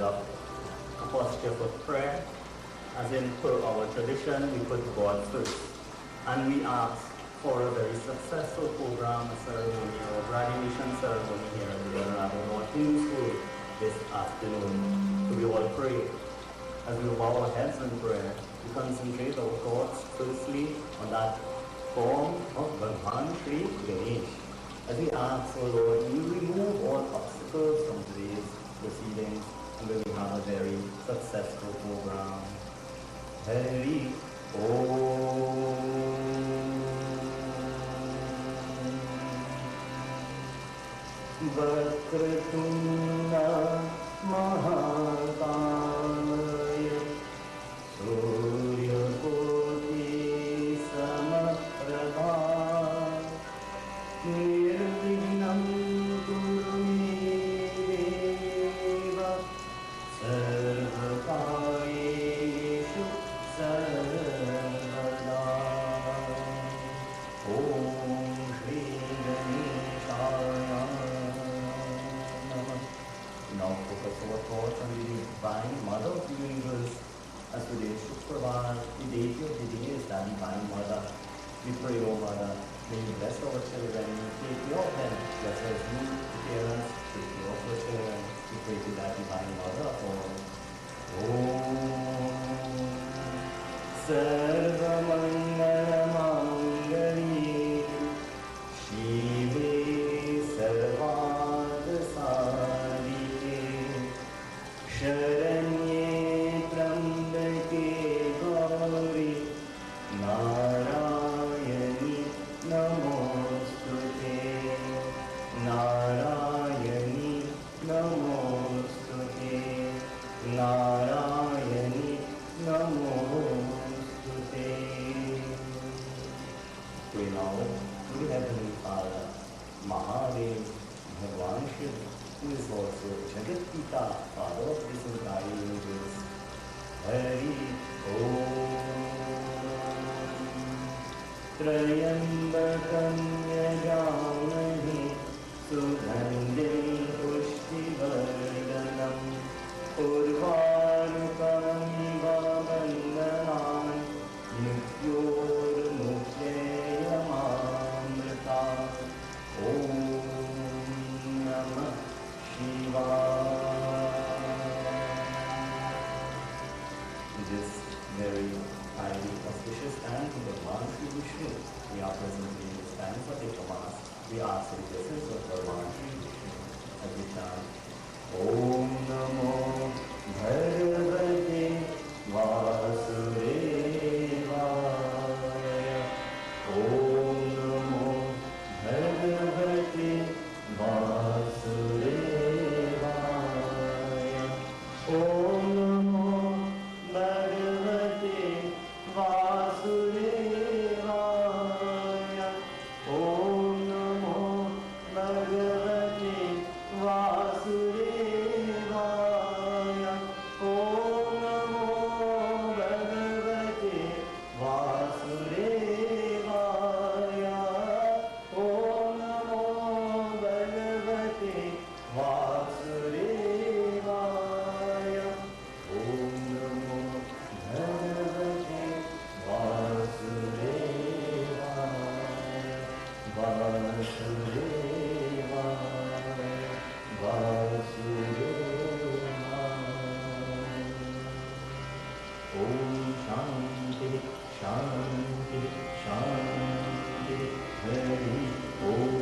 up a posture for prayer. As in, per our tradition, we put God first. And we ask for a very successful program, a ceremony, or graduation ceremony here in the Dorado North School this afternoon. So we all pray. As we bow our heads in prayer, we concentrate our thoughts firstly on that form of Bhagwan Shri Ganesh. As we ask, oh Lord, you remove all obstacles from today's proceedings and may we have a very successful program. Hari Om. Vakratunda Mahakalaya Surya Koti Samaprabha Nirvignam Kuru me deva Sarvakareshu Sarvada. Om Shri Ganeshaya Namah. Now focus our thoughts on the Divine Mother of the Universe. As today Shukra, the deity of the day is the Divine Mother. We pray, O Mother, may you bless our children, take your hand, bless us you, the parents, take care of our children. We pray to that Divine Mother of all. Om Sarva Mangala Mangali Shive Sarvad Sadike Sharanye Trambake Gauri Narayani Namostute Narayani Namostute Narayani Namostute. Pray now to the Heavenly Father, Mahadev, Bhagwan Shiva, who is also Jagat Pita, Father of this entire universe. Hari Om. Trayambakam yajamani sugandhim pushtivardhanam urvarukam vandanan nityor mukyayamamrita. Om Namah Shivaya. This very highly auspicious time to Bhagwan Shri Vishnu. We are presently in this time for Ekamass. We ask for the blessings of Bhagwan Shri Vishnu as we chant Om Namo Bhagavate Vasudevaya. Om Namo Bhagavate Vasudevaya. Om Namo Bhagavate Vasudevaya. Om Namo Bhagavate Vasudevaya. Om Namo Bhagavate Vasudevaya. Om Namo Bhagavate Vasudevaya. Om Namo Bhagavate Vasudevaya. Vasudevaya. Vasudevaya. Om Shanti Shanti Shanti. Hari Om.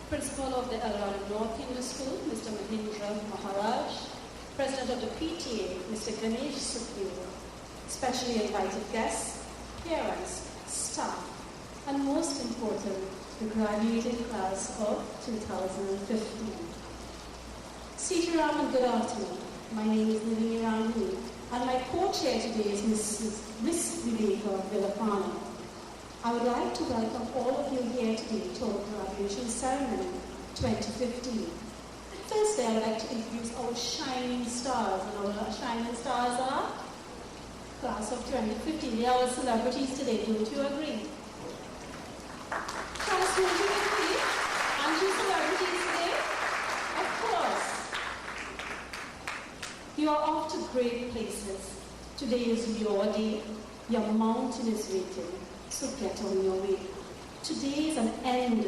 Principal of the Dorado North Hindu School, Mr. Maharaj, President of the PTA, Mr. Ganesh Sukhdev, specially invited guests, parents, staff, and most important, the graduating class of 2015. Sitaram and good afternoon. My name is Nidhi Ramani, and my co-chair today is Miss Viveka Villapani. I would like to welcome all of you here today to our graduation ceremony 2015. Firstly, I would like to introduce our shining stars, and our shining stars are class of 2015. They are our celebrities today, don't you agree? Class, don't you agree? Aren't you celebrities today? Of course. You are off to great places. Today is your day. Your mountain is waiting. So get on your way. Today is an end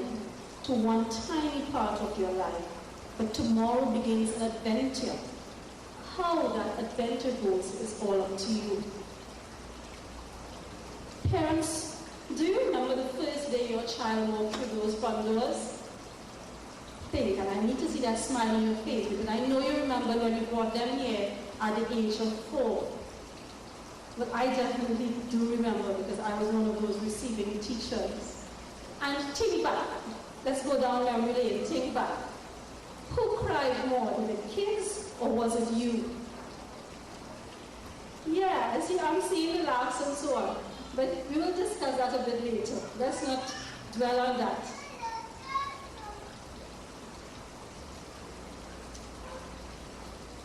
to one tiny part of your life. But tomorrow begins an adventure. How that adventure goes is all up to you. Parents, do you remember the first day your child walked through those front doors? Think, and I need to see that smile on your face because I know you remember when you brought them here at the age of 4. But I definitely do remember because I was one of those receiving teachers. And think back. Let's go down memory lane. Think back. Who cried more, the kids or was it you? Yeah, I'm seeing the laughs and so on. But we will discuss that a bit later. Let's not dwell on that.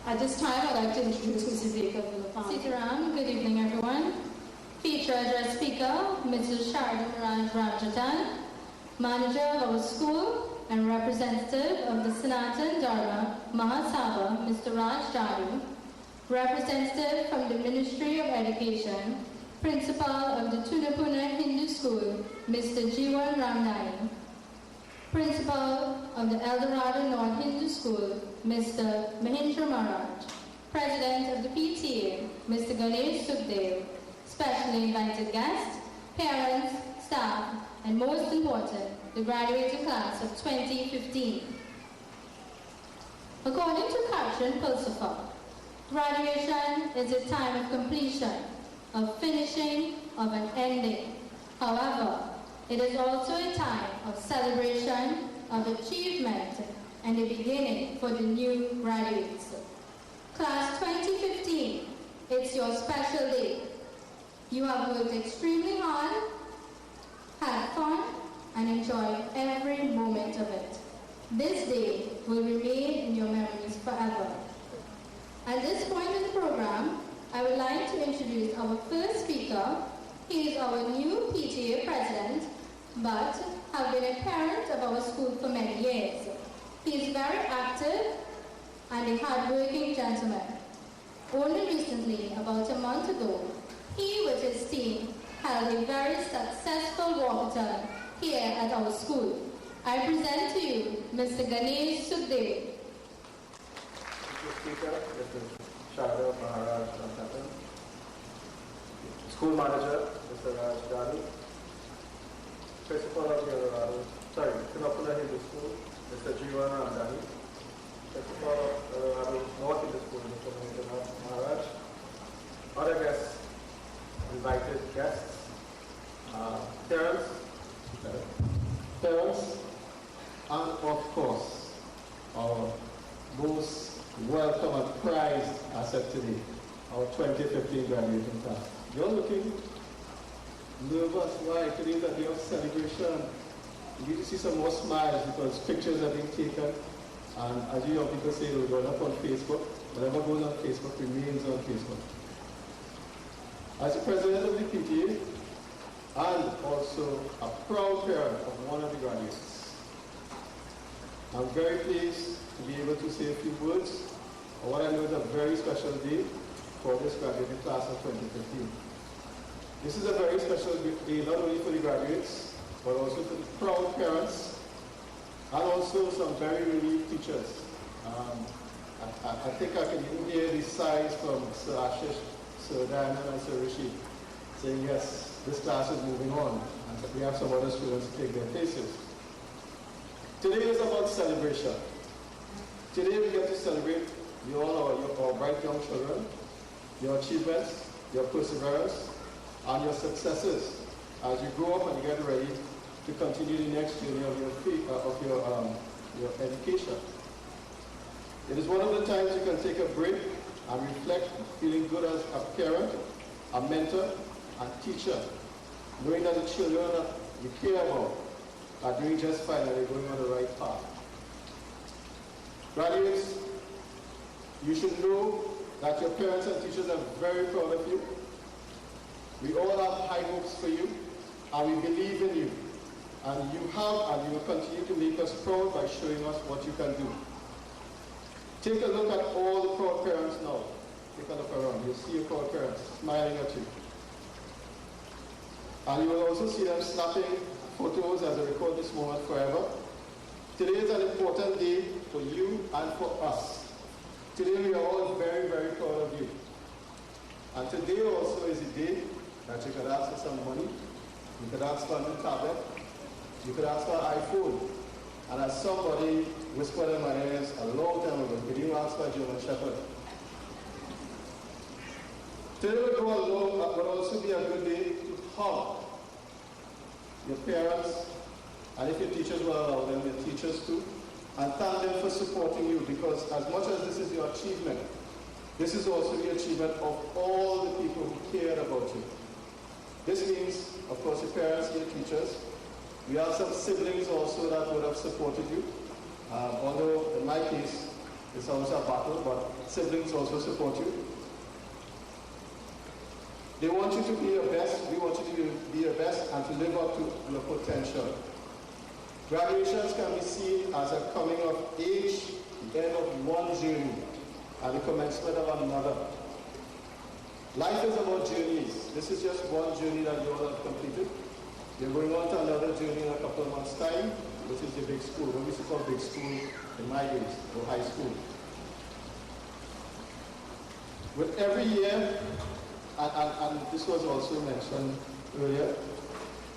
At this time, I'd like to introduce Mrs. Viveka Villapani. Sitaram, good evening everyone. Feature address speaker, Mrs. Sharda Rajatan, manager of our school and representative of the Sanatan Dharma Mahasabha, Mr. Raj Jadu, representative from the Ministry of Education, principal of the Tunapuna Hindu School, Mr. Jiwan Ramdani, principal of the El Dorado North Hindu School, Mr. Mahindra Maharaj, president of the PTA, Mr. Ganesh Sukhdev, specially invited guests, parents, staff, and most important, the graduating class of 2015. According to Katrin Pulsifer, graduation is a time of completion, of finishing, of an ending. However, it is also a time of celebration, of achievement, and a beginning for the new graduates. Class 2015, it's your special day. You have worked extremely hard, had fun, and enjoyed every moment of it. This day will remain in your memories forever. At this point in the program, I would like to introduce our first speaker. He is our new PTA president, but have been a parent of our school for many years. He is very active and a hard-working gentleman. Only recently, about a month ago, he with his team held a very successful walkathon here at our school. I present to you Mr. Ganesh Sukhdev. Mr. Speaker, this is Sharda Maharaj Ramdani. School manager, Mr. Raj Jadu. Principal of the Tunapuna Hindu School, Mr. Jiwan Ramdani. Principal of Dorado North Hindu School, Mr. Mahindra Maharaj. Other guests, invited guests, parents, and of course, our most welcome and prized asset today, our 2015 graduating class. You're looking nervous. Why? Today is a day of celebration. You need to see some more smiles because pictures are being taken. And as you young people say, it will go up on Facebook. Whatever goes on Facebook remains on Facebook. As the president of the PTA, and also a proud parent of one of the graduates, I'm very pleased to be able to say a few words on what I know is a very special day for this graduating class of 2015. This is a very special day not only for the graduates, but also for the proud parents, and also some very relieved teachers. I think I can even hear the sighs from Sir Ashish, Sir Diana, and Sir Rishi saying, yes, this class is moving on, and we have some other students to take their places. Today is about celebration. Today we get to celebrate your bright young children, your achievements, your perseverance, and your successes as you grow up and you get ready to continue the next journey of your education. It is one of the times you can take a break and reflect, feeling good as a parent, a mentor, and teacher, knowing that the children that you care about are doing just fine and they're going on the right path. Graduates, you should know that your parents and teachers are very proud of you. We all have high hopes for you, and we believe in you. And you have and you will continue to make us proud by showing us what you can do. Take a look at all the proud parents now. Take a look around. You'll see your proud parents smiling at you. And you will also see them snapping photos as they record this moment forever. Today is an important day for you and for us. Today we are all very, very proud of you. And today also is a day that you could ask for some money, you could ask for a new tablet, you could ask for an iPhone. And as somebody whispered in my ears a long time ago, could you ask for a German Shepherd? Today will also be a good day to hug your parents, and if your teachers will allow them, your teachers too, and thank them for supporting you, because as much as this is your achievement, this is also the achievement of all the people who cared about you. This means, of course, your parents, your teachers. We have some siblings also that would have supported you, although in my case, it's also a battle, but siblings also support you. They want you to be your best, we want you to be your best and to live up to your potential. Graduations can be seen as a coming of age, the end of one journey, and the commencement of another. Life is about journeys. This is just one journey that you all have completed. You're going on to another journey in a couple of months' time, which is the big school. What we used to call big school in my days, or high school. With every year, and this was also mentioned earlier,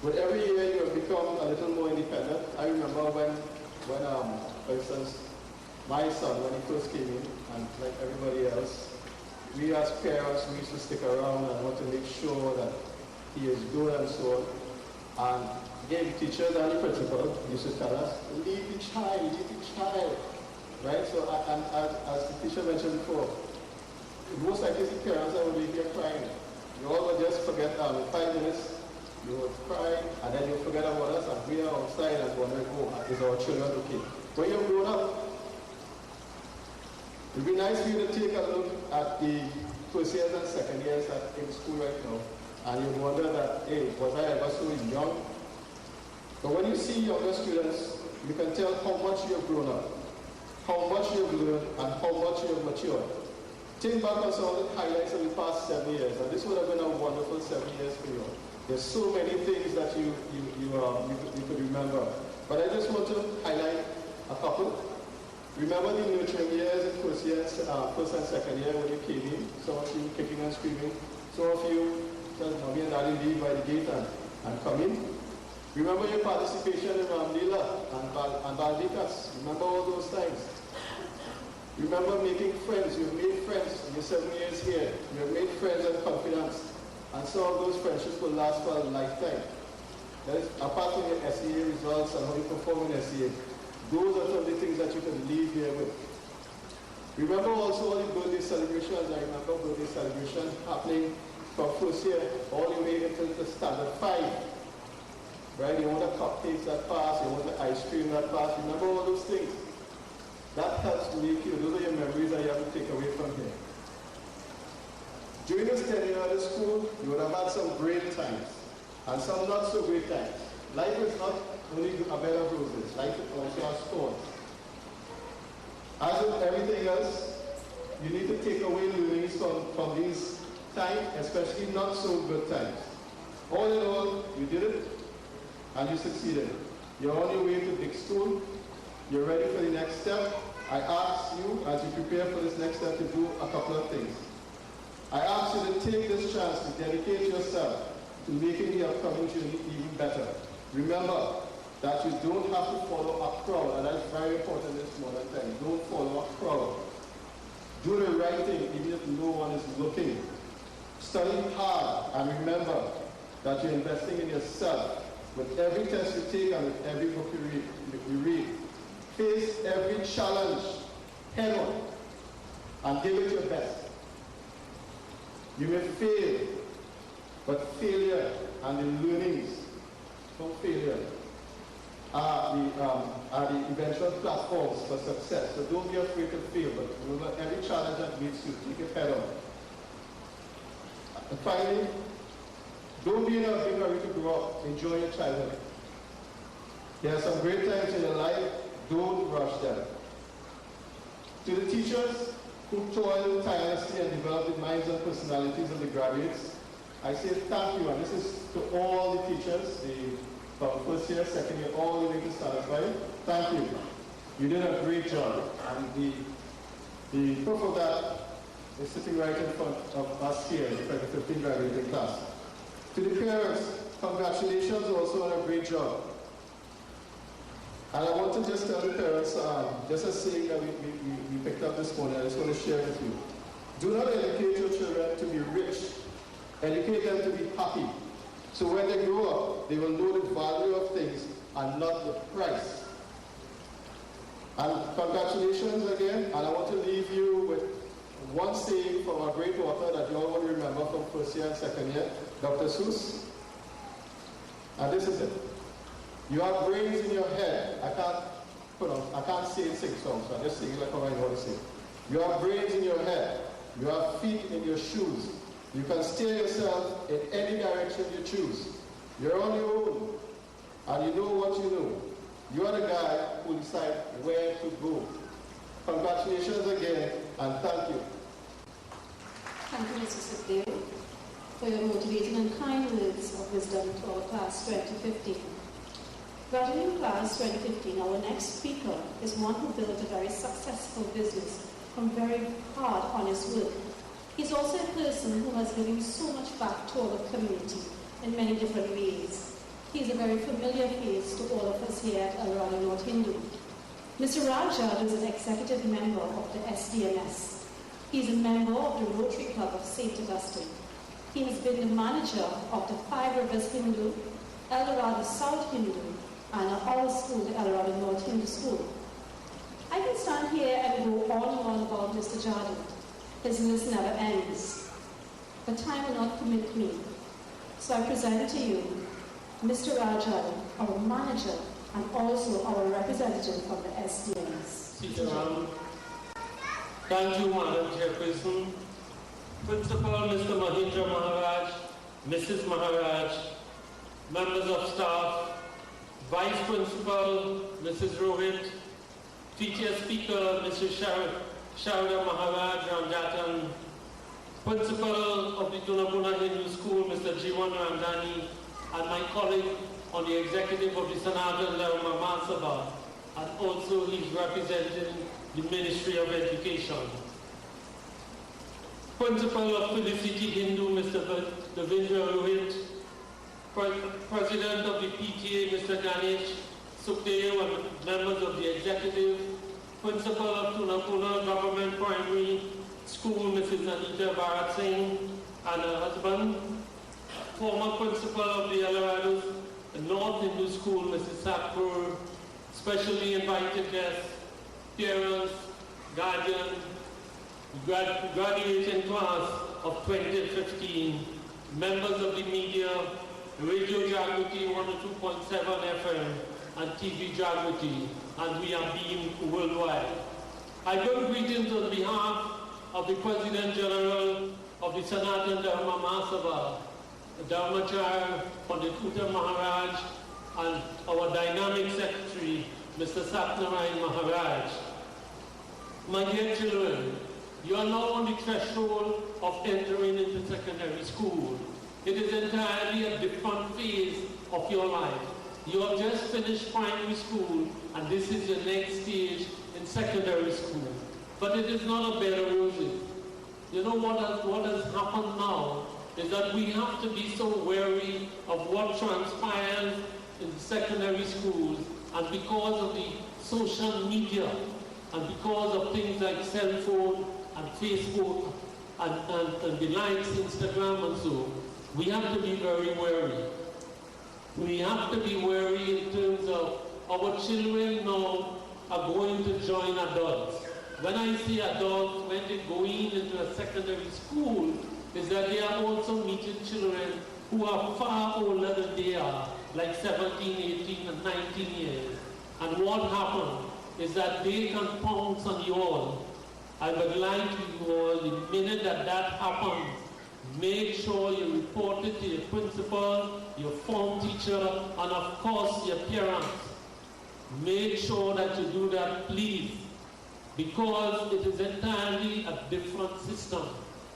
with every year you have become a little more independent. I remember when for instance, my son, when he first came in, and like everybody else, we as parents, we used to stick around and want to make sure that he is good and so on. And again, the teachers and the principal used to tell us, leave the child, right? So, and as the teacher mentioned before, most likely the parents that will be here crying. You all will just forget in 5 minutes, you will cry, and then you'll forget about us, and we are outside and wondering, oh, is our children okay? When you're grown up, it would be nice for you to take a look at the first years and second years in school right now, and you wonder that, hey, was I ever so young? But when you see younger students, you can tell how much you've grown up, how much you've learned, and how much you've matured. Think back on some of the highlights of the past 7 years, and this would have been a wonderful 7 years for you. There's so many things that you could remember. But I just want to highlight a couple. Remember the nurturing years in first and second year when you came in, some of you kicking and screaming, some of you said, Mommy and Daddy leave by the gate and come in. Remember your participation in Ramlila and Baldikas. Remember all those times. Remember making friends. You've made friends in your 7 years here. You've made friends and confidence. And some of those friendships will last for a lifetime. That is, apart from your SEA results and how you perform in SEA, those are some of the things that you can leave here with. Remember also all the birthday celebrations. I remember birthday celebrations happening from first year all the way until the standard 5. Right? You want the cupcakes that pass, you want the ice cream that pass. Remember all those things. That helps to make you, those are your memories that you have to take away from here. During this tenure at the school, you would have had some great times and some not so great times. Life is not only a bed of roses, life also has thorns. As with everything else, you need to take away learnings from these times, especially not so good times. All in all, you did it and you succeeded. You're on your way to big school. You're ready for the next step. I ask you, as you prepare for this next step, to do a couple of things. I ask you to take this chance to dedicate yourself to making the upcoming journey even better. Remember that you don't have to follow a crowd, and that's very important this modern time. Don't follow a crowd. Do the right thing even if no one is looking. Study hard, and remember that you're investing in yourself. With every test you take and with every book you read. Face every challenge head on and give it your best. You may fail, but failure and the learnings from failure are the eventual platforms for success. So don't be afraid to fail, but remember every challenge that meets you, take it head on. And finally, don't be in a big hurry to grow up. Enjoy your childhood. There are some great times in your life. Don't rush them. To the teachers who toil tirelessly and develop the minds and personalities of the graduates, I say thank you. And this is to all the teachers, from first year, second year, all the way to Salisbury. Thank you. You did a great job. And the proof of that is sitting right in front of us here, the 2015 graduating class. To the parents, congratulations also on a great job. And I want to just tell the parents, just a saying that we picked up this morning, I just want to share with you. Do not educate your children to be rich. Educate them to be happy. So when they grow up, they will know the value of things and not the price. And congratulations again, and I want to leave you with one saying from our great author that you all will remember from first year and second year, Dr. Seuss. And this is it. You have brains in your head. I can't say it sing songs, so I just sing it like how I know to sing. You have brains in your head. You have feet in your shoes. You can steer yourself in any direction you choose. You're on your own, and you know what you know. You are the guy who will decide where to go. Congratulations again, and thank you. Thank you, Mr. Sukhdev, for your motivating and kind words of wisdom to our class 2015. Graduating class 2015, our next speaker is one who built a very successful business from very hard, honest work. He's also a person who has given so much back to our community in many different ways. He's a very familiar face to all of us here at Dorado North Hindu. Mr. Rajad is an executive member of the SDMS. He's a member of the Rotary Club of St. Augustine. He has been the manager of the Five Rivers Hindu, El Dorado South Hindu, and our school, the El Dorado North Hindu School. I can stand here and go on and on about Mr. Jadid. His list never ends. But time will not permit me. So I present to you Mr. Rajad, our manager, and also our representative from the SDMS. Thank you, Madam Chairperson. Principal Mr. Mahindra Maharaj, Mrs. Maharaj, members of staff, Vice Principal Mrs. Rohit, teacher speaker Mrs. Sharda Maharaj Ramjatan, Principal of the Tunapuna Hindu School Mr. Jiwan Ramdani, and my colleague on the executive of the Sanatan Dharma Mahasabha, and also he's representing the Ministry of Education. Principal of Felicity Hindu Mr. Devendra Rohit, President of the PTA Mr. Ganesh Sukhdev, and members of the executive, Principal of Tunapuna Government Primary School Mrs. Anita Bharat Singh and her husband, former Principal of the El Dorado North Hindu School Mrs. Sapur, specially invited guests, parents, guardians, graduating class of 2015, members of the media, Radio Jagriti 102.7 FM, and TV Jagriti, and we are being worldwide. I bring greetings on behalf of the President General of the Sanatan Dharma Mahasabha, Dharmacharya Pandit Uta Maharaj, and our dynamic secretary, Mr. Satnarayan Maharaj. My dear children, you are now on the threshold of entering into secondary school. It is entirely a different phase of your life. You have just finished primary school, and this is your next stage in secondary school. But it is not a bed of roses. You know what has happened now is that we have to be so wary of what transpires in the secondary schools, and because of the social media, and because of things like cell phone and Facebook and the likes, Instagram and so, we have to be very wary. We have to be wary in terms of our children now are going to join adults. When I say adults, when they're going into a secondary school, is that they are also meeting children who are far older than they are, like 17, 18, and 19 years. And what happens is that they can pounce on you all. I would like you all, the minute that happens, make sure you report it to your principal, your form teacher, and of course your parents. Make sure that you do that, please, because it is entirely a different system.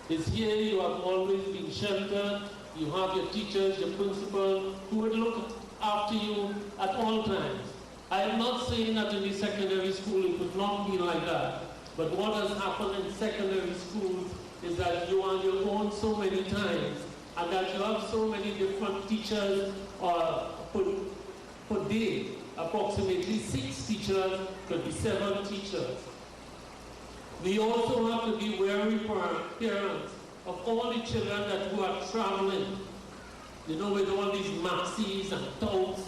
It's here you have always been sheltered, you have your teachers, your principal, who would look after you at all times. I am not saying that in the secondary school it would not be like that, but what has happened in secondary schools is that you are on your own so many times, and that you have so many different teachers per day. Approximately 6 teachers, could be 7 teachers. We also have to be wary parents of all the children who are traveling, you know, with all these maxis and touts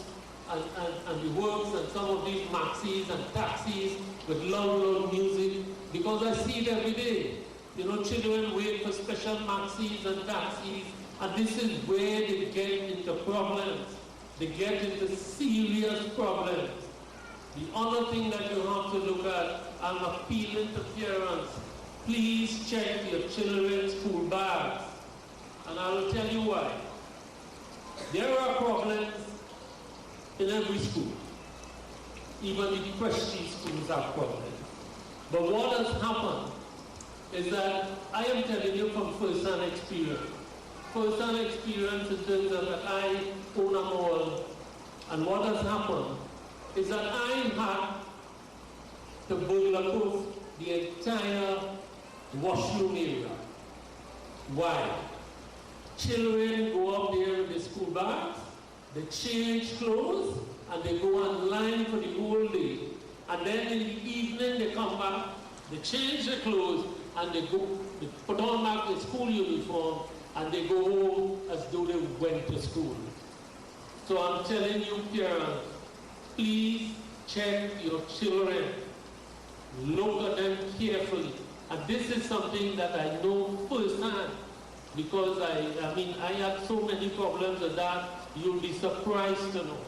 and the works, and some of these maxis and taxis with loud music, because I see it every day. You know, children wait for special maxis and taxis, and this is where they get into problems. They get into serious problems. The other thing that you have to look at, I'm appealing to parents, please check your children's school bags. And I will tell you why. There are problems in every school. Even the prestige schools have problems. But what has happened is that I am telling you from first-hand experience. First-hand experience in terms of that I own a mall, and what has happened is that I had to burglar-proof the entire washroom area. Why? Children go up there with their school bags, they change clothes, and they go online for the whole day. And then in the evening they come back, they change their clothes, and they put on back their school uniform, and they go home as though they went to school. So I'm telling you, parents, please check your children. Look at them carefully. And this is something that I know firsthand, because I had so many problems with that, you'll be surprised to know.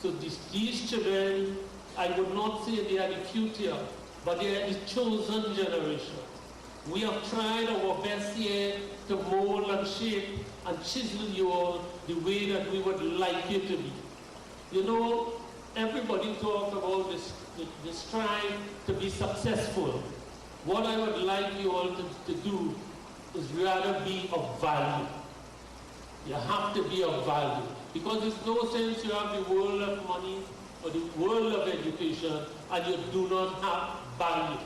So these children, I would not say they are the future, but they are the chosen generation. We have tried our best here to mold and shape and chisel you all the way that we would like you to be. You know, everybody talks about this strive to be successful. What I would like you all to do is rather be of value. You have to be of value. Because there's no sense you have the world of money or the world of education and you do not have value.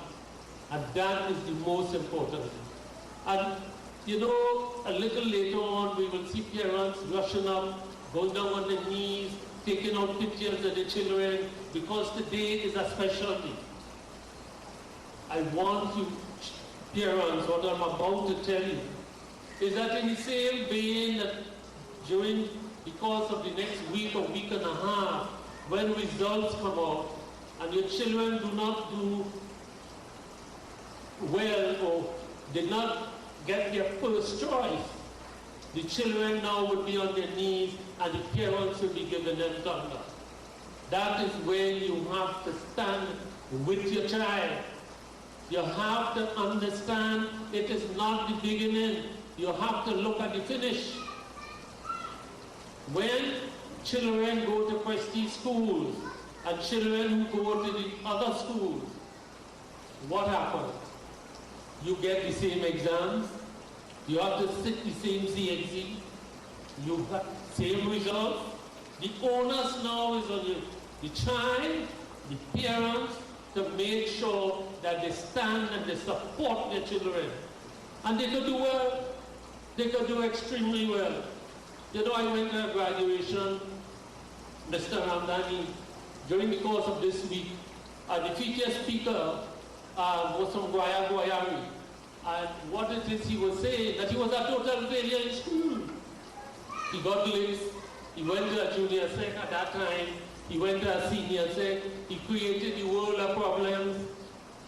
And that is the most important thing. And you know, a little later on, we will see parents rushing up, going down on their knees, taking out pictures of the children, because today is a special day. I want you, parents, what I'm about to tell you, is that in the same vein that during the course of the next week or week and a half, when results come out, and your children do not do well or did not get their first choice, the children now would be on their knees and the parents will be giving them thunder. That is when you have to stand with your child. You have to understand it is not the beginning. You have to look at the finish. When children go to prestige schools and children who go to the other schools, what happens? You get the same exams, you have to sit the same CXC, you have the same results. The onus now is on you, the child, the parents, to make sure that they stand and they support their children. And they could do well. They could do extremely well. You know, I went to a graduation, Mr. Ramdani, during the course of this week. The featured speaker was from Guayari. And what it is he was saying, that he was a total failure in school. He got licks. He went to a junior sec at that time. He went to a senior sec. He created the world of problems.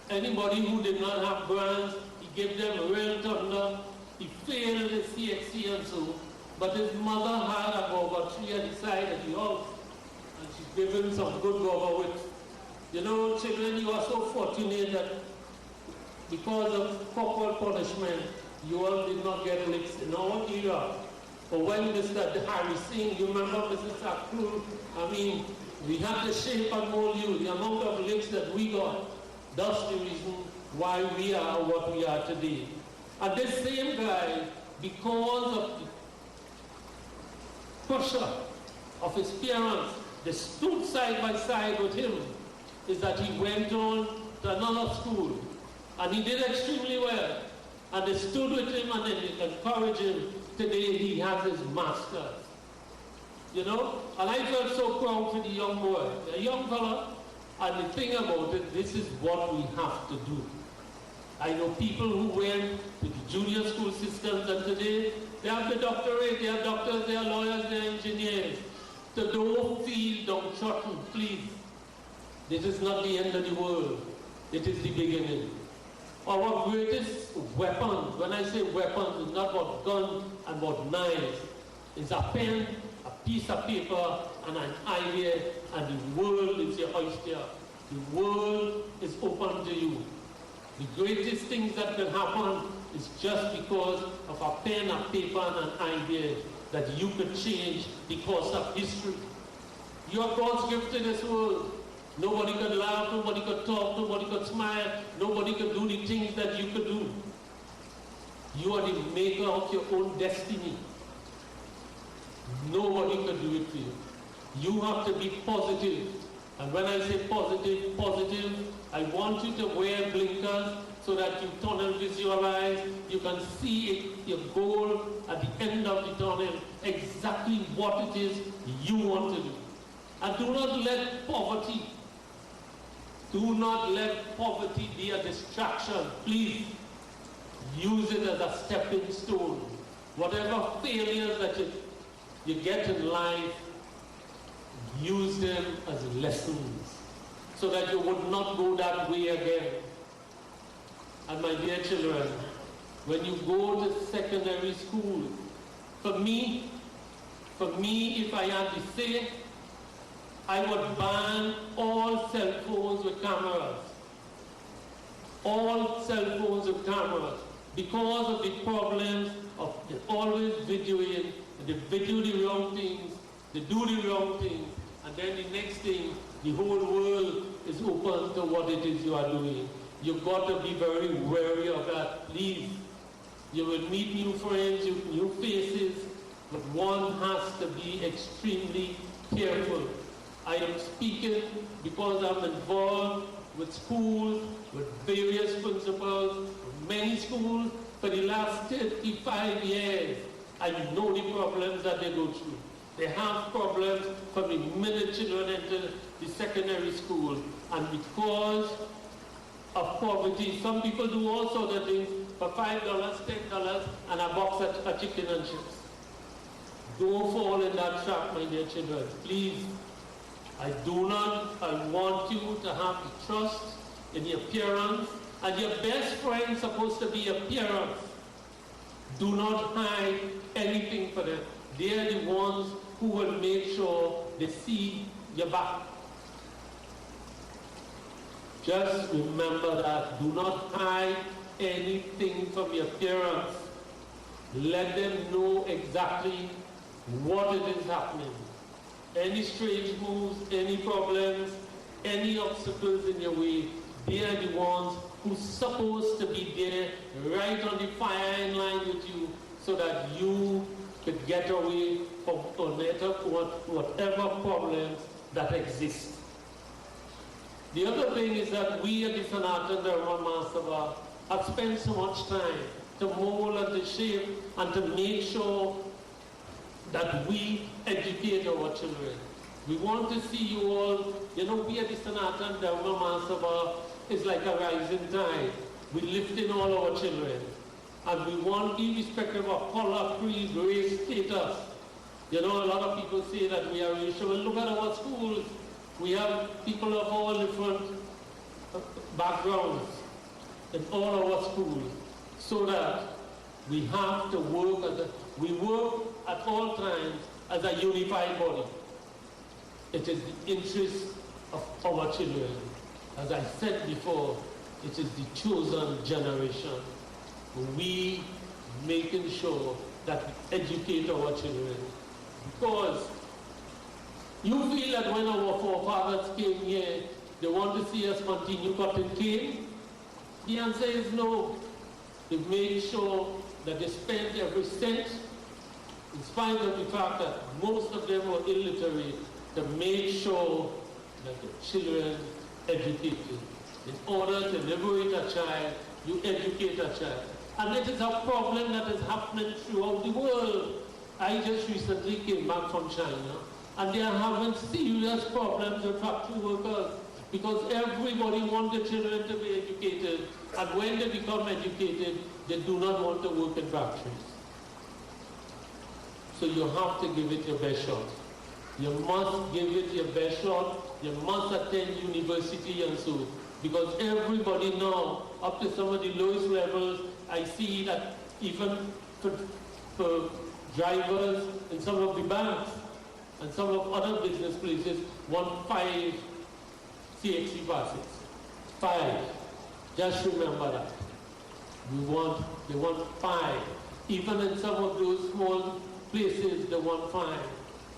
Anybody who did not have grants, he gave them a real thunder. He failed his CXC and so. But his mother had a gover tree at the side of the house. And she gave him some good gover with. You know, children, you are so fortunate that because of corporal punishment, you all did not get licks in our era. But when Mr. Harry Singh, you remember Mrs. Akul, I mean, we had to shape and mold you. The amount of licks that we got, that's the reason why we are what we are today. And this same guy, because of the pressure of his parents, they stood side by side with him, is that he went on to another school. And he did extremely well. And they stood with him and they encouraged him. Today he has his master's. You know? And I felt so proud for the young boy, a young fella. And the thing about it, this is what we have to do. I know people who went to the junior school systems and today they have the doctorate, they are doctors, they are lawyers, they are engineers. So don't feel downtrodden, please. This is not the end of the world. It is the beginning. Our greatest weapon, when I say weapons, it's not about guns and about knives. It's a pen, a piece of paper, and an idea, and the world is your oyster. The world is open to you. The greatest things that can happen is just because of a pen, a paper, and an idea that you could change the course of history. You are God's gift to this world. Nobody could laugh, nobody could talk, nobody could smile, nobody could do the things that you could do. You are the maker of your own destiny. Nobody could do it for you. You have to be positive. And when I say positive, positive, I want you to wear blinkers so that you tunnel visualize, you can see it, your goal at the end of the tunnel, exactly what it is you want to do. And do not let poverty be a distraction. Please use it as a stepping stone. Whatever failures that you get in life, use them as lessons so that you would not go that way again. And my dear children, when you go to secondary school, for me, if I had to say, I would ban all cell phones with cameras. All cell phones with cameras. Because of the problems of always videoing, they video the wrong things, they do the wrong things, and then the next thing, the whole world is open to what it is you are doing. You've got to be very wary of that, please. You will meet new friends, new faces, but one has to be extremely careful. I am speaking because I'm involved with schools, with various principals, with many schools for the last 35 years. I know the problems that they go through. They have problems from the minute children enter the secondary school. And because of poverty, some people do all sorts of things for $5, $10, and a box of chicken and chips. Don't fall in that trap, my dear children, please. I want you to have the trust in your parents, and your best friend is supposed to be your parents. Do not hide anything for them. They are the ones who will make sure they see your back. Just remember that. Do not hide anything from your parents. Let them know exactly what it is happening. Any strange moves, any problems, any obstacles in your way, they are the ones who's supposed to be there right on the firing line with you so that you could get away from whatever problems that exist. The other thing is that we at the Sanatana Dharma Mahasabha have spent so much time to mold and to shape and to make sure that we educate our children. We want to see you all, we at the Sanatana Dharma Mahasabha is like a rising tide. We lift in all our children. And we want, irrespective of color, creed, race, status, You know, a lot of people say that we are racial. Well, look at our schools. We have people of all different backgrounds in all our schools, so that we have to work we work at all times as a unified body. It is the interest of our children. As I said before, it is the chosen generation. We making sure that we educate our children. Because you feel that when our forefathers came here, they want to see us continue cutting cane? The answer is no. They've made sure that they spent every cent, in spite of the fact that most of them were illiterate, to make sure that the children educated. In order to liberate a child, you educate a child. And it is a problem that is happening throughout the world. I just recently came back from China, and they are having serious problems with factory workers because everybody wants the children to be educated, and when they become educated, they do not want to work in factories. So you have to give it your best shot. You must give it your best shot. You must attend university and so, because everybody now, up to some of the lowest levels, I see that even for drivers in some of the banks and some of other business places want 5 CXC passes. 5. Just remember that. They want 5. Even in some of those small places, they want 5.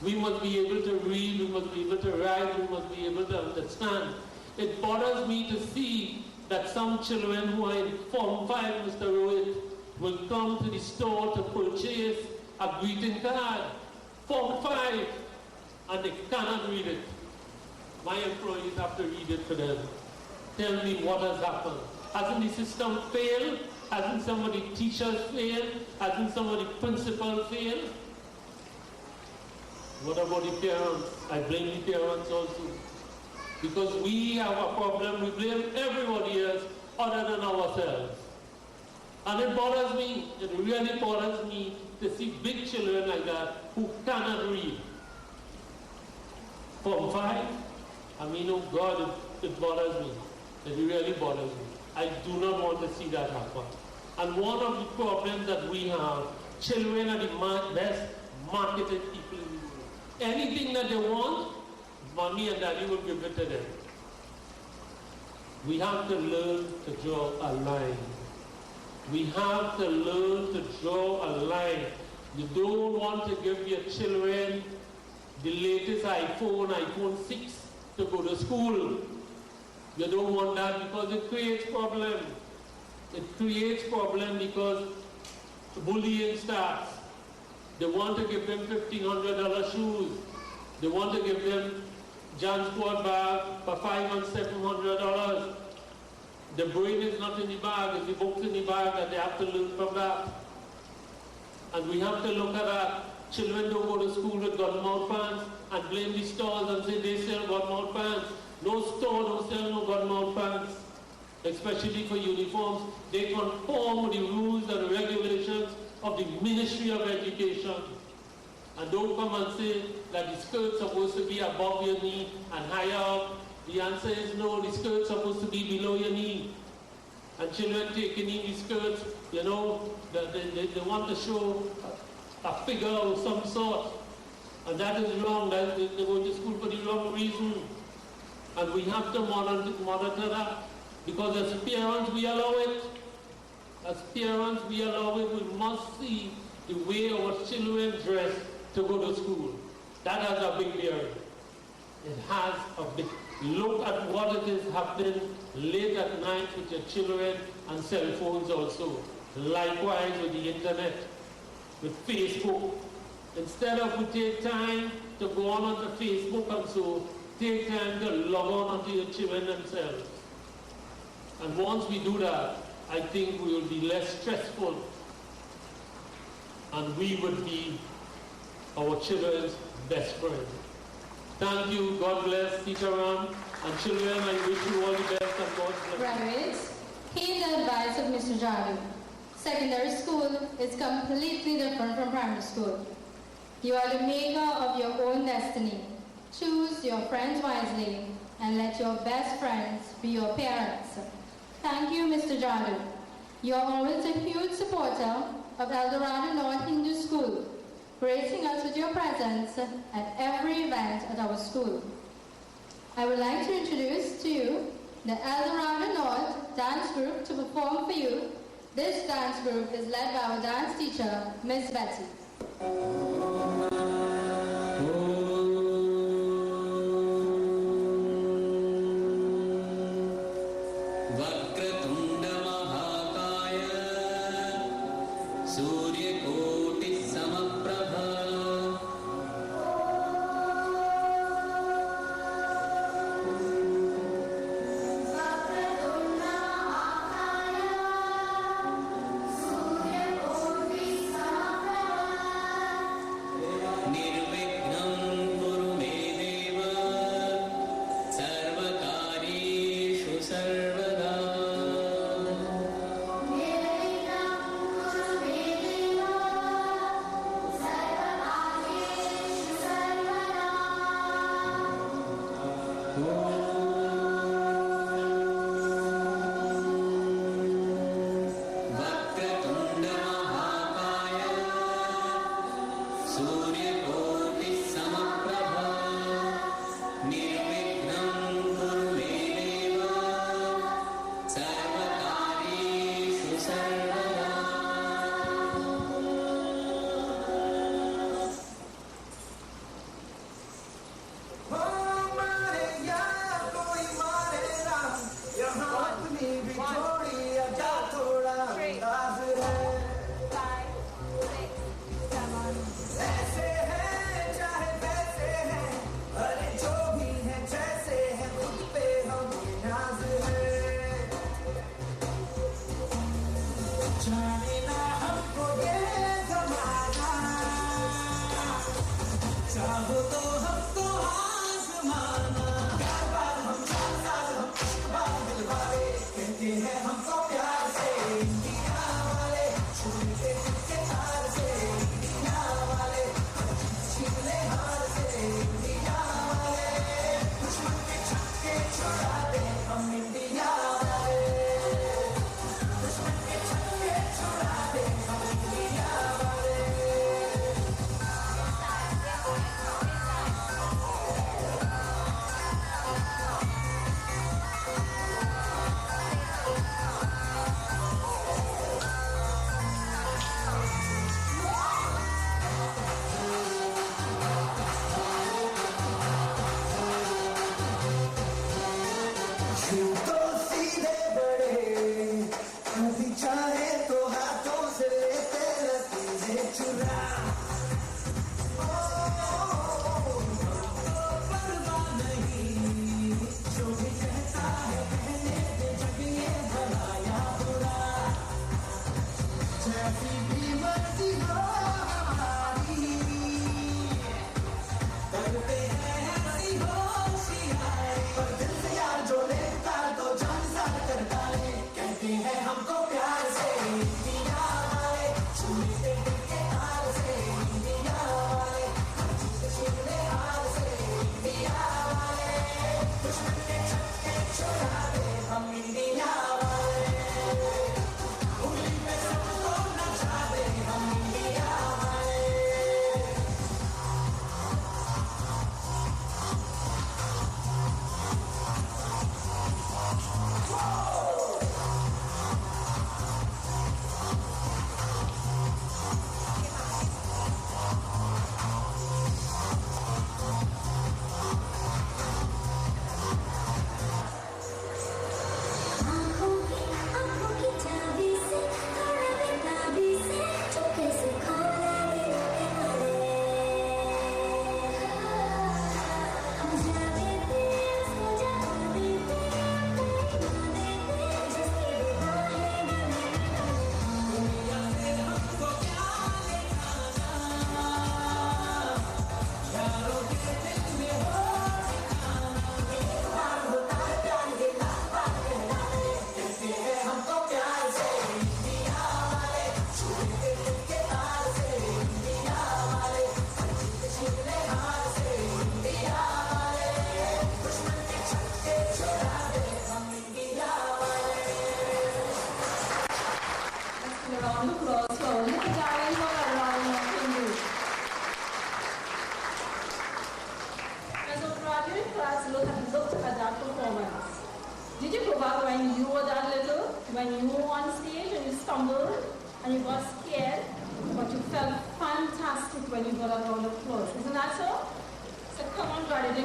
We must be able to read, we must be able to write, we must be able to understand. It bothers me to see that some children who are in Form 5, Mr. Rohit, will come to the store to purchase a greeting card, Form 5, and they cannot read it. My employees have to read it for them. Tell me what has happened. Hasn't the system failed? Hasn't some of the teachers failed? Hasn't some of the principals failed? What about the parents? I blame the parents also. Because we have a problem, we blame everybody else other than ourselves. And it bothers me, it really bothers me to see big children like that who cannot read. Form 5, I mean, oh God, it bothers me. It really bothers me. I do not want to see that happen. And one of the problems that we have, children are the best marketed people in the world. Anything that they want, mommy and daddy will give it to them. We have to learn to draw a line. We have to learn to draw a line. You don't want to give your children the latest iPhone 6 to go to school. You don't want that because it creates problem. It creates problem because bullying starts. They want to give them $1,500 shoes. They want to give them John Squad bag for $500 and $700. The brain is not in the bag, it's the books in the bag that they have to learn from that. And we have to look at that. Children don't go to school with gun-mount pants and blame the stores and say they sell gun-mount pants. No store don't sell no gun-mount pants, especially for uniforms. They conform with the rules and regulations of the Ministry of Education. And don't come and say that the skirt's supposed to be above your knee and higher up. The answer is no, the skirt's supposed to be below your knee. And children taking in the skirts, you know, they want to show a figure of some sort. And that is wrong. They're going to school for the wrong reason. And we have to monitor that. Because as parents, we allow it. As parents, we allow it. We must see the way our children dress to go to school. That has a big bearing. It has a big. Look at what it is happening late at night with your children and cell phones also. Likewise with the internet, with Facebook. Instead of we take time to go on onto Facebook and so, take time to log on onto your children themselves. And once we do that, I think we will be less stressful and we would be our children's best friend. Thank you, God bless, Sitaram, and children, I wish you all the best and God bless. Graduates, heed the advice of Mr. Dorado. Secondary school is completely different from primary school. You are the maker of your own destiny. Choose your friends wisely and let your best friends be your parents. Thank you, Mr. Dorado. You are always a huge supporter of El Dorado North Hindu School, gracing us with your presence at every event at our school. I would like to introduce to you the El Dorado North dance group to perform for you. This dance group is led by our dance teacher, Miss Betty.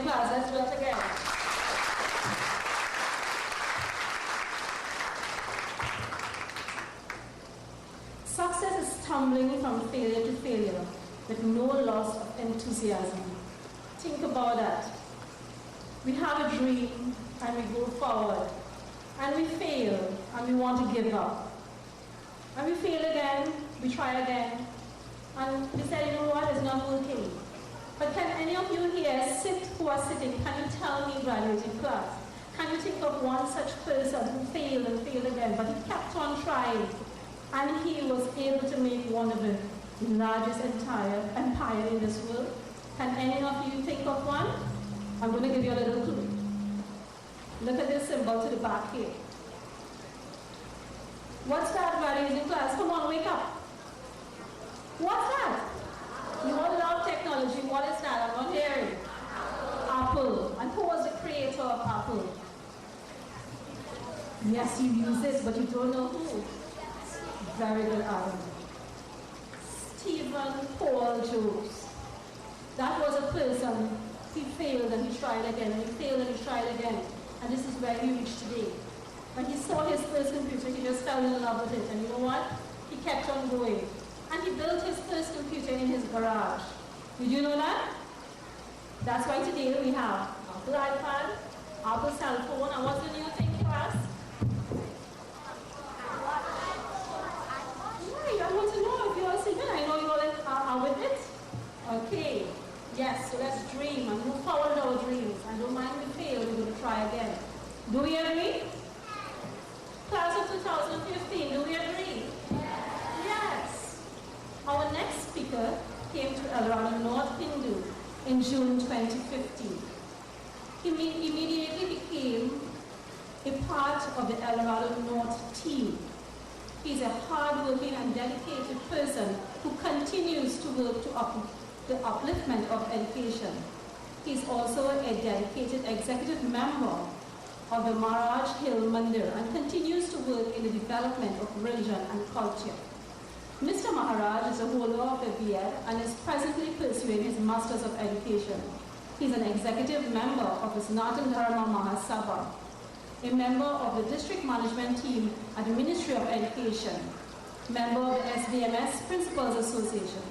class. Let's do it again. Success is stumbling from failure to failure with no loss of enthusiasm. Think about that. We have a dream and we go forward. And we fail and we want to give up. And we fail again, we try again. And we say, you know what, it's not working. But can any of you here who are sitting, can you tell me, graduating class, can you think of one such person who failed and failed again, but he kept on trying, and he was able to make one of the largest empire in this world? Can any of you think of one? I'm going to give you a little clue. Look at this symbol to the back here. What's that, graduating class? Come on, wake up. What's that? You all love technology. What is that? I'm not hearing. Apple. And who was the creator of Apple? Yes, you use it, but you don't know who. Very good, Adam. Stephen Paul Jobs. That was a person. He failed and he tried again, and he failed and he tried again. And this is where he reached today. When he saw his first computer, he just fell in love with it. And you know what? He kept on going. And he built his first computer in his garage. Did you know that? That's why today we have Apple iPad, Apple cell phone, and what's the new thing for us? Right, I want to know if you all see it. I know you all are with it. Okay. Yes, so let's dream and move forward with our dreams. And don't mind we fail, we're going to try again. Do we agree? Class of 2015, do we agree? Yes. Our next speaker came to El Dorado North Hindu in June 2015. He immediately became a part of the El Dorado North team. He's a hard-working and dedicated person who continues to work to the upliftment of education. He's also a dedicated executive member of the Maharaj Hill Mandir and continues to work in the development of religion and culture. Mr. Maharaj is a holder of the B.Ed and is presently pursuing his Masters of Education. He's an executive member of the Sanatana Dharma Mahasabha, a member of the district management team at the Ministry of Education, member of the SDMS Principals Association.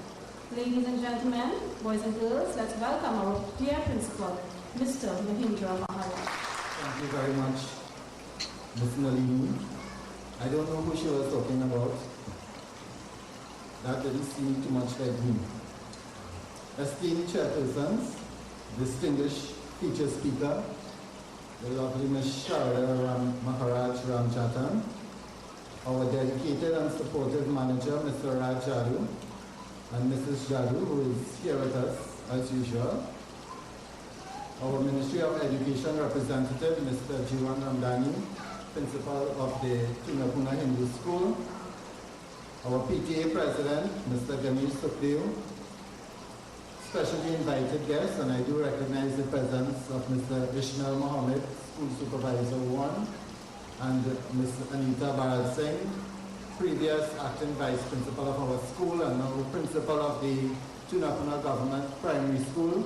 Ladies and gentlemen, boys and girls, let's welcome our dear principal, Mr. Mahindra Maharaj. Thank you very much, Ms. Nalini. I don't know who she was talking about. That didn't seem too much like me. Esteemed chairpersons, distinguished feature speaker, the lovely Ms. Sharada Maharaj Ramchatan, our dedicated and supportive manager, Mr. Raj Jadu, and Mrs. Jadu, who is here with us as usual. Our Ministry of Education representative, Mr. Jiwan Ramdani, principal of the Tunapuna Hindu School. Our PTA president, Mr. Ganesh Sukhdev. Specially invited guests, and I do recognize the presence of Mr. Ishmael Mohammed, School Supervisor 1, and Ms. Anita Bharat Singh, previous acting vice principal of our school and now principal of the Tunapuna Government Primary School.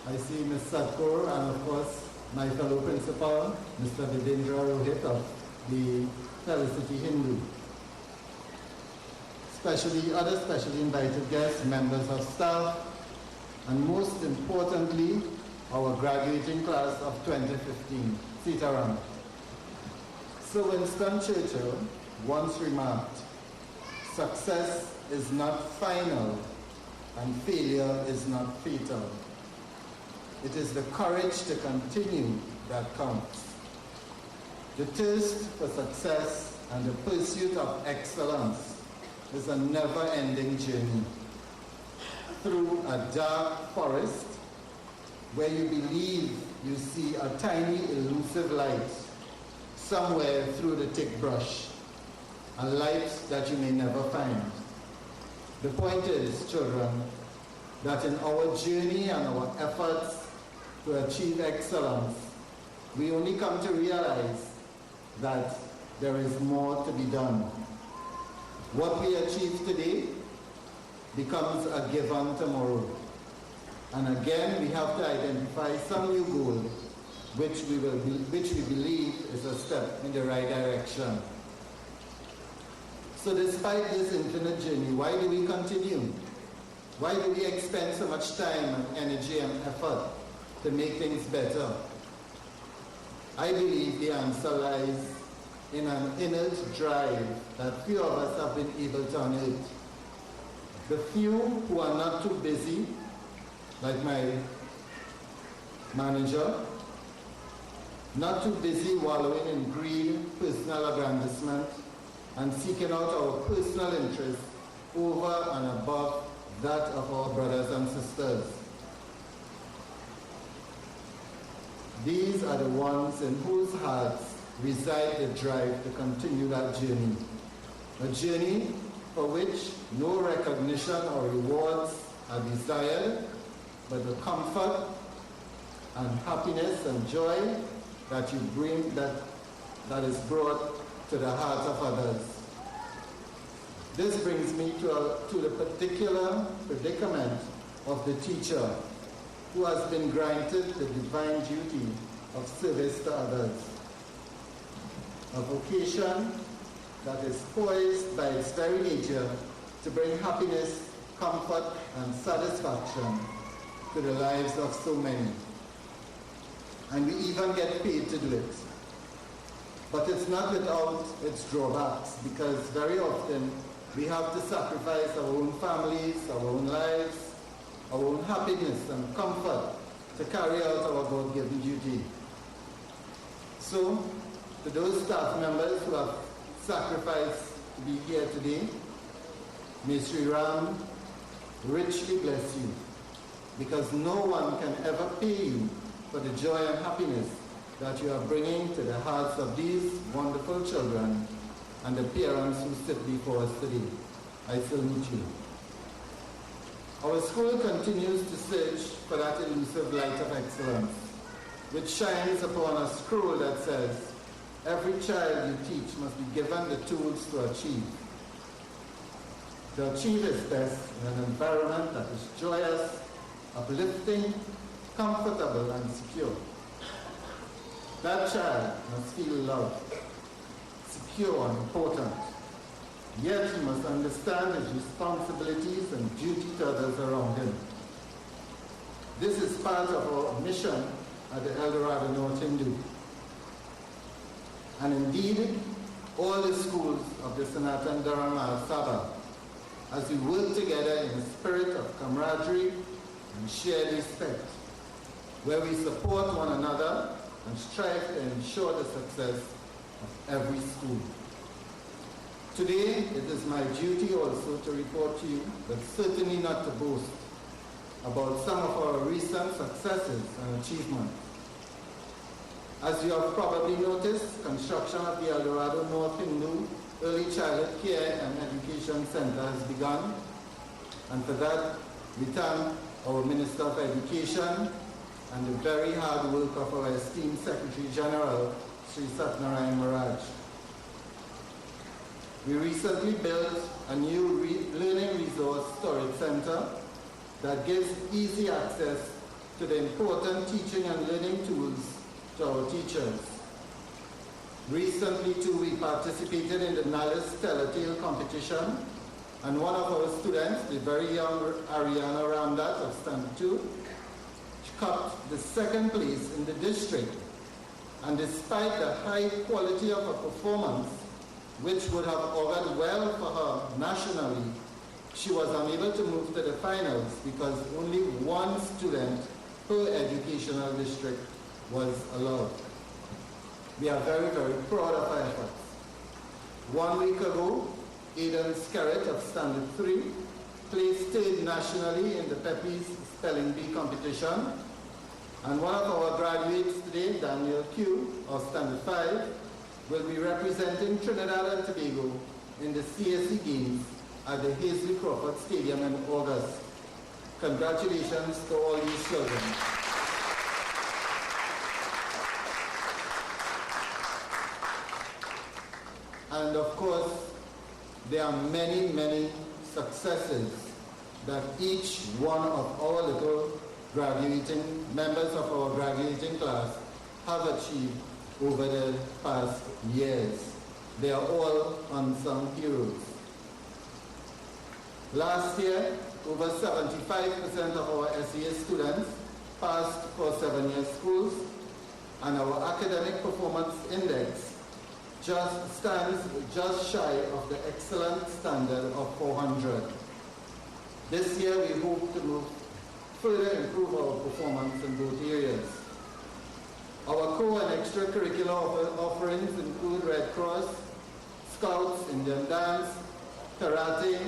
I see Ms. Sadkour and of course my fellow principal, Mr. Videndra Rohit of the Felicity Hindu. Other specially invited guests, members of staff, and most importantly, our graduating class of 2015. Sitaram. Sir Winston Churchill once remarked, success is not final and failure is not fatal. It is the courage to continue that counts. The thirst for success and the pursuit of excellence is a never-ending journey through a dark forest where you believe you see a tiny elusive light somewhere through the thick brush, a light that you may never find. The point is, children, that in our journey and our efforts to achieve excellence, we only come to realize that there is more to be done. What we achieve today becomes a given tomorrow. And again, we have to identify some new goal which we believe is a step in the right direction. So despite this infinite journey, why do we continue? Why do we expend so much time and energy and effort to make things better? I believe the answer lies in an innate drive that few of us have been able to unearth. The few who are not too busy, like my manager, not too busy wallowing in greed, personal aggrandizement, and seeking out our personal interests over and above that of our brothers and sisters. These are the ones in whose hearts reside the drive to continue that journey. A journey for which no recognition or rewards are desired, but the comfort and happiness and joy that you bring, that is brought to the hearts of others. This brings me to the particular predicament of the teacher who has been granted the divine duty of service to others. A vocation that is poised by its very nature to bring happiness, comfort, and satisfaction to the lives of so many. And we even get paid to do it. But it's not without its drawbacks, because very often we have to sacrifice our own families, our own lives, our own happiness and comfort to carry out our God-given duty. So, to those staff members who have sacrificed to be here today, may Sri Ram richly bless you, because no one can ever pay you for the joy and happiness that you are bringing to the hearts of these wonderful children and the parents who sit before us today. I salute you. Our school continues to search for that elusive light of excellence, which shines upon a scroll that says, every child you teach must be given the tools to achieve. To achieve his best in an environment that is joyous, uplifting, comfortable, and secure. That child must feel loved, secure, and important. Yet he must understand his responsibilities and duty to others around him. This is part of our mission at the El Dorado North Hindu. And indeed, all the schools of the Sanatan Dharma Sabha, as we work together in a spirit of camaraderie and shared respect, where we support one another and strive to ensure the success of every school. Today, it is my duty also to report to you, but certainly not to boast, about some of our recent successes and achievements. As you have probably noticed, construction of the El Dorado North Hindu Early Childhood Care and Education Center has begun, and for that, we thank our Minister of Education and the very hard work of our esteemed Secretary General, Sri Satnarayan Maharaj. We recently built a new learning resource storage center that gives easy access to the important teaching and learning tools to our teachers. Recently too, we participated in the Nalis Teletail competition, and one of our students, the very young Ariana Ramdat of Standard 2, cut the second place in the district. And despite the high quality of her performance, which would have augured well for her nationally, she was unable to move to the finals because only one student per educational district was allowed. We are very, very proud of our efforts. 1 week ago, Aidan Skerritt of Standard 3 placed third nationally in the Peppi's Spelling Bee competition, and one of our graduates today, Daniel Q of Standard 5, will be representing Trinidad and Tobago in the CSE Games at the Hazley Crawford Stadium in August. Congratulations to all these children. And of course, there are many, many successes that each one of our little members of our graduating class have achieved over the past years. They are all unsung heroes. Last year, over 75% of our SEA students passed for 7-year schools, and our academic performance index stands just shy of the excellent standard of 400. This year, we hope to further improve our performance in both areas. Our core and extracurricular offerings include Red Cross, Scouts, Indian dance, karate,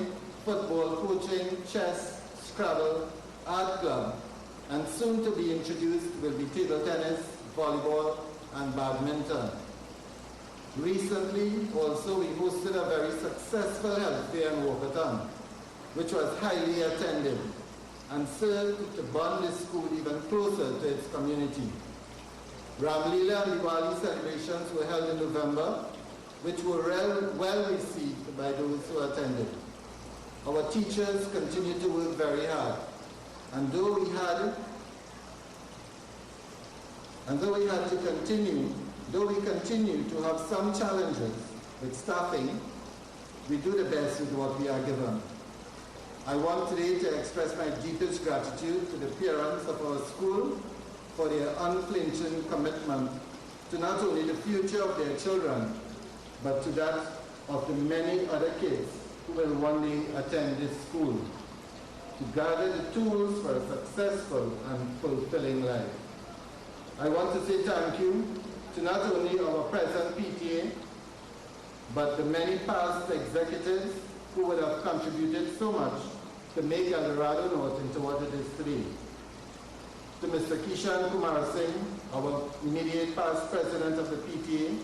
football coaching, chess, Scrabble, art club, and soon to be introduced will be table tennis, volleyball, and badminton. Recently, also, we hosted a very successful health fair in Walkerton, which was highly attended and served to bond the school even closer to its community. Ramlila and Diwali celebrations were held in November, which were well received by those who attended. Our teachers continue to work very hard, and though we continue to have some challenges with staffing, we do the best with what we are given. I want today to express my deepest gratitude to the parents of our school for their unflinching commitment to not only the future of their children, but to that of the many other kids who will one day attend this school, to gather the tools for a successful and fulfilling life. I want to say thank you to not only our present PTA, but the many past executives who would have contributed so much to make El Dorado North into what it is today. To Mr. Kishan Kumar Singh, our immediate past president of the PTA,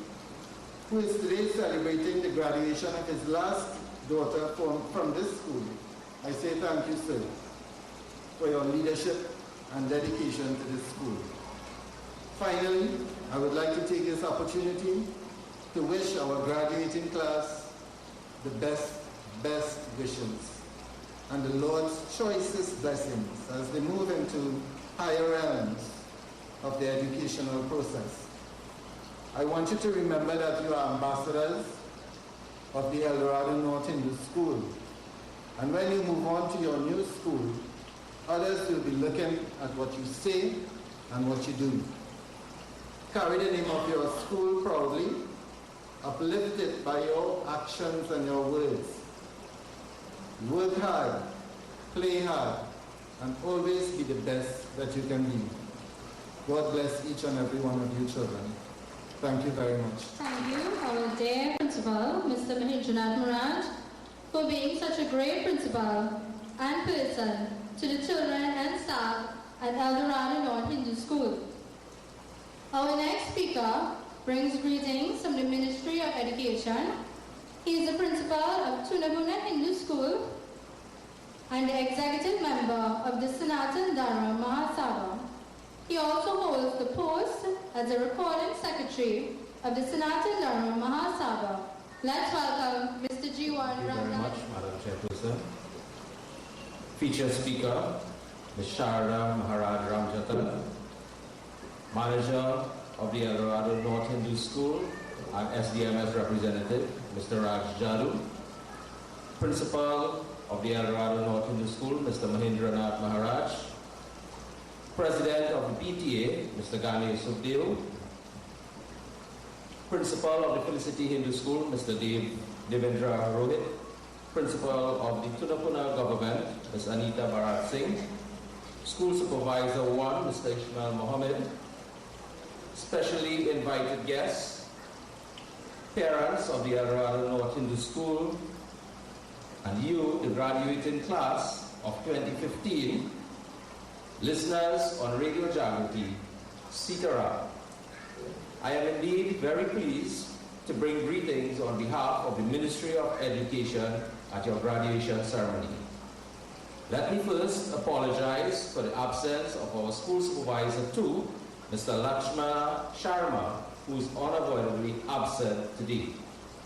who is today celebrating the graduation of his last daughter from this school. I say thank you, sir, for your leadership and dedication to this school. Finally, I would like to take this opportunity to wish our graduating class the best wishes and the Lord's choicest blessings as they move into higher realms of their educational process. I want you to remember that you are ambassadors of the El Dorado North Hindu School. And when you move on to your new school, others will be looking at what you say and what you do. Carry the name of your school proudly, uplifted by your actions and your words. Work hard, play hard, and always be the best that you can be. God bless each and every one of you children. Thank you very much. Thank you, our dear principal, Mr. Mahendranath Murad, for being such a great principal and person to the children and staff at El Dorado North Hindu School. Our next speaker brings greetings from the Ministry of Education. He is the principal of Tunabuna Hindu School and the executive member of the Sanatan Dharma Mahasabha. He also holds the post as the recording secretary of the Sanatan Dharma Mahasabha. Let's welcome Mr. Jiwan Thank you very Ramnath. much, Madam Chairperson. Featured speaker, Ms. Sharda Maharaj Ramjatan, manager of the El Dorado North Hindu School and SDMS representative, Mr. Raj Jadu, principal of the El Dorado North Hindu School, Mr. Mahendranath Maharaj, president of the PTA, Mr. Ganesh Sukhdeo, principal of the Felicity Hindu School, Mr. Devendra Rohit, principal of the Tunapuna government, Ms. Anita Bharat Singh, school supervisor 1, Mr. Ishmael Mohammed, specially invited guests, parents of the El Dorado North Hindu School, and you, the graduating class of 2015, listeners on Radio Jagrati, Sitara. I am indeed very pleased to bring greetings on behalf of the Ministry of Education at your graduation ceremony. Let me first apologize for the absence of our school supervisor 2, Mr. Lakshmana Sharma, who is unavoidably absent today.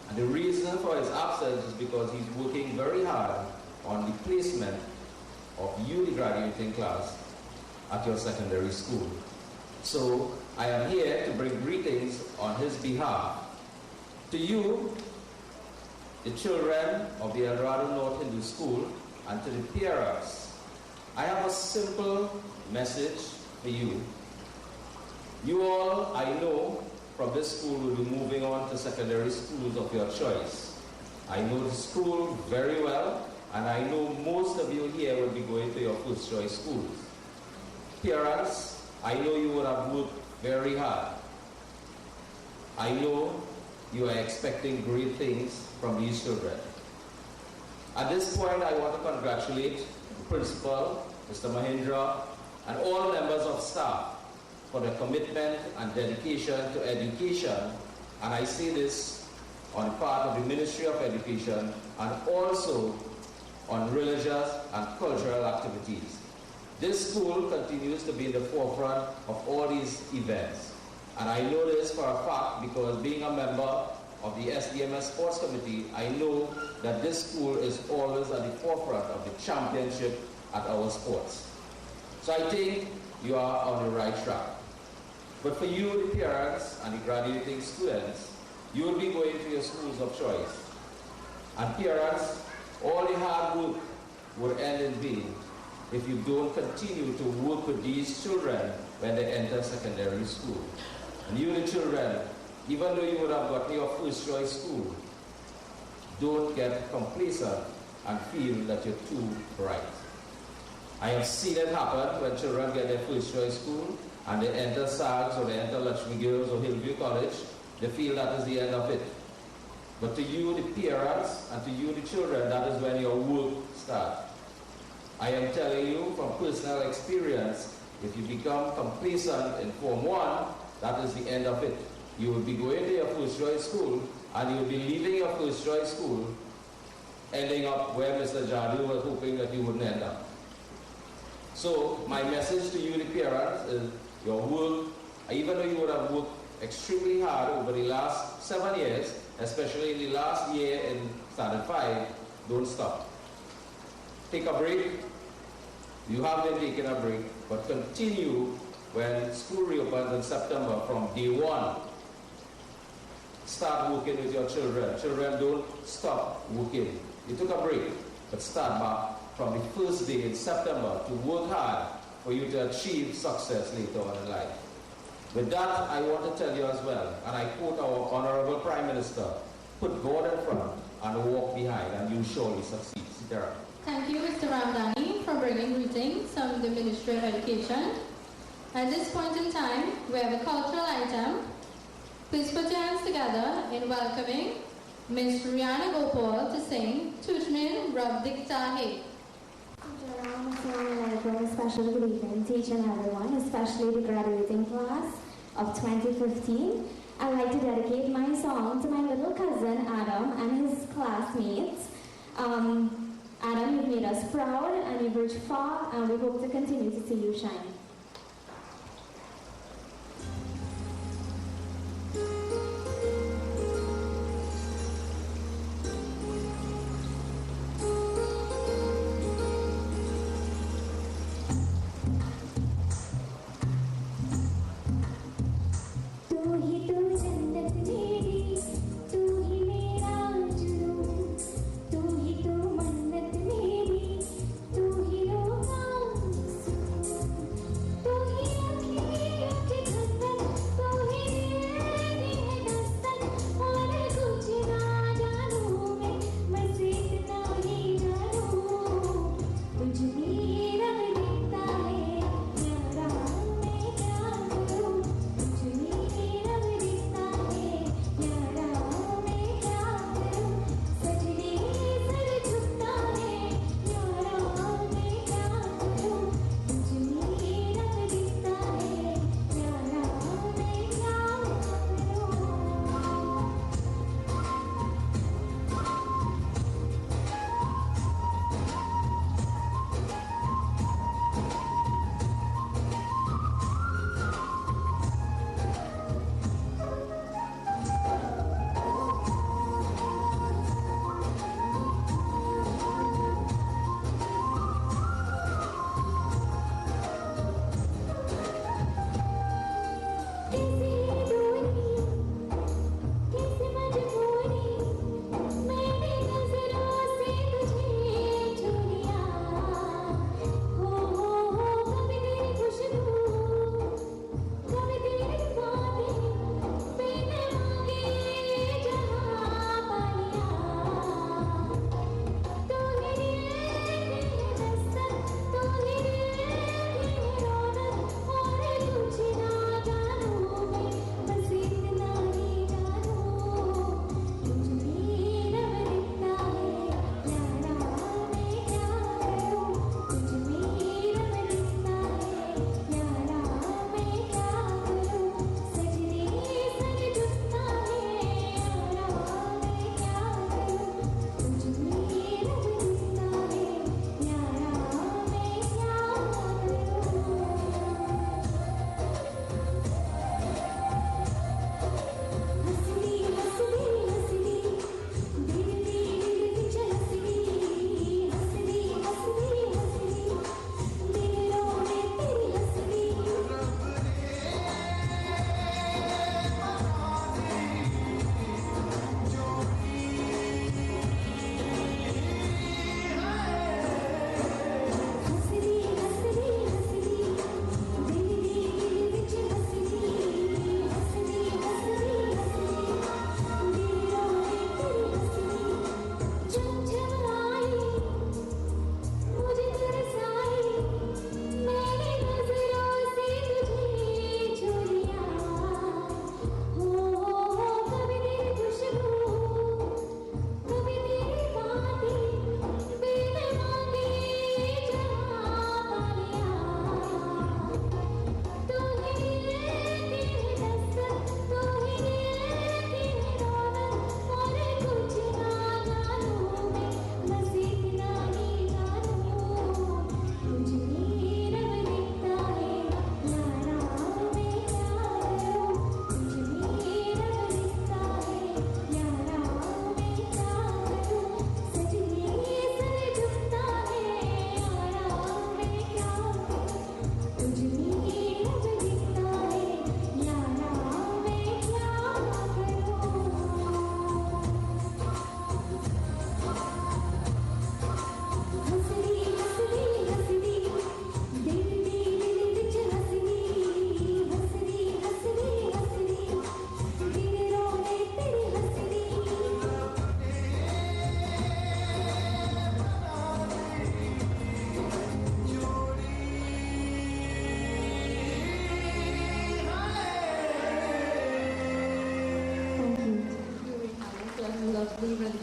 And the reason for his absence is because he's working very hard on the placement of you, the graduating class, at your secondary school. So I am here to bring greetings on his behalf. To you, the children of the Dorado North Hindu School, and to the parents, I have a simple message for you. You all, I know, from this school will be moving on to secondary schools of your choice. I know the school very well, and I know most of you here will be going to your first choice schools. Parents, I know you will have worked very hard. I know you are expecting great things from these children. At this point, I want to congratulate the principal, Mr. Mahindra, and all members of staff for their commitment and dedication to education, and I say this on part of the Ministry of Education and also on religious and cultural activities. This school continues to be in the forefront of all these events, and I know this for a fact because being a member of the SDMS Sports Committee, I know that this school is always at the forefront of the championship at our sports. So I think you are on the right track. But for you, the parents and the graduating students, you will be going to your schools of choice. And parents, all the hard work will end in vain if you don't continue to work with these children when they enter secondary school. And you, the children, even though you would have gotten your first choice school, don't get complacent and feel that you're too bright. I have seen it happen when children get their first choice school and they enter SAGs or they enter Lakshmi Girls or Hillview College, they feel that is the end of it. But to you, the parents, and to you, the children, that is when your work starts. I am telling you from personal experience, if you become complacent in Form 1, that is the end of it. You will be going to your first choice school, and you will be leaving your first choice school, ending up where Mr. Jadu was hoping that you wouldn't end up. So my message to you, the parents, is your work, even though you would have worked extremely hard over the last 7 years, especially in the last year in Standard 5, don't stop. Take a break. You have been taking a break, but continue when school reopens in September from day 1. Start working with your children. Children, don't stop working. You took a break, but start back from the first day in September to work hard for you to achieve success later on in life. With that, I want to tell you as well, and I quote our Honorable Prime Minister, put God in front and walk behind, and you surely succeed. Sitara. Thank you, Mr. Ramdani, for bringing greetings from the Ministry of Education. At this point in time, we have a cultural item. Please put your hands together in welcoming Ms. Rihanna Gopal to sing Tushmin Rab Dikta Hai. A special good evening to each and everyone, especially the graduating class of 2015. I'd like to dedicate my song to my little cousin Adam and his classmates. Adam, you've made us proud and you've reached far, and we hope to continue to see you shine. तू ही तो मन्नत मेरी, तू ही रोज़ा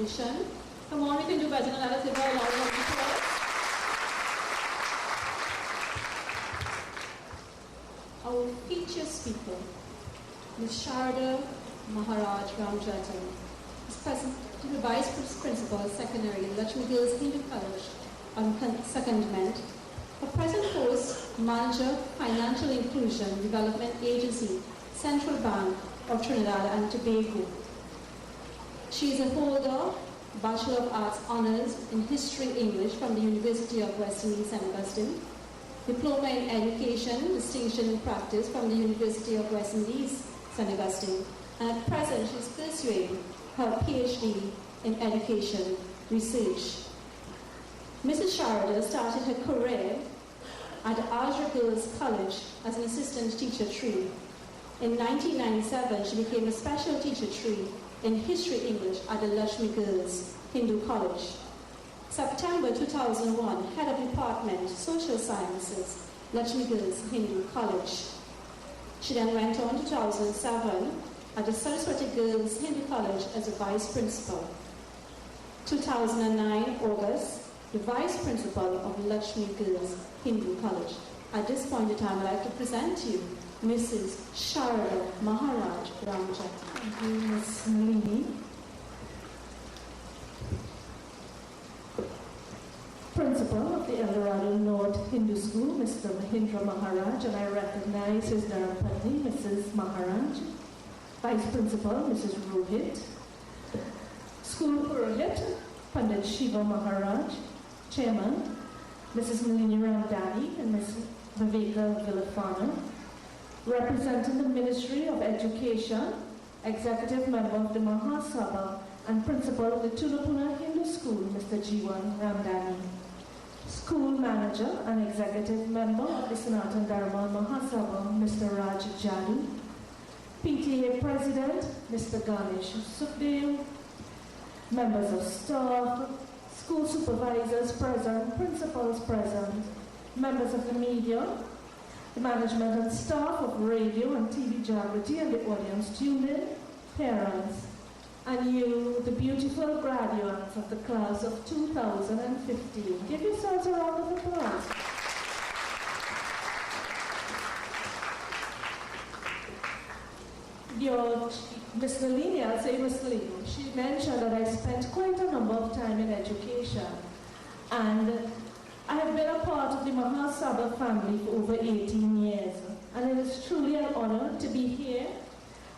tradition. Come on, we can do better than that. Let's give her a lot of applause. Our feature speaker, Ms. Sharada Maharaj Ramjatan, is present to the Vice Principal, Secondary, Lakshmi Girls Hindu College on secondment. Her present post, Manager, Financial Inclusion Development Agency, Central Bank of Trinidad and Tobago. She is a holder, Bachelor of Arts Honours in History English from the University of West Indies, St. Augustine, Diploma in Education, Distinction in Practice from the University of West Indies, St. Augustine, and at present she is pursuing her PhD in Education Research. Mrs. Sharada started her career at Alger Girls College as an assistant teacher 3. In 1997, she became a special teacher 3 in History English at the Lakshmi Girls Hindu College. September 2001, Head of Department, Social Sciences, Lakshmi Girls Hindu College. She then went on to 2007 at the Saraswati Girls Hindu College as a Vice Principal. 2009, August, the Vice Principal of Lakshmi Girls Hindu College. At this point in time, I'd like to present to you Mrs. Sharada Maharaj Ramjatan. Thank you, Ms. Nalini. Principal of the El Dorado North Hindu School, Mr. Mahindra Maharaj, and I recognize his Dharmapatni, Mrs. Maharaj. Vice Principal, Mrs. Rohit. School Purohit, Pandit Shiva Maharaj. Chairman, Mrs. Nalini Ramdani and Ms. Viveka Villafana. Representing the Ministry of Education, Executive Member of the Mahasabha and Principal of the Tulapuna Hindu School, Mr. Jiwan Ramdani. School Manager and Executive Member of the Sanatan Dharma Mahasabha, Mr. Raj Jadu. PTA President, Mr. Ganesh Sukhdev. Members of staff, school supervisors present, principals present, members of the media, the management and staff of radio and TV Jagrati and the audience tuned in, parents, and you, the beautiful graduates of the class of 2015. Give yourselves a round of applause. Ms. Nalini, I'll say Ms. Nalini, she mentioned that I spent quite a number of time in education, and I have been a part of the Mahasabha family for over 18 years, and it is truly an honor to be here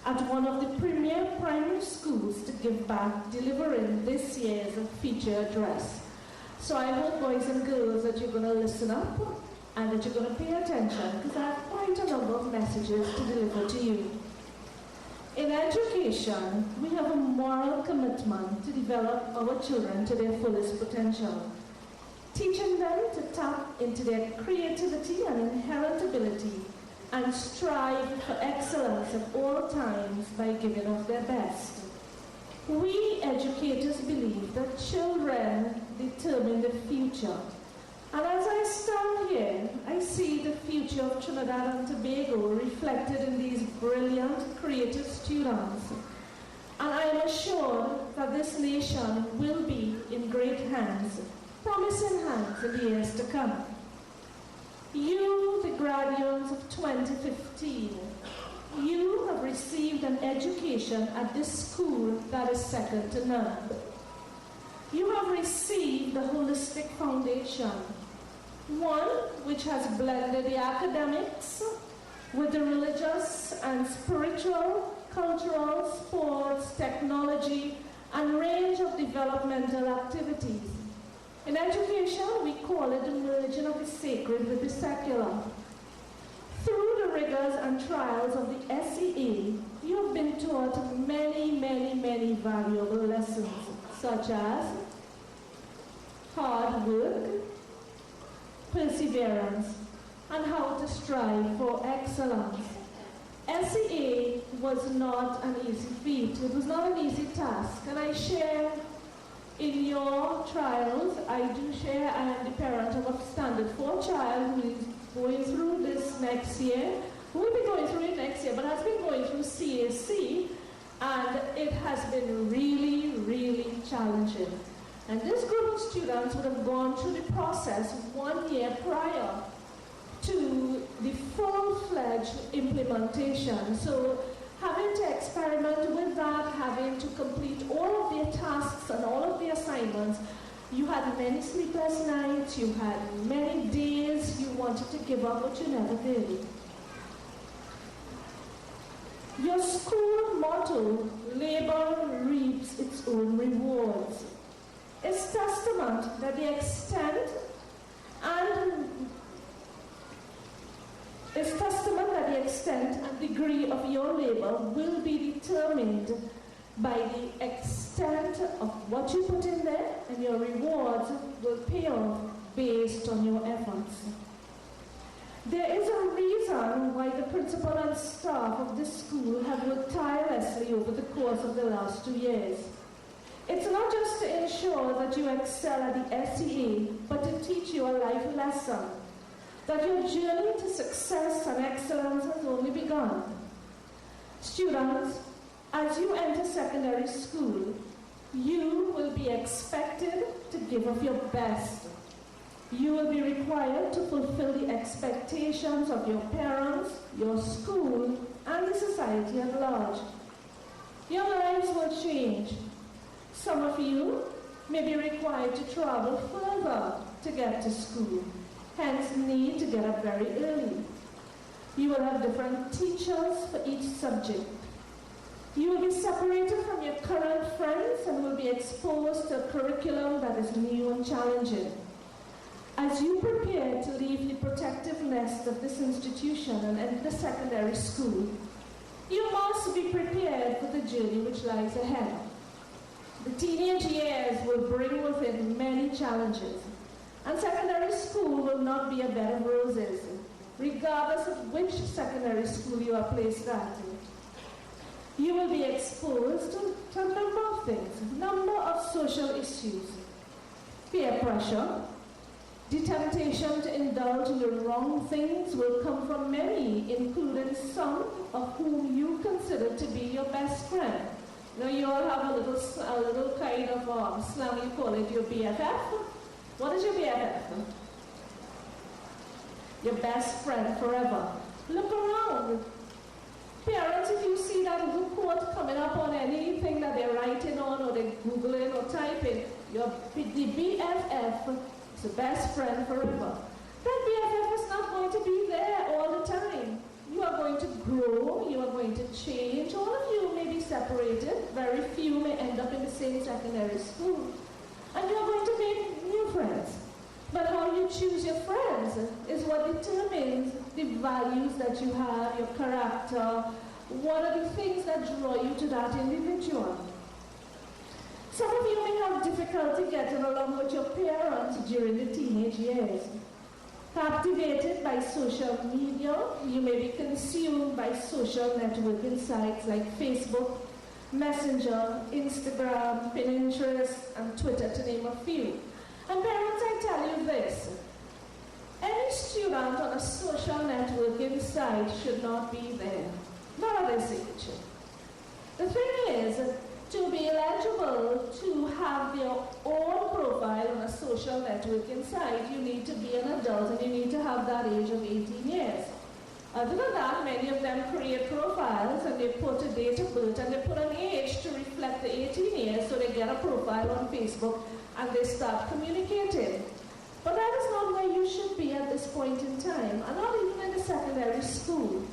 at one of the premier primary schools to give back, delivering this year's feature address. So I hope, boys and girls, that you're going to listen up and that you're going to pay attention, because I have quite a number of messages to deliver to you. In education, we have a moral commitment to develop our children to their fullest potential, teaching them to tap into their creativity and inherent ability and strive for excellence at all times by giving of their best. We educators believe that children determine the future. And as I stand here, I see the future of Trinidad and Tobago reflected in these brilliant, creative students. And I am assured that this nation will be in great hands, promising hands in the years to come. You, the graduates of 2015, you have received an education at this school that is second to none. You have received the holistic foundation, one which has blended the academics with the religious and spiritual, cultural, sports, technology, and range of developmental activities. In education, we call it the merging of the sacred with the secular. Through the rigors and trials of the SEA, you have been taught many, many, many valuable lessons, such as hard work, perseverance, and how to strive for excellence. SEA was not an easy feat. It was not an easy task. And I share in your trials, I do share, I am the parent of a standard 4 child who is going through this next year, who will be going through it next year, but has been going through CAC, and it has been really, really challenging. challenging. And this group of students would have gone through the process 1 year prior to the full-fledged implementation. So having to experiment with that, having to complete all of their tasks and all of the assignments, you had many sleepless nights, you had many days you wanted to give up, but you never did. Your school motto, labor reaps its own rewards, is testament that the extent and degree of your labor will be determined by the extent of what you put in there, and your rewards will pay off based on your efforts. There is a reason why the principal and staff of this school have worked tirelessly over the course of the last 2 years. It's not just to ensure that you excel at the SEA, but to teach you a life lesson, that your journey to success and excellence has only begun. Students, as you enter secondary school, you will be expected to give of your best. You will be required to fulfill the expectations of your parents, your school, and the society at large. Your lives will change. Some of you may be required to travel further to get to school, hence need to get up very early. You will have different teachers for each subject. You will be separated from your current friends and will be exposed to a curriculum that is new and challenging. As you prepare to leave the protective nest of this institution and enter secondary school, you must be prepared for the journey which lies ahead. The teenage years will bring with it many challenges, and secondary school will not be a bed of roses, regardless of which secondary school you are placed at. You will be exposed to a number of things, a number of social issues, peer pressure. The temptation to indulge in the wrong things will come from many, including some of whom you consider to be your best friend. Now you all have a little kind of slang, you call it your BFF. What is your BFF? Your best friend forever. Look around. Parents, if you see that little quote coming up on anything that they're writing on or they're Googling or typing, the BFF is the best friend forever. That BFF is not going to be there all the time. You are going to grow, you are going to change. All of you may be separated. Very few may end up in the same secondary school. And you are going to make new friends. But how you choose your friends is what determines the values that you have, your character, what are the things that draw you to that individual. Some of you may have difficulty getting along with your parents during the teenage years. Captivated by social media, you may be consumed by social networking sites like Facebook, Messenger, Instagram, Pinterest, and Twitter, to name a few. And parents, I tell you this, any student on a social networking site should not be there, not at this age. The thing is, to be eligible to have your own profile on a social networking site, you need to be an adult and you need to have that age of 18 years. Other than that, many of them create profiles and they put a date of birth and they put an age to reflect the 18 years, so they get a profile on Facebook and they start communicating. But that is not where you should be at this point in time, and not even in the secondary school.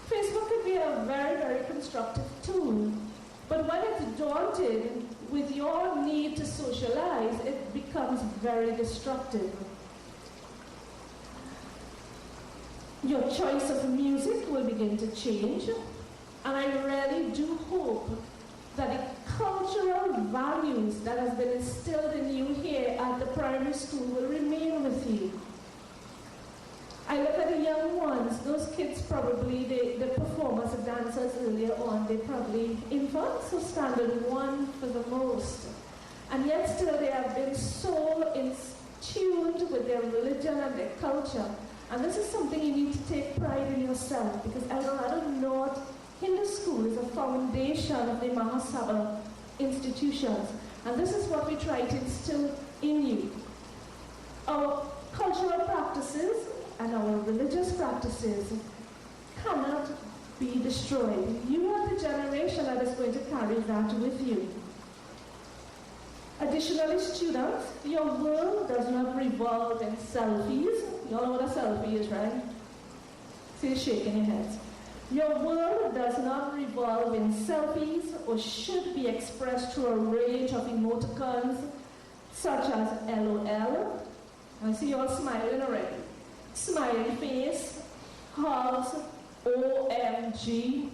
Facebook could be a very, very constructive tool, but when it's daunted with your need to socialize, it becomes very destructive. Your choice of music will begin to change, and I really do hope that the cultural values that have been instilled in you here at the primary school will remain with you. I look at the young ones, those kids probably, the performers, the dancers earlier on, they probably infants who standard one for the most. And yet still they have been so in tuned with their religion and their culture. And this is something you need to take pride in yourself, because Eldorado North Hindu School is a foundation of the Mahasabha institutions. And this is what we try to instill in you. Our cultural practices and our religious practices cannot be destroyed. You are the generation that is going to carry that with you. Additionally, students, your world does not revolve in selfies. You all know what a selfie is, right? See you shaking your heads. Your world does not revolve in selfies or should be expressed through a range of emoticons such as LOL. I see you all smiling already. Smiley face, hugs, OMG,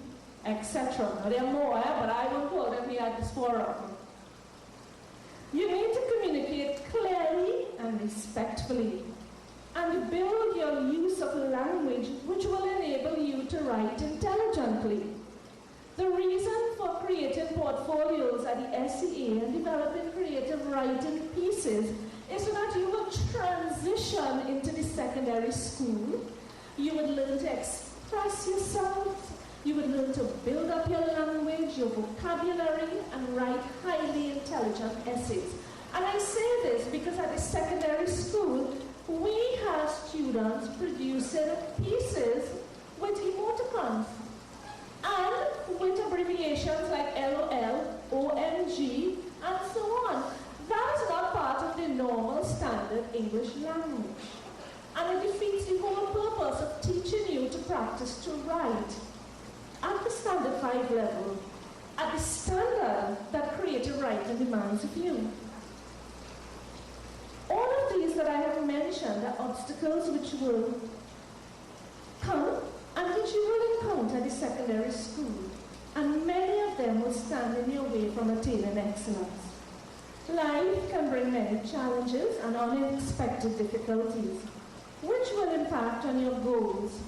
etc. Now there are more, but I won't call them here at this forum. You need to communicate clearly and respectfully, and build your use of language which will enable you to write intelligently. The reason for creating portfolios at the SCA and developing creative writing pieces is so that you will transition into the secondary school. You would learn to express yourself, you would learn to build up your language, your vocabulary, and write highly intelligent essays. And I say this because at the secondary school, we have students producing pieces with emoticons and with abbreviations like LOL, OMG, and so on. That is not part of the normal standard English language. And it defeats the whole purpose of teaching you to practice to write at the standard 5 level, at the standard that creative writing demands of you. All of these that I have mentioned are obstacles which will come and which you will encounter at the secondary school, and many of them will stand in your way from attaining excellence. Life can bring many challenges and unexpected difficulties, which will impact on your goals.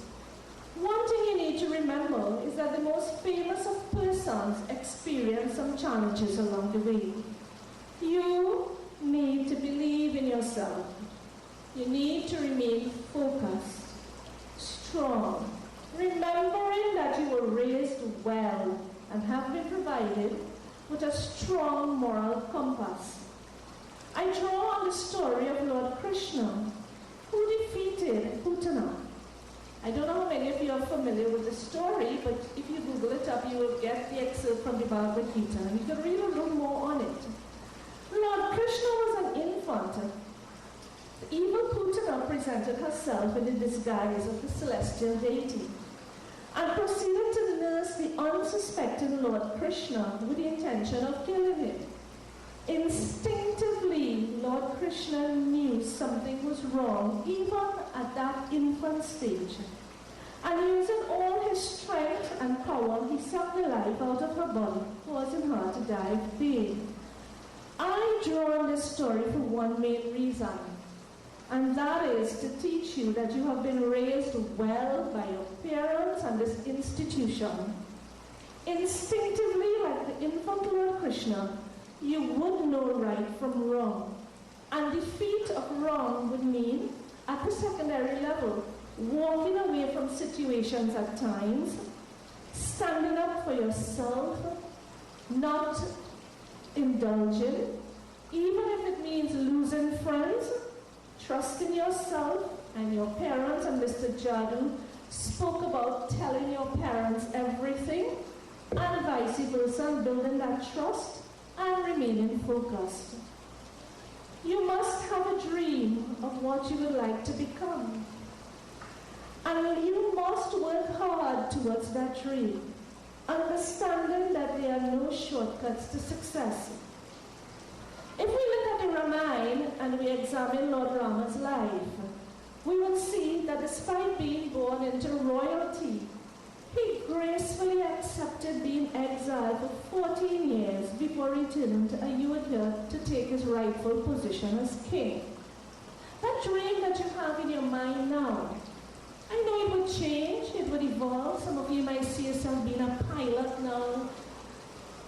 One thing you need to remember is that the most famous of persons experience some challenges along the way. You need to believe in yourself. You need to remain focused, strong, remembering that you were raised well and have been provided with a strong moral compass. I draw on the story of Lord Krishna, who defeated Putana. I don't know how many of you are familiar with the story, but if you Google it up, you will get the excerpt from the Bhagavad Gita, and you can read a little more on it. Lord Krishna was an infant. The evil Putana presented herself in the disguise of the celestial deity and proceeded to nurse the unsuspecting Lord Krishna with the intention of killing him. Instinctively, Lord Krishna knew something was wrong, even at that infant stage. And using all his strength and power, he sucked the life out of her body, causing her to die of pain. I draw on this story for one main reason, and that is to teach you that you have been raised well by your parents and this institution. Instinctively, like the infant Lord Krishna, you would know right from wrong. And defeat of wrong would mean, at the secondary level, walking away from situations at times, standing up for yourself, not indulging, even if it means losing friends, trusting yourself. And your parents and Mr. Jadu spoke about telling your parents everything, and vice versa, building that trust and remaining focused. You must have a dream of what you would like to become. And you must work hard towards that dream, understanding that there are no shortcuts to success. If we look at the Ramayana and we examine Lord Rama's life, we will see that despite being born into royalty, he gracefully accepted being exiled for 14 years before returning to Ayodhya to take his rightful position as king. That dream that you have in your mind now, I know it would change, it would evolve. Some of you might see yourself being a pilot now.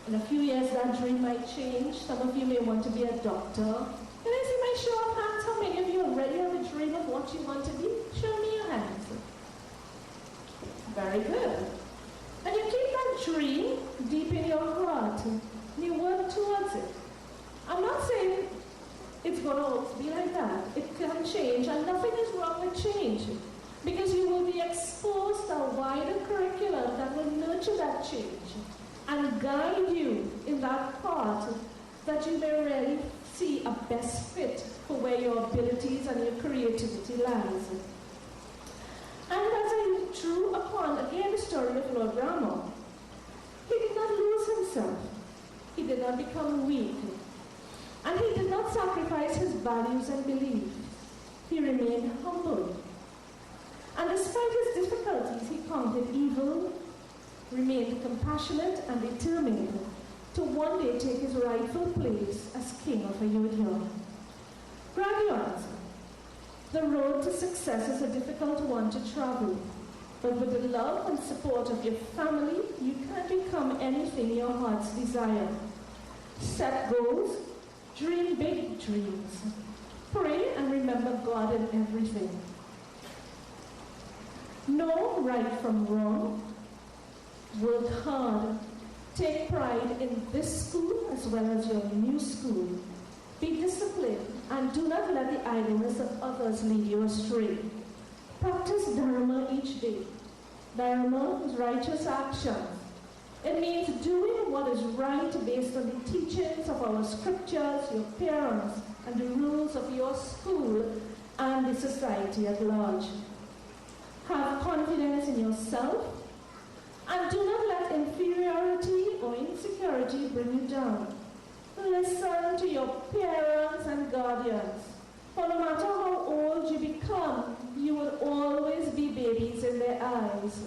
In a few years, that dream might change. Some of you may want to be a doctor. Can I see my show of hands? How many of you already have a dream of what you want to be? Show me your hands. Very good. And you keep that dream deep in your heart. You work towards change, and nothing is wrong with change, because you will be exposed to a wider curriculum that will nurture that change and guide you in that path that you may really see a best fit for where your abilities and your creativity lies. And as I drew upon again the story of Lord Rama, he did not lose himself. He did not become weak. And he did not sacrifice his values and beliefs. He remained humble. And despite his difficulties, he conquered evil, remained compassionate and determined to one day take his rightful place as king of Ayodhya. Graduates, the road to success is a difficult one to travel, but with the love and support of your family, you can become anything your hearts desire. Set goals, dream big dreams, pray and remember God in everything. Know right from wrong, work hard, take pride in this school as well as your new school. Be disciplined and do not let the idleness of others lead you astray. Practice Dharma each day. Dharma is righteous action. It means doing what is right based on the teachings of our scriptures, your parents, and the rules of your school and the society at large. Have confidence in yourself, and do not let inferiority or insecurity bring you down. Listen to your parents and guardians. For no matter how old you become, you will always be babies in their eyes.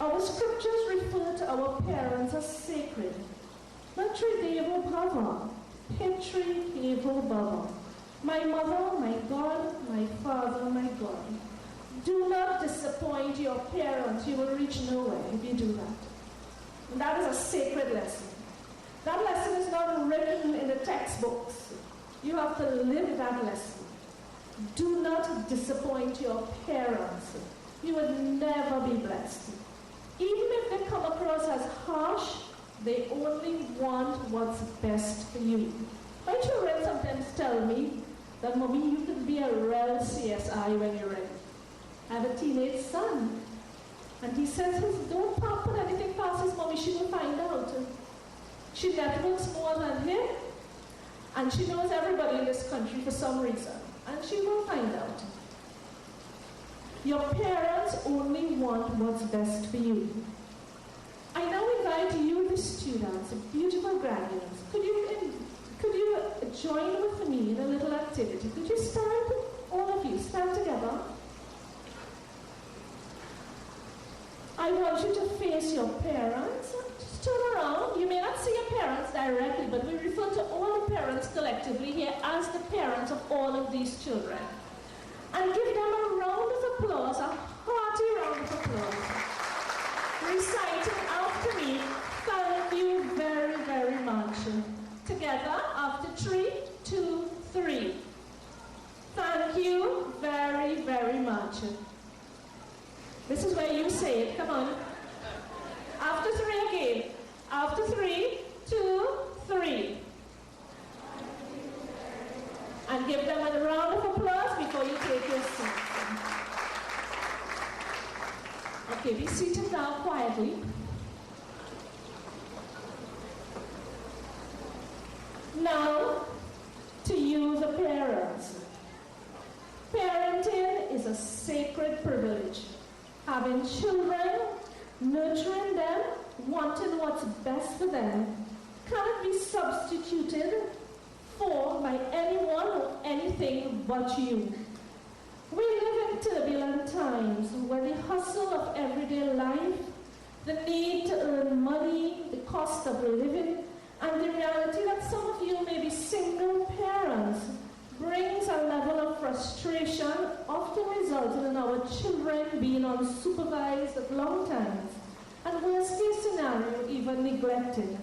Our scriptures refer to our parents as sacred. Matridevo Bhava, Pitri Devo Bhava. My mother, my God, my father, my God. Do not disappoint your parents. You will reach nowhere if you do that. And that is a sacred lesson. That lesson is not written in the textbooks. You have to live that lesson. Do not disappoint your parents. You would never be blessed. Even if they come across as harsh, they only want what's best for you. My children sometimes tell me that, Mommy, you can be a real CSI when you're ready. I have a teenage son, and he says, don't put anything past his mommy, she will find out. She networks more than him, and she knows everybody in this country for some reason, and she will find out. Your parents only want what's best for you. I now invite you, the students, beautiful graduates, could you join with me in a little activity? Could you stand, all of you, stand together? I want you to face your parents. Just turn around. You may not see your parents directly, but we refer to all the parents collectively here as the parents of all of these children. And give them a round of applause, a hearty round of applause. Reciting after me, thank you very, very much. Together, after 3, 2, 3. Thank you very, very much. This is where you say it. Come on. After 3 again. After 3, 2, 3. And give them a round of applause before you take your seat. Okay, be seated now quietly. Now, to you, the parents. Parenting is a sacred privilege. Having children, nurturing them, wanting what's best for them, cannot be substituted for by anyone or anything but you. We live in turbulent times where the hustle of everyday life, the need to earn money, the cost of living, and the reality that some of you may be single parents brings a level of frustration, often resulting in our children being unsupervised at long times, and worst case scenario, even neglected.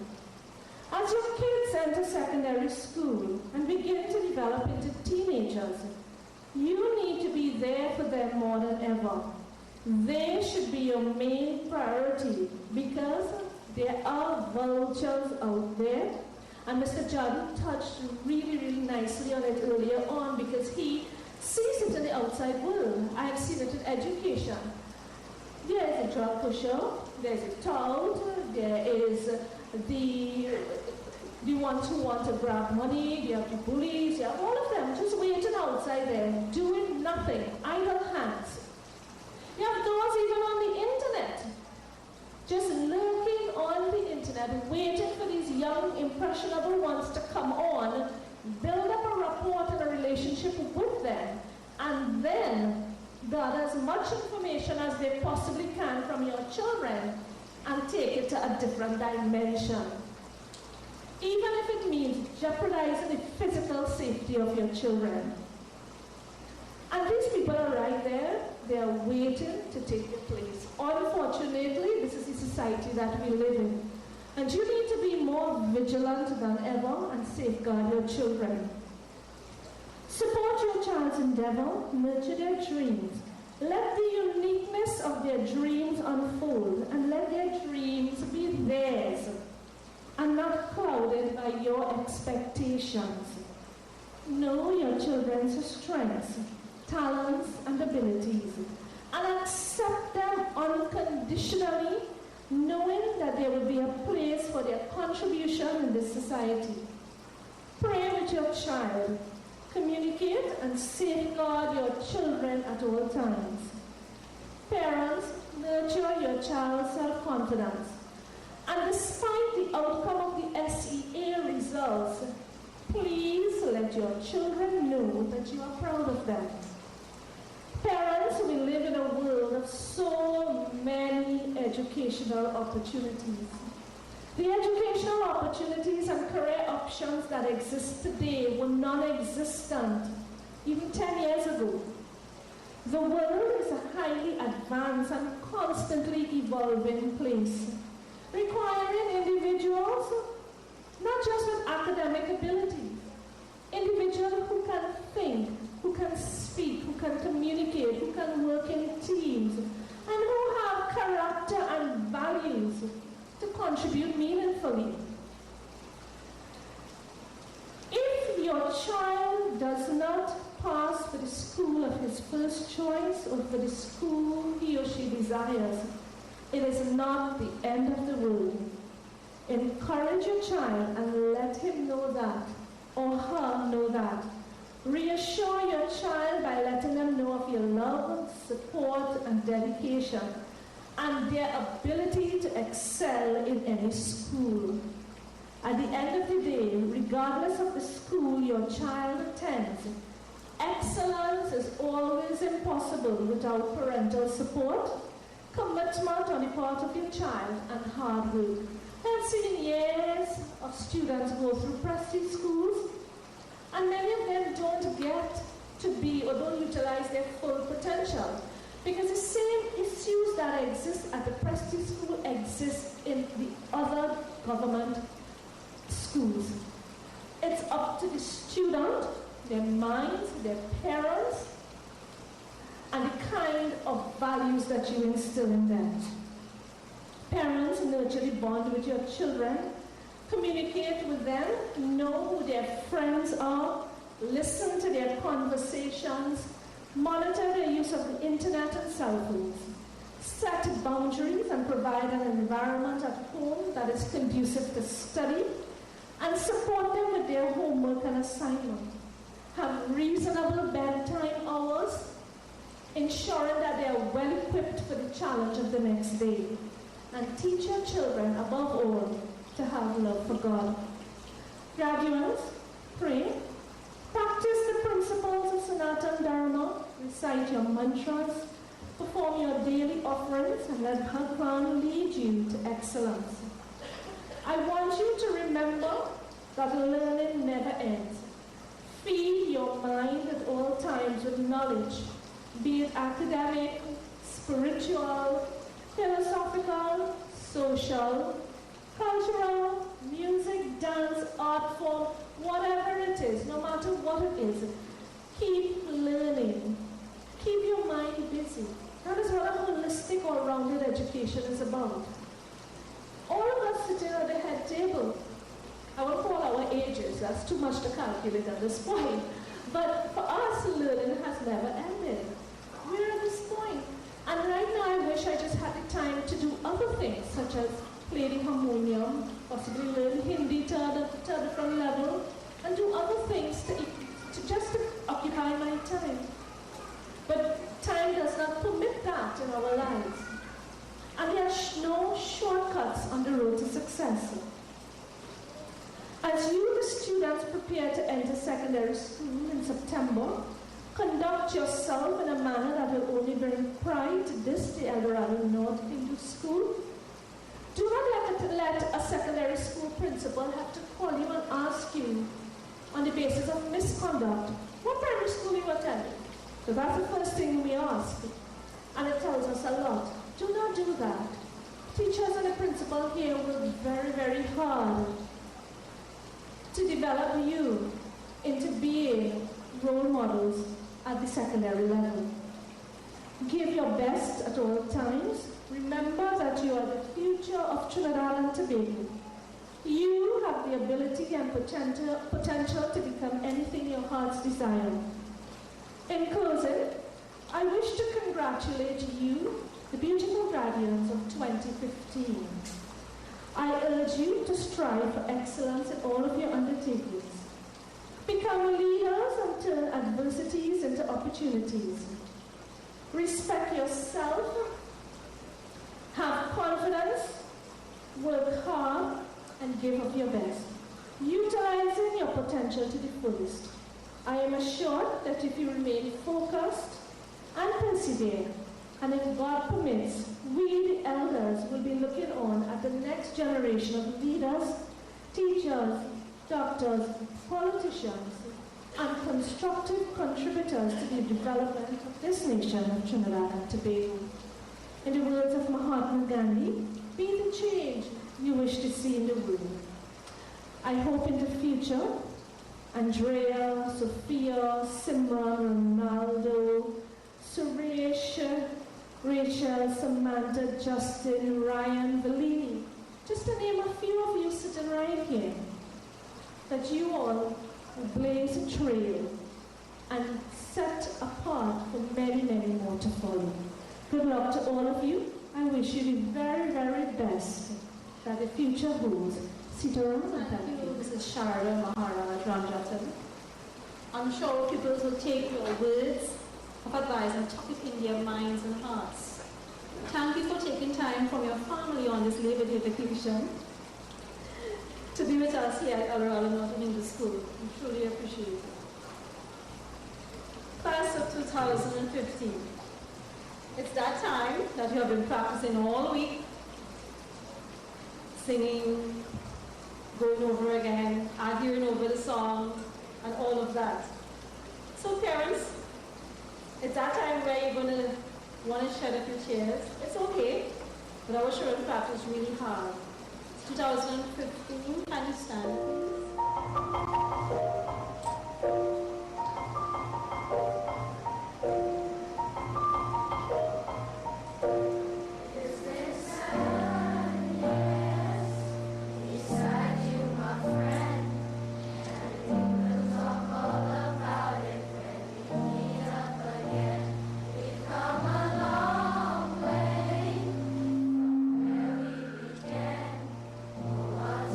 As your kids enter secondary school and begin to develop into teenagers, you need to be there for them more than ever. They should be your main priority because there are vultures out there, And Mr. Jordan touched really, really nicely on it earlier on because he sees it in the outside world. I have seen it in education. There is a drug pusher, there's a tout, there is the ones who want to grab money, you have the bullies, you have all of them just waiting outside there, doing nothing, idle hands. You have those even on the internet, just lurking on the internet, waiting for these young, impressionable ones to come on, build up a rapport and a relationship with them, and then gather as much information as they possibly can from your children and take it to a different dimension. Even if it means jeopardizing the physical safety of your children. And these people are right there. They are waiting to take your place. Unfortunately, this is the society that we live in. And you need to be more vigilant than ever and safeguard your children. Support your child's endeavor, nurture their dreams. Let the uniqueness of their dreams unfold and let their dreams be theirs and not clouded by your expectations. Know your children's strengths, talents, and abilities, and accept them unconditionally, knowing that there will be a place for their contribution in this society. Pray with your child. Communicate and safeguard your children at all times. Parents, nurture your child's self-confidence. And despite the outcome of the SEA results, please let your children know that you are proud of them. Parents, we live in a world of so many educational opportunities. The educational opportunities and career options that exist today were non-existent even 10 years ago. The world is a highly advanced and constantly evolving place, requiring individuals not just with academic ability, individuals who can think, who can speak, who can communicate, who can work in teams, and who have character and values to contribute meaningfully. If your child does not pass for the school of his first choice or for the school he or she desires, it is not the end of the world. Encourage your child and let him know that, or her know that. Reassure your child by letting them know of your love, support, and dedication, and their ability to excel in any school. At the end of the day, regardless of the school your child attends, excellence is always impossible without parental support, commitment on the part of your child, and hard work. I've seen years of students go through prestige schools, and many of them don't get to be or don't utilize their full potential. Because the same issues that exist at the prestige school exist in the other government schools. It's up to the student, their minds, their parents, and the kind of values that you instill in them. Parents, nurture the bond with your children, communicate with them, know who their friends are, listen to their conversations, monitor their use of the internet and cell phones, set boundaries and provide an environment at home that is conducive to study, and support them with their homework and assignment. Have reasonable bedtime hours, ensuring that they are well equipped for the challenge of the next day. And teach your children, above all, to have love for God. Graduates, pray. Practice the principles of Sanatana Dharma. Recite your mantras. Perform your daily offerings and let Bhagwan lead you to excellence. I want you to remember that learning never ends. Feed your mind at all times with knowledge, be it academic, spiritual, philosophical, social, cultural, music, dance, art form, whatever it is, no matter what it is. Keep learning. Keep your mind busy. That is what a holistic or rounded education is about. All of us sitting at the head table, I will call our that's too much to calculate at this point. But for us, learning has never ended. We're at this point. And right now, I wish I just had the time to do other things, such as play the harmonium, possibly learn Hindi to a different level, and do other things to occupy my time. But time does not permit that in our lives. And there are no shortcuts on the road to success. As you, the students, prepare to enter secondary school in September, conduct yourself in a manner that will only bring pride to this, the El Dorado North Hindu School. Do not let a secondary school principal have to call you and ask you, on the basis of misconduct, what primary school you attended. So that's the first thing we ask. And it tells us a lot. Do not do that. Teachers and the principal here work very, very hard to develop you into being role models at the secondary level. Give your best at all times. Remember that you are the future of Trinidad and Tobago. You have the ability and potential to become anything your hearts desire. In closing, I wish to congratulate you, the beautiful graduates of 2015. I urge you to strive for excellence in all of your undertakings. Become leaders and turn adversities into opportunities. Respect yourself, have confidence, work hard, and give of your best, utilizing your potential to the fullest. I am assured that if you remain focused and persevere, and if God permits, we, the elders, will be looking on at the next generation of leaders, teachers, doctors, politicians, and constructive contributors to the development of this nation of Trinidad and Tobago. In the words of Mahatma Gandhi, be the change you wish to see in the world. I hope in the future, Andrea, Sophia, Simran, Ronaldo, Suresh, Rachel, Samantha, Justin, Ryan, Valini, just to name a few of you sitting right here, that you all will blaze a trail and set apart for many, many more to follow. Good luck to all of you. I wish you the very, very best that the future holds. Sitaram, and thank you. Mrs. Sharada Maharaj Ramjatan. I'm sure pupils will take your words of advice and tuck it in their minds and hearts. Thank you for taking time from your family on this Labor Day vacation to be with us here at El Dorado North Hindu School. We truly appreciate it. Class of 2015. It's that time that you have been practicing all week, singing, going over again, arguing over the song, and all of that. So parents, it's that time where you're going to want to shed up your tears. It's okay, but our children practice really hard. It's 2015, can you stand, please?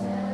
Tell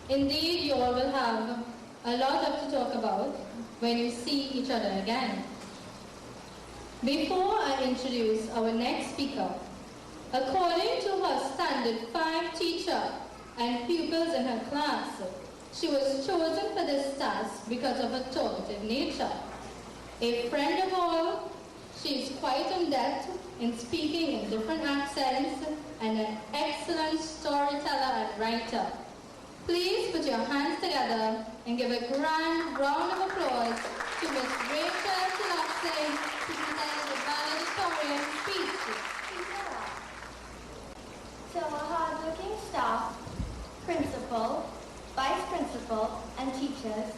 Indeed, you all will have a lot to talk about when you see each other again. Before I introduce our next speaker, according to her standard 5 teacher and pupils in her class, she was chosen for this task because of her talkative nature. A friend of all, she is quite adept in speaking in different accents and an excellent storyteller and writer. Please put your hands together and give a grand round of applause to Miss Rachel Tilakse to present the valedictorian speech. To our hardworking staff, principal, vice principal, and teachers,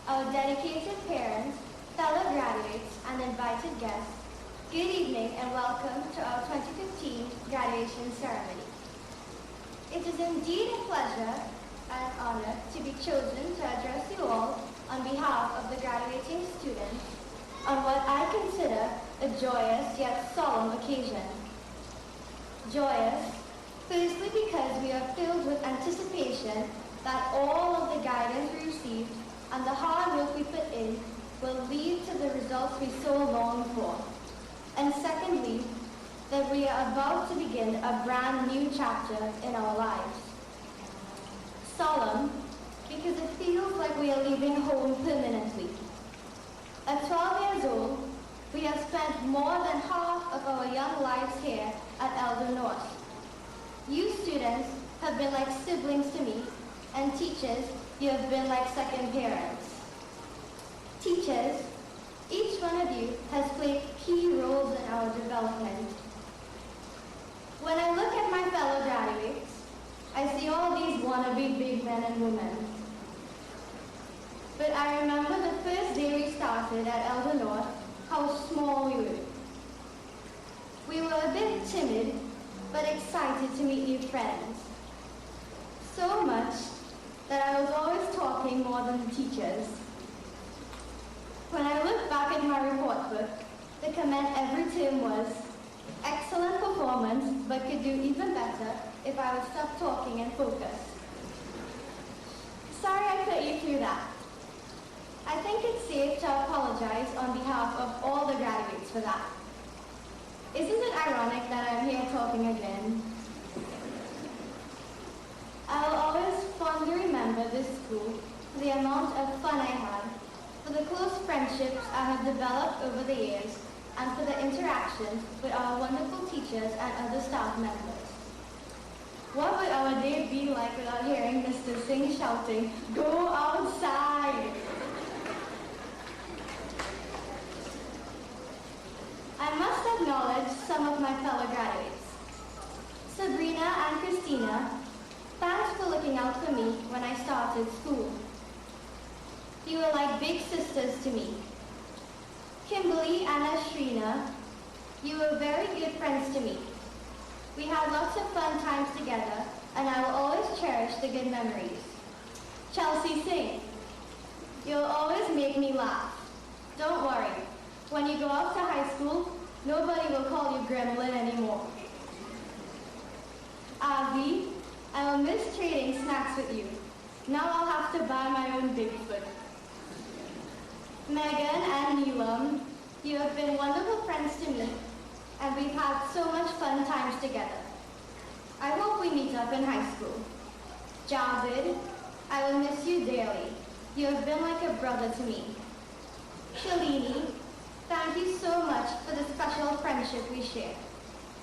our dedicated parents, fellow graduates, and invited guests, good evening and welcome to our 2015 graduation ceremony. It is indeed a pleasure and honor to be chosen to address you all on behalf of the graduating students on what I consider a joyous yet solemn occasion. Joyous, firstly because we are filled with anticipation that all of the guidance we received and the hard work we put in will lead to the results we so long for. And secondly, that we are about to begin a brand new chapter in our lives. Solemn, because it feels like we are leaving home permanently. At 12 years old, we have spent more than half of our young lives here at Elder North. You students have been like siblings to me, and teachers, you have been like second parents. Teachers, each one of you has played key roles in our development. When I look at my fellow graduates, I see all these wannabe big men and women. But I remember the first day we started at Elder North, how small we were. We were a bit timid, but excited to meet new friends. So much that I was always talking more than the teachers. When I look back at my report book, the comment every term was, excellent performance, but could do even better if I would stop talking and focus. Sorry I put you through that. I think it's safe to apologize on behalf of all the graduates for that. Isn't it ironic that I'm here talking again? I will always fondly remember this school for the amount of fun I had, for the close friendships I have developed over the years, and for the interactions with our wonderful teachers and other staff members. What would our day be like without hearing Mr. Singh shouting, "Go outside!" I must acknowledge some of my fellow graduates. Sabrina and Christina, thanks for looking out for me when I started school. You were like big sisters to me. Kimberly and Ashrina, you were very good friends to me. We had lots of fun times together, and I will always cherish the good memories. Chelsea Singh, you'll always make me laugh. Don't worry, when you go off to high school, nobody will call you Gremlin anymore. Avi, I will miss trading snacks with you. Now I'll have to buy my own Bigfoot. Megan and Neelam, you have been wonderful friends to me, and we've had so much fun times together. I hope we meet up in high school. Javed, I will miss you dearly. You have been like a brother to me. Shalini, thank you so much for the special friendship we share.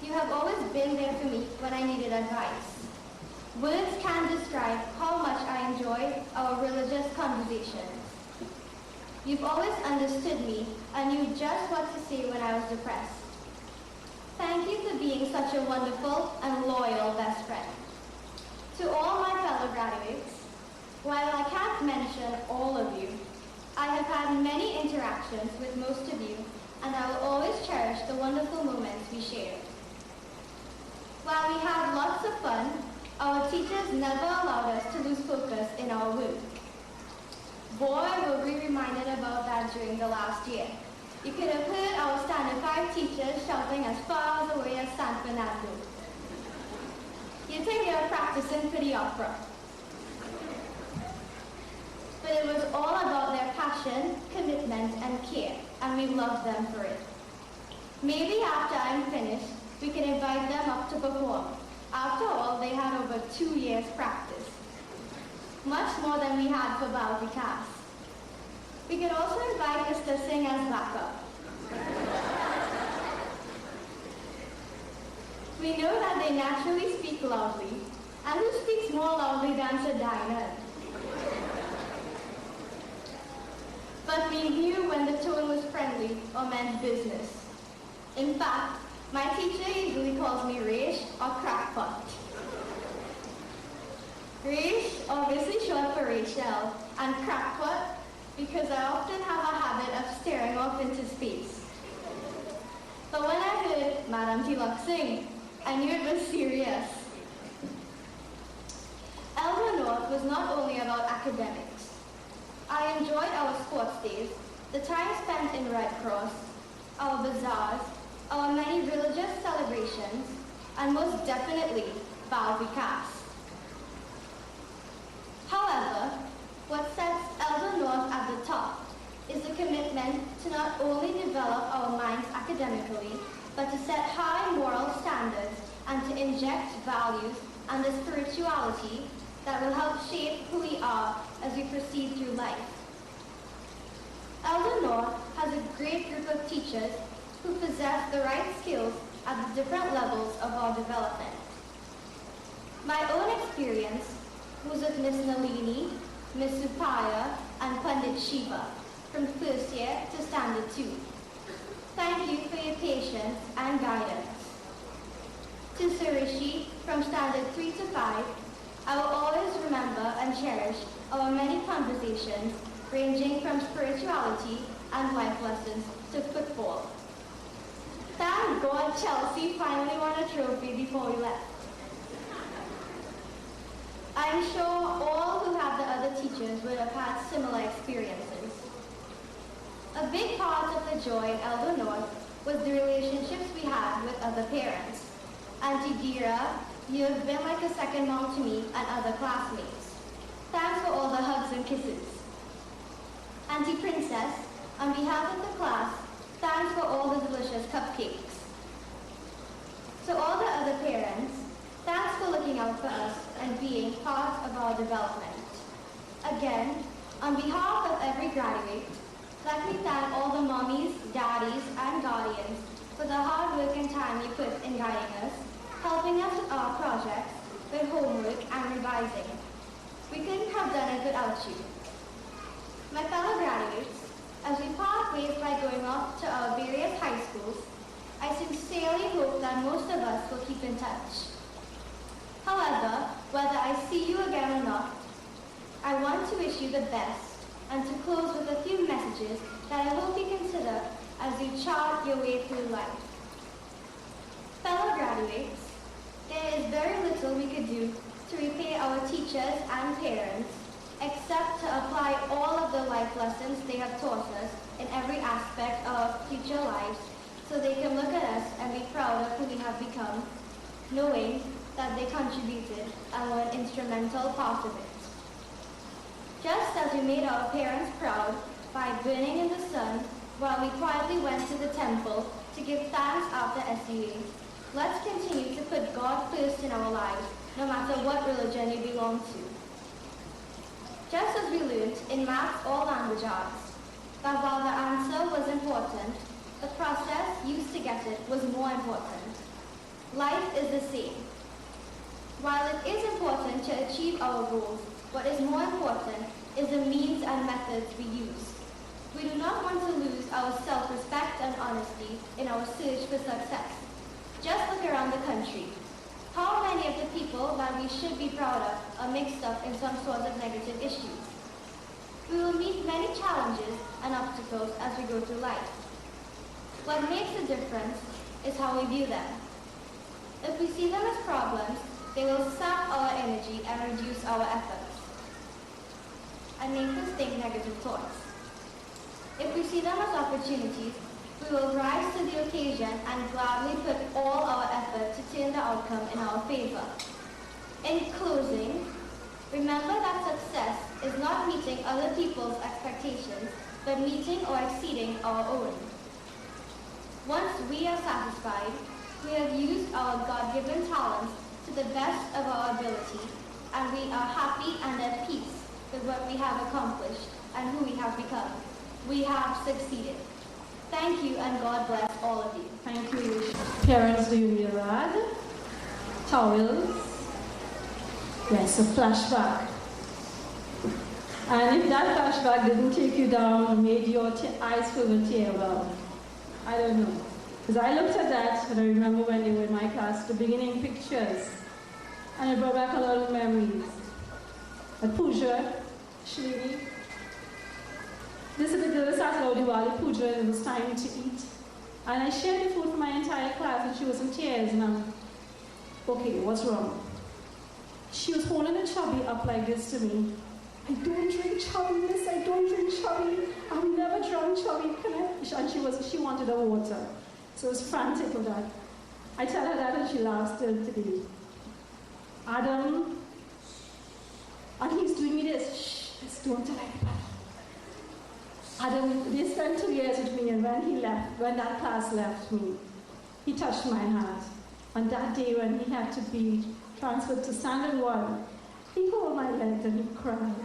You have always been there for me when I needed advice. Words can't describe how much I enjoy our religious conversations. You've always understood me and knew just what to say when I was depressed. Thank you for being such a wonderful and loyal best friend. To all my fellow graduates, while I can't mention all of you, I have had many interactions with most of you, and I will always cherish the wonderful moments we shared. While we had lots of fun, our teachers never allowed us to lose focus in our work. Boy, were we reminded about that during the last year. You could have heard our Standard 5 teachers shouting as far away as San Fernando. You'd think they were practicing for the opera. it was all about their passion, commitment, and care, and we loved them for it. Maybe after I'm finished, we can invite them up to perform. After all, they had over 2 years practice. Much more than we had for Bal Vikas. We could also invite Mr. Singh as backup. We know that they naturally speak loudly, and who speaks more loudly than Sir Diner? But we knew when the tone was friendly or meant business. In fact, my teacher usually calls me Raish or Crackpot. Raish, obviously short for Rachel, and Crackpot because I often have a habit of staring off into space. But when I heard Madam Tilak sing, I knew it was serious. Elder North was not only about academics. I enjoyed our sports days, the time spent in Red Cross, our bazaars, our many religious celebrations, and most definitely, Bal Vikas. However, what sets Elder North at the top is the commitment to not only develop our minds academically, but to set high moral standards and to inject values and the spirituality that will help shape who we are as we proceed through life. Elder North has a great group of teachers who possess the right skills at the different levels of our development. My own experience was with Miss Nalini, Miss Supaya, and Pandit Shiva from first year to Standard 2. Thank you for your patience and guidance. To Surishi from Standard 3 to 5, I will always remember and cherish our many conversations ranging from spirituality and life lessons to football. Thank God Chelsea finally won a trophy before we left. I'm sure all who have the other teachers would have had similar experiences. A big part of the joy in Elder North was the relationships we had with other parents. Auntie Dira, you have been like a second mom to me and other classmates. Thanks for all the hugs and kisses. Auntie Princess, on behalf of the class, thanks for all the delicious cupcakes. To all the other parents, thanks for looking out for us and being part of our development. Again, on behalf of every graduate, let me thank all the mommies, daddies, and guardians for the hard work and time you put in guiding us, helping us with our projects, with homework, and revising. We couldn't have done it without you. My fellow graduates, as we part ways by going off to our various high schools, I sincerely hope that most of us will keep in touch. However, whether I see you again or not, I want to wish you the best and to close with a few messages that I hope you consider as you chart your way through life. Fellow graduates, there is very little we could do to repay our teachers and parents except to apply all of the life lessons they have taught us in every aspect of our future lives so they can look at us and be proud of who we have become, knowing that they contributed and were an instrumental part of it. Just as we made our parents proud by burning in the sun while we quietly went to the temple to give thanks after SUA, let's continue to put God first in our lives, no matter what religion you belong to. Just as we learned in maths or language arts, that while the answer was important, the process used to get it was more important. Life is the same. While it is important to achieve our goals, what is more important is the means and methods we use. We do not want to lose our self-respect and honesty in our search for success. Just look around the country. How many of the people that we should be proud of are mixed up in some sort of negative issues? We will meet many challenges and obstacles as we go through life. What makes a difference is how we view them. If we see them as problems, they will sap our energy and reduce our efforts and make us think negative thoughts. If we see them as opportunities, we will rise to the occasion and gladly put all our effort to turn the outcome in our favor. In closing, Remember that success is not meeting other people's expectations, but meeting or exceeding our own. Once we are satisfied, we have used our God-given talents to the best of our ability, and we are happy and at peace with what we have accomplished and who we have become. We have succeeded. Thank you, and God bless all of you. Thank you. Parents, do you need a rag? Towels? Yes, a flashback. And if that flashback didn't take you down and made your eyes fill with tears, well, I don't know. Because I looked at that and I remember when they were in my class, the beginning pictures. And it brought back a lot of memories. At Puja, Shlini, this is the girl started Diwali Puja and it was time to eat. And I shared the food for my entire class and she was in tears and I'm, okay, what's wrong? She was holding a chubby up like this to me. I don't drink chubby, miss, I don't drink chubby. I've never drunk chubby, can I? And she wanted a water. So I was frantic with that. I tell her that and she laughs till today. Adam, and he's doing me this, shh, don't tell anybody. Adam, they spent 2 years with me and when that class left me, he touched my heart. On that day when he had to be transferred to Standard 1, he held my leg and he cried.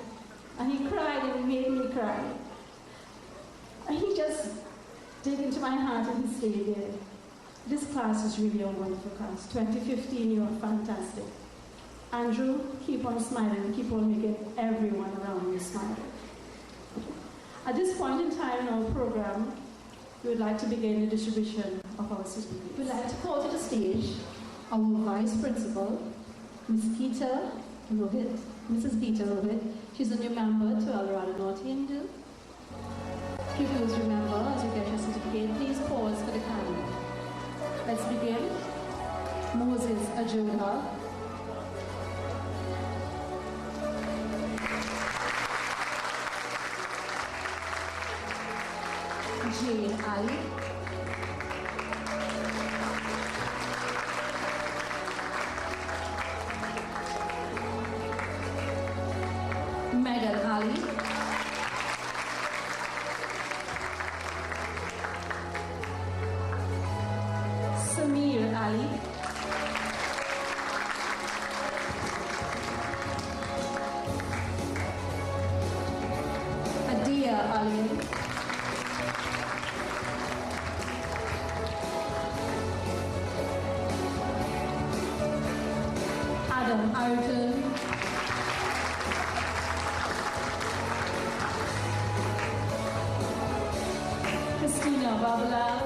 And he cried and he made me cry. And he just dig into my heart and he stayed there. This class is really a wonderful class. 2015, you are fantastic. Andrew, keep on smiling, keep on making everyone around you smile. At this point in time in our program, we would like to begin the distribution of our certificates. We'd like to call to the stage our Vice Principal, Ms. Geeta Rohit. Mrs. Geeta Rohit. She's a new member to Dorado North Hindu. Pupils, remember, as you get your certificate, please pause for the camera. Let's begin. Moses Ajoda. Jane Ali. Megan Ali. Samir Ali. Adia Ali. Adam Ayrton. Christina Babalal.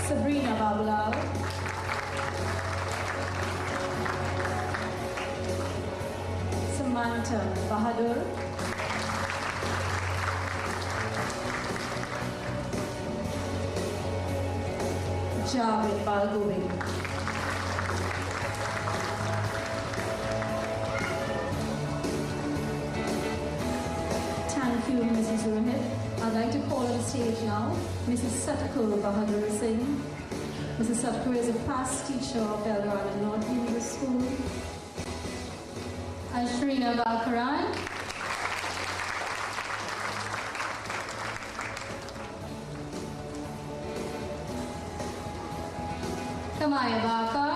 Sabrina Babalal. Samantha Bahadur. Javed Balgovind. Thank you, Mrs. Rohit. I'd like to call on the stage now Mrs. Satkur Bahadur Singh. Mrs. Satkur is a past teacher of Dorado North Hindu School. Ashrina Bakaran. Kamaya Baka.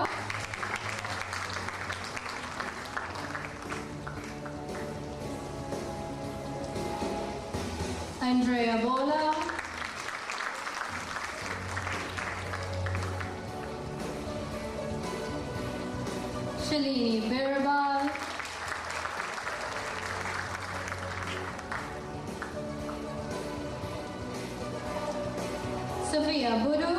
Andrea Bola. Shalini Birbal. Sophia Budu.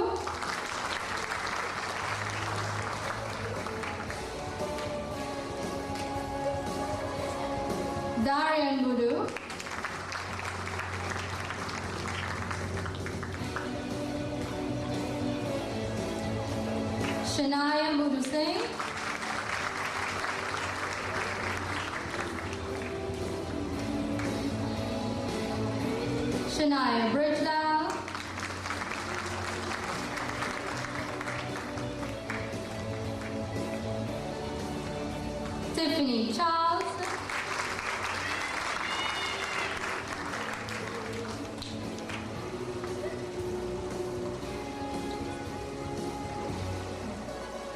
Darian Budu. Shania Budu Singh. Shania Bridgedale. Tiffany Charles.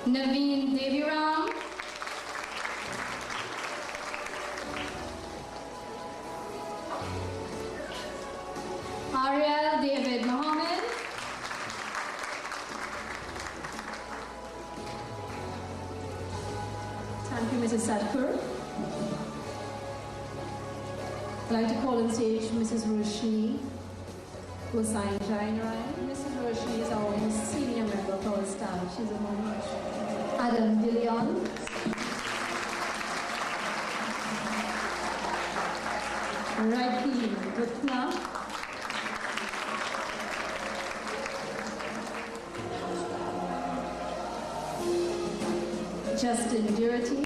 Naveen Deviram. Ariel David Mohammed. Thank you, Mrs. Sadkur. I'd like to call on stage Mrs. Roshni, who signed Ryan Ryan. Mrs. Roshni is our most senior member of our staff. She's among us. Adam DeLeon. Raiki Gupta. Justin Durity.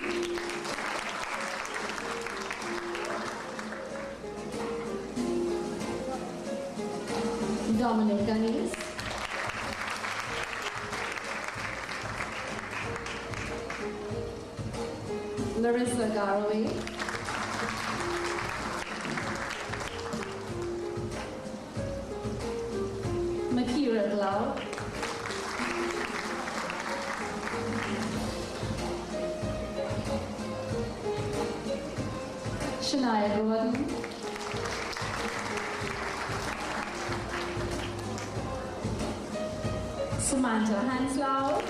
Dominic Gunnies. Larissa Garraway. Makira Glau. Shania Gordon. Samantha Hanslau.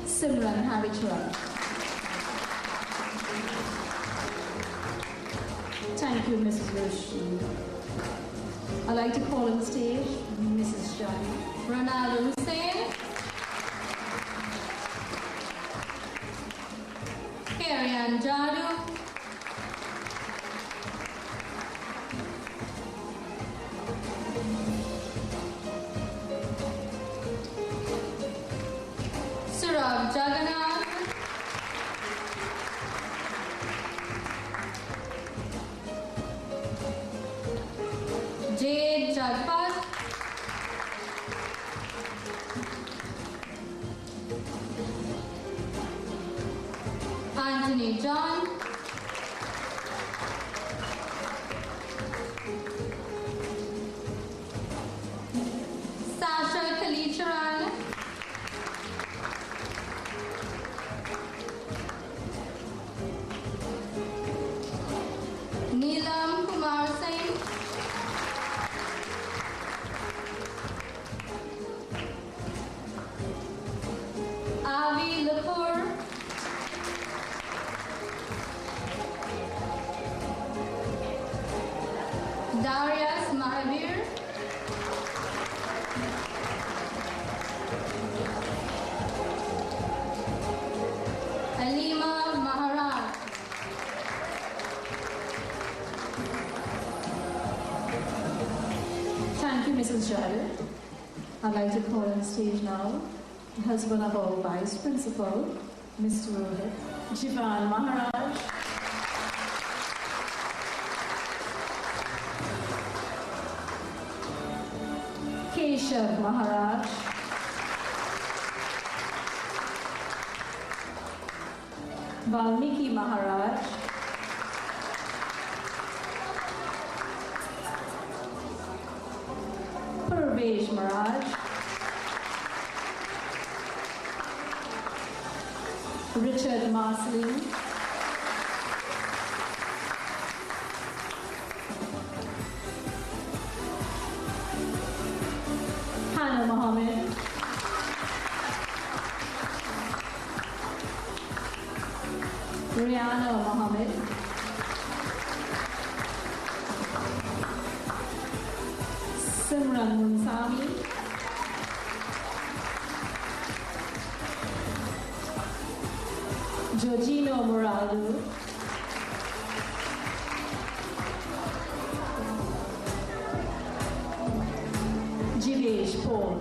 Simran Harichran. Thank you, Mrs. Roshi. I'd like to call on stage Mrs. Johnny. Ronaldo Hussein. Karian Jadu. Surab Jagannath. Jade Jagpat. Anthony John. Sasha Kalicharan. Neelam Kumar Singh. Avi Lapur. Darius Mahavir. Alima Maharaj. Thank you, Mrs. Jadu. I'd like to call on stage now the husband of our vice principal, Mr. Rohit, Jivan Maharaj. Keshav Maharaj. Valmiki Maharaj. Purvesh Maharaj. Richard Marceline. Hannah Mohammed. Rihanna Mohammed. Simran Munsami. Georgino Morado. Jivesh Paul.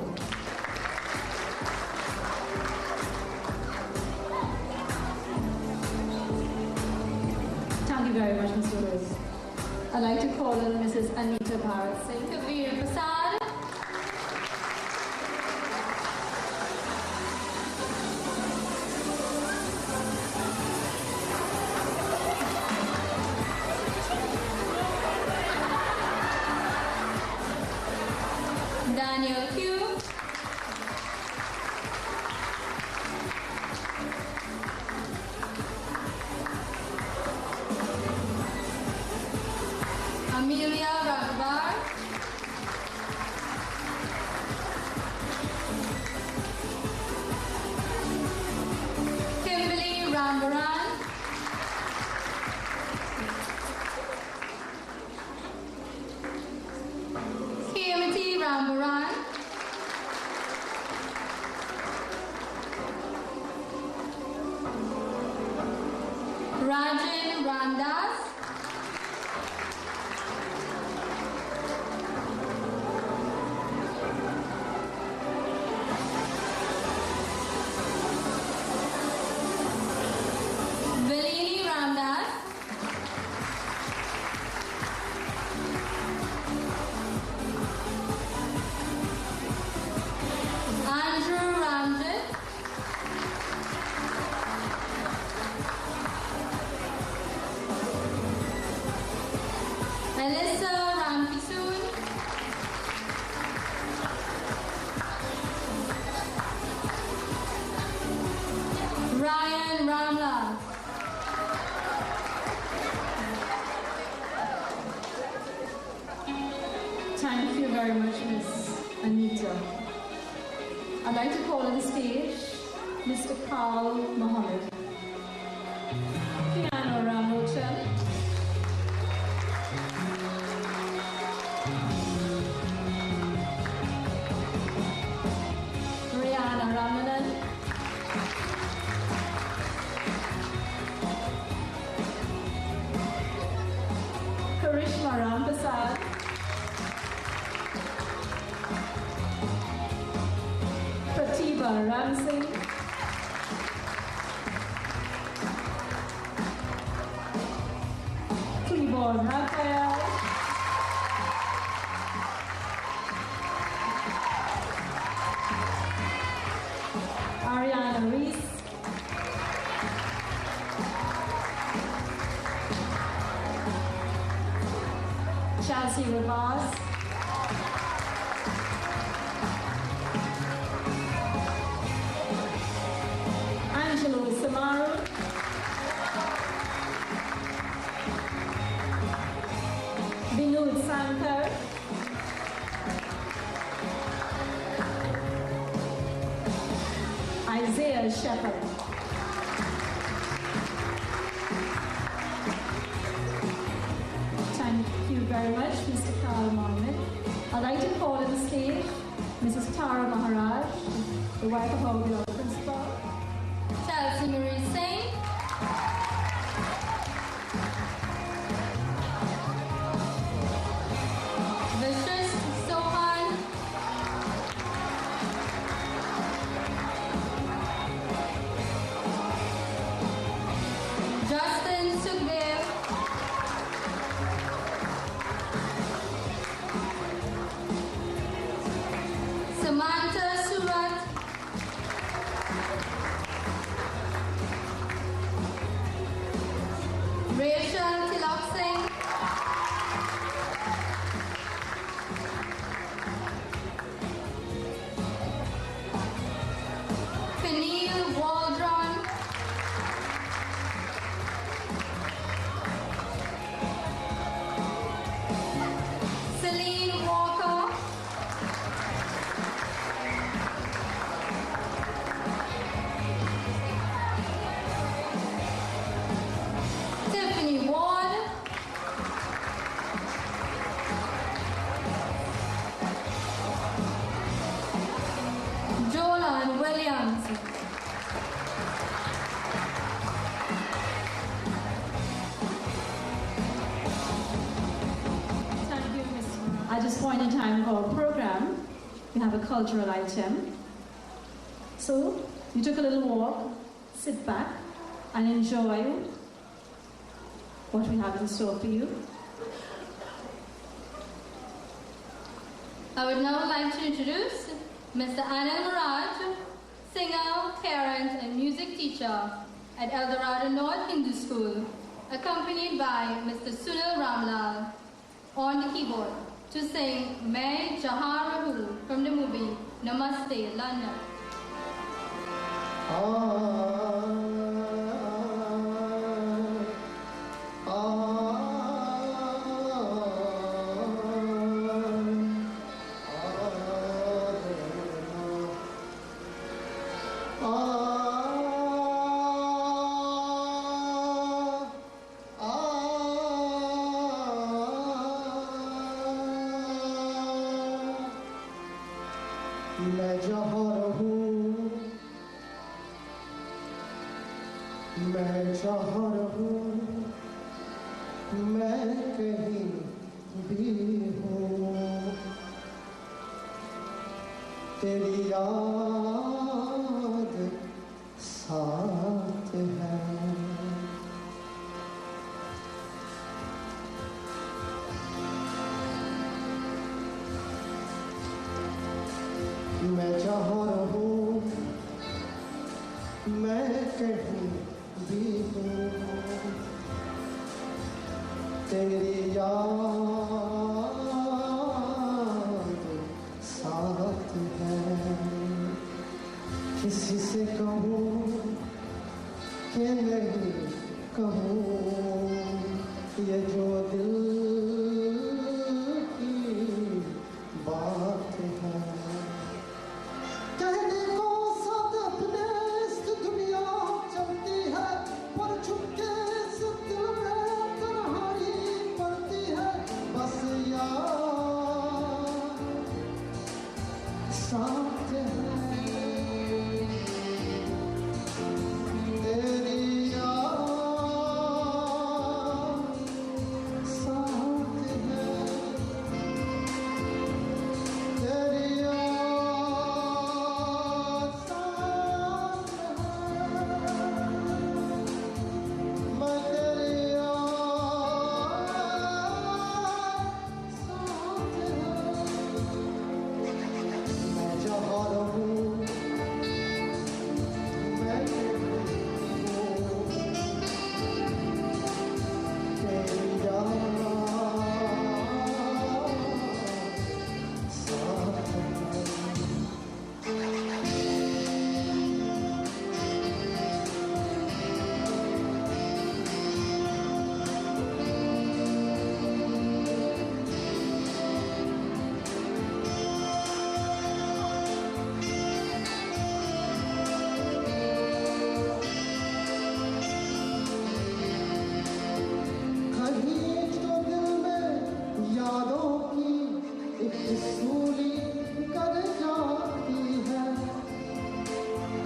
Thank you very much, Mr. Rose. I'd like to call on Mrs. Anita Bharat Singh. Kabir Prasad. Daniel Q. Amelia Ragbar. Kimberly Rambaran. Kimberly Rambaran. Rajan Ramdas. Velini Ramdas. Andrew Ramjan. Melissa Ramkisoon. Ryan Ramlal. Thank you very much, Miss Anita. I'd like to call on the stage Mr. Carl Mohammed. Piano Ramochan. Rihanna Ramanan. Karishma Rampasad. Pratibha Ramsing. Keyboard Raphael. Ariana Reese. Chelsea Rivas. Angelo Samaru. Vinod Sankar. Isaiah Shepherd. Thank you very much, Mr. Carl Mohammed. I'd like to call on the stage Mrs. Tara Maharaj, the wife of our beloved principal. Chelsea Marie Singh. Vishis Sohan. Justin Sukhdev. Samantha Surat. Rachel Tilak Singh. Peniel Waldron. Celine Walker. Tiffany Ward. Jolan Williams. Thank you, Ms. At this point in time of our program, we have a cultural item. So, you took a little walk, sit back, and enjoy what we have in store for you. I would now like to introduce Mr. Anil Maraj, singer, parent, and music teacher at El Dorado North Hindu School, accompanied by Mr. Sunil Ramlal on the keyboard. to sing Main Jahan Rahu from the movie Namaste, London. मैं जहाँ रहूं, मैं जहाँ रहूं, मैं कहीं भी हूँ, तेरी याद साथ है। मैं जहाँ रहूं, मैं कहीं भी हूँ, तेरी याद साथ है। किसी से कहूँ कि नहीं कहूँ, ये जो दिल की बात है। कहने को सब अपने इस दुनिया चलती है, पर छुपके इस दिल में तन्हाई पड़ती है। बस यार साथ है, तेरी याद साथ है, तेरी याद साथ है, मैं तेरी याद साथ है। मैं जहाँ रहूं, मैं कहीं हूँ, तेरी याद साथ है। कहीं तो दिल में यादों की एक सूली कर जाती है,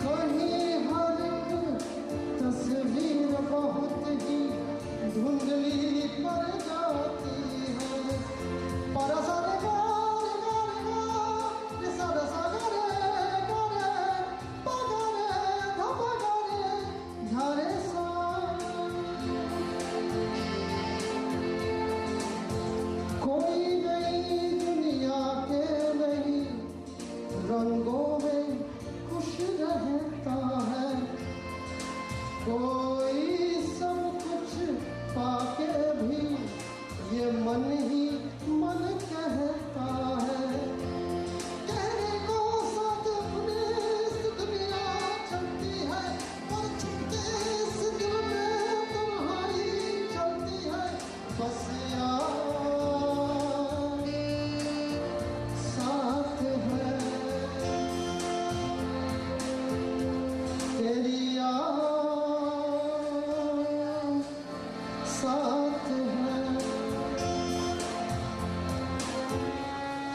कहीं हर एक तस्वीर बहुत ही धुंधली पड़ जाती है। पर सारे गारे गारे गारे सारे सागरे गारे पगारे धपगारे झारे सा। कोई नई दुनिया के नहीं रंगों में खुश रहता है, कोई सब कुछ पाके भी ये मन ही मन कहता है। कहने को साथ अपने इस दुनिया चलती है, पर छुपके इस दिल में तन्हाई चलती है। बस यार साथ है, तेरी याद साथ है,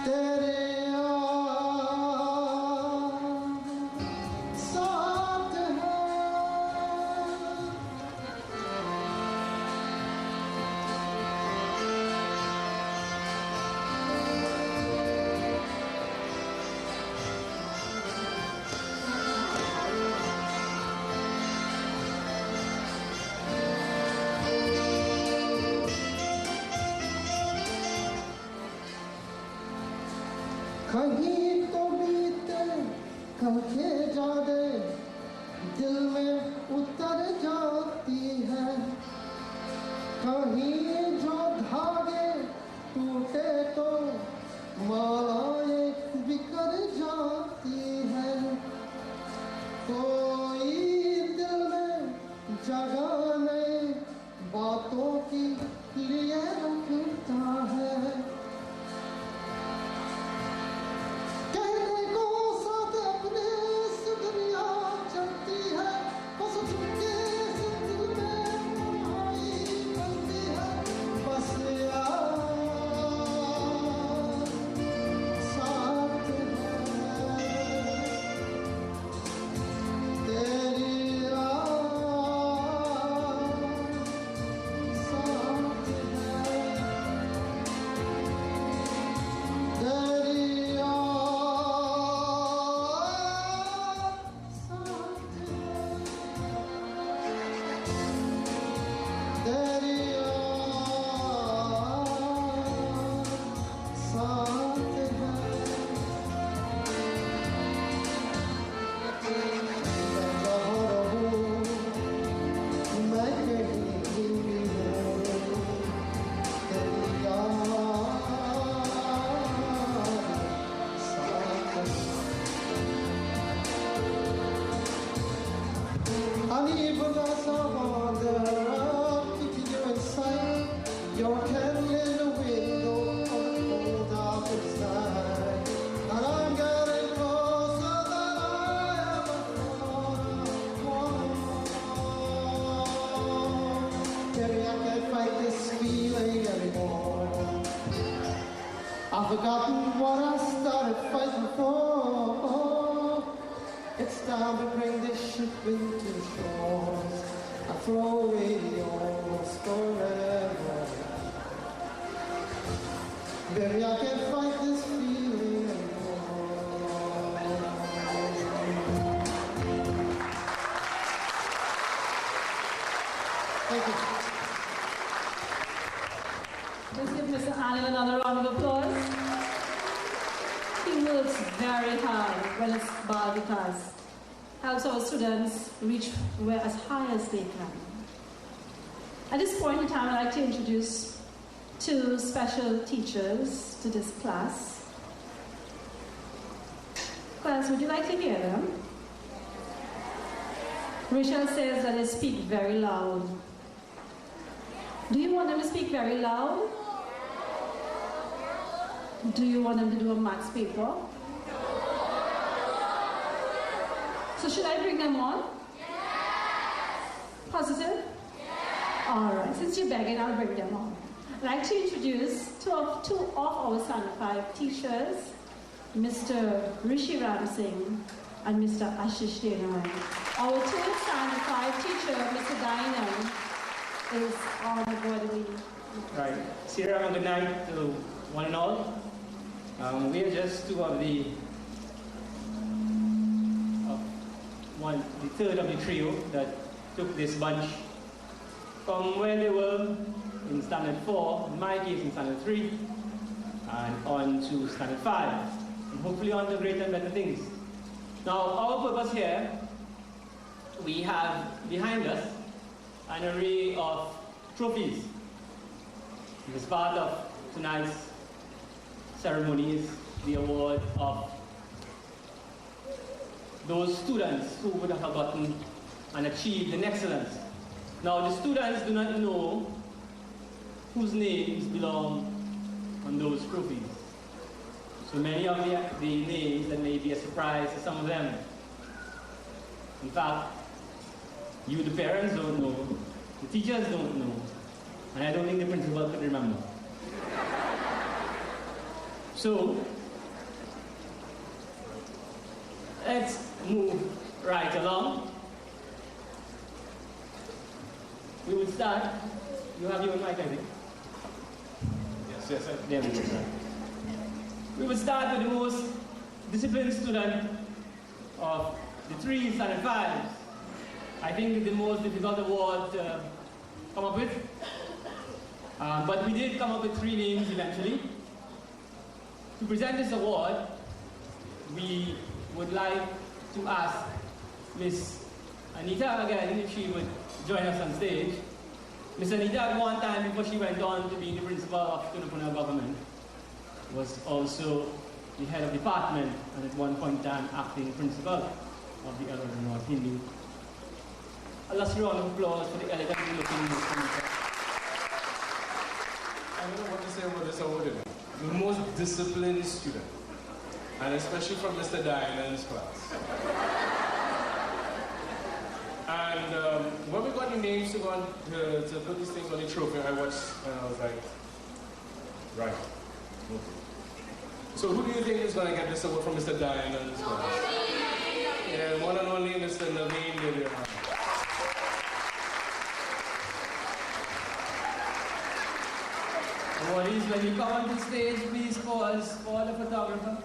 तेरे याद साथ है। कहीं तो बीते कल के यादें दिल में उतर जाती है, कहीं जो धागे टूटे तो I've forgotten what I started fighting for. It's time to bring this ship into shores. I throw away the old forever. Baby, I can't fight this feeling anymore. Thank you. Let's give Mr. Allen another round of applause. He works very hard when it's ball because helps our students reach where as high as they can. At this point in time, I'd like to introduce two special teachers to this class. Class, would you like to hear them? Rachel says that they speak very loud. Do you want them to speak very loud? Do you want them to do a maths paper? So should I bring them on? Yes. Positive? Yes. All right, since you're begging, I'll bring them on. I'd like to introduce two of our Standard 5 teachers, Mr. Rishi Ram Singh and Mr. Ashish Denoy. Our third Standard 5 teacher, Mr. Dinan, is on the board of the... Right. Sierra, and good night to one and all. We are just two of the third of the trio that took this bunch from where they were in Standard 4, in my case in Standard 3, and on to Standard 5, and hopefully on to greater and better things. Now, our purpose here, we have behind us an array of trophies. As part of tonight's ceremony is the award of those students who would have gotten and achieved in excellence. Now, the students do not know whose names belong on those trophies. So many of the names that may be a surprise to some of them. In fact, you, the parents, don't know, the teachers don't know, and I don't think the principal could remember. So, let's move right along. We would start. You have your mic, I think. Yes. There we go. We would start with the most disciplined student of the 3s and the 5s. I think the most difficult award to come up with. But we did come up with 3 names eventually. To present this award, we would like to ask Miss Anita again if she would join us on stage. Miss Anita, at one time before she went on to be the principal of Tunapuna government, was also the head of department and at one point in time acting principal of the Elder North Hindu. A last round of applause for the elegantly looking Miss Anita. I don't know what to say about this award. The most disciplined student, and especially from Mr. Dian's class. And when we got the names to go on to put these things on the trophy, I watched and I was like, right, okay. So who do you think is going to get this award from Mr. Dian's class? Yeah, one and only Mr. Naveen Deviran. When you come on the stage, please pause for the photographer.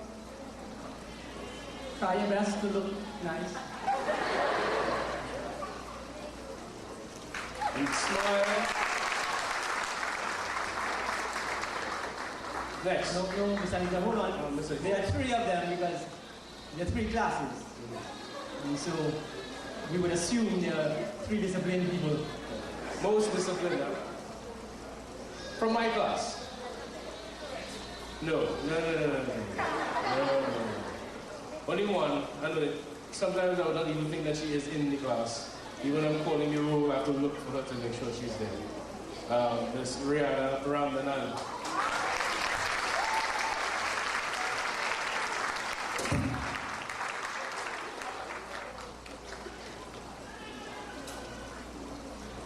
Try your best to look nice. And smile. Next. No, Mr. Anita, hold on. There are 3 of them because there are 3 classes. And so we would assume there are 3 disciplined people. Most disciplined, huh? From my class. No. Only one. And sometimes I would not even think that she is in the class. Even when I'm calling the roll, I have to look for her to make sure she's there. Miss Rihanna Ramdanan.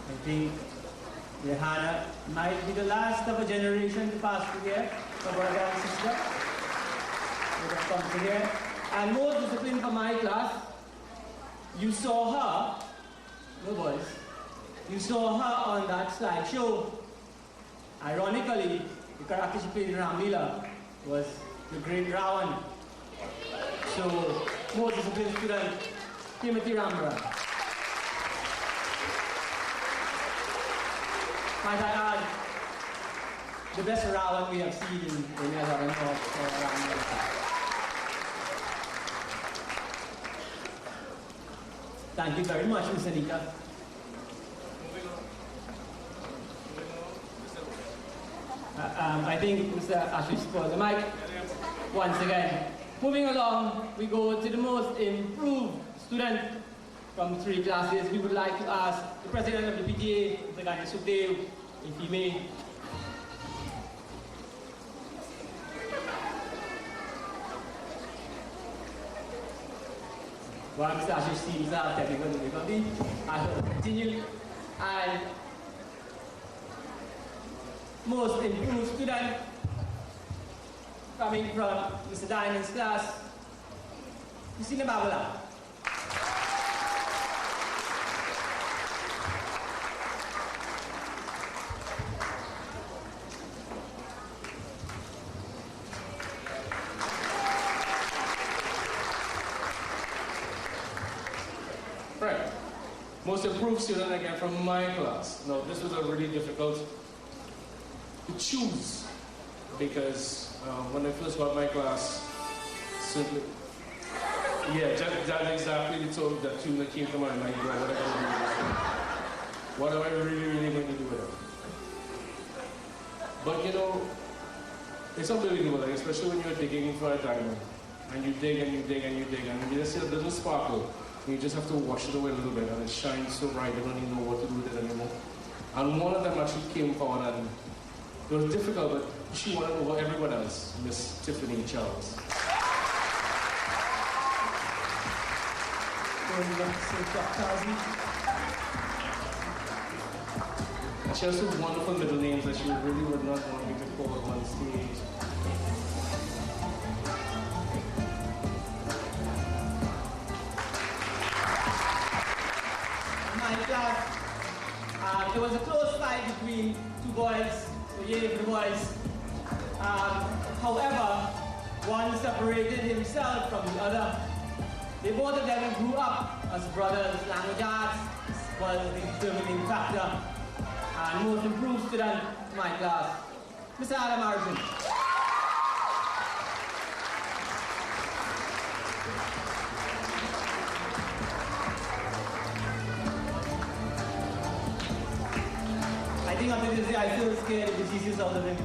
I think Rihanna might be the last of a generation to pass through here, my brother and sister. They have come to here. And most disciplined for my class, you saw her, no boys, you saw her on that slideshow. Ironically, the character she played in Ramila was the great Ravan. So, most disciplined student, Timothy Rambra. Might I add, the best Ravan we have seen in Yazara North or Ramila. Thank you very much, Ms. Anita. I think Mr. Ashish spoiled the mic once again. Moving along, we go to the most improved student from 3 classes. We would like to ask the president of the PTA, Mr. Gani Sukhdev, if he may. Well, Mr. Ashish seems to have technical difficulty. I will continue. And most improved student coming from Mr. Diamond's class, Christina Babala. Right. Most improved student again from my class. Now, this was a really difficult to choose because when I first got my class, simply, yeah, that's exactly the tone, that tune that came to my mind. What am I really going to do with it? But you know, it's unbelievable, like, especially when you're digging for a diamond, and you dig and you dig and you dig, and you just see a little sparkle. You just have to wash it away a little bit, and it shines so bright you don't even know what to do with it anymore. And one of them actually came forward, and it was difficult, but she won over everyone else, Miss Tiffany Charles. She has some wonderful middle names that she really would not want me to call on stage. My class, there was a close fight between 2 boys, so yay for the boys. However, one separated himself from the other. They both of them grew up as brothers. Language arts was the determining factor. And most improved student in my class, Mr. Adam Harrison. I think after this day, I feel scared of the diseases out of him.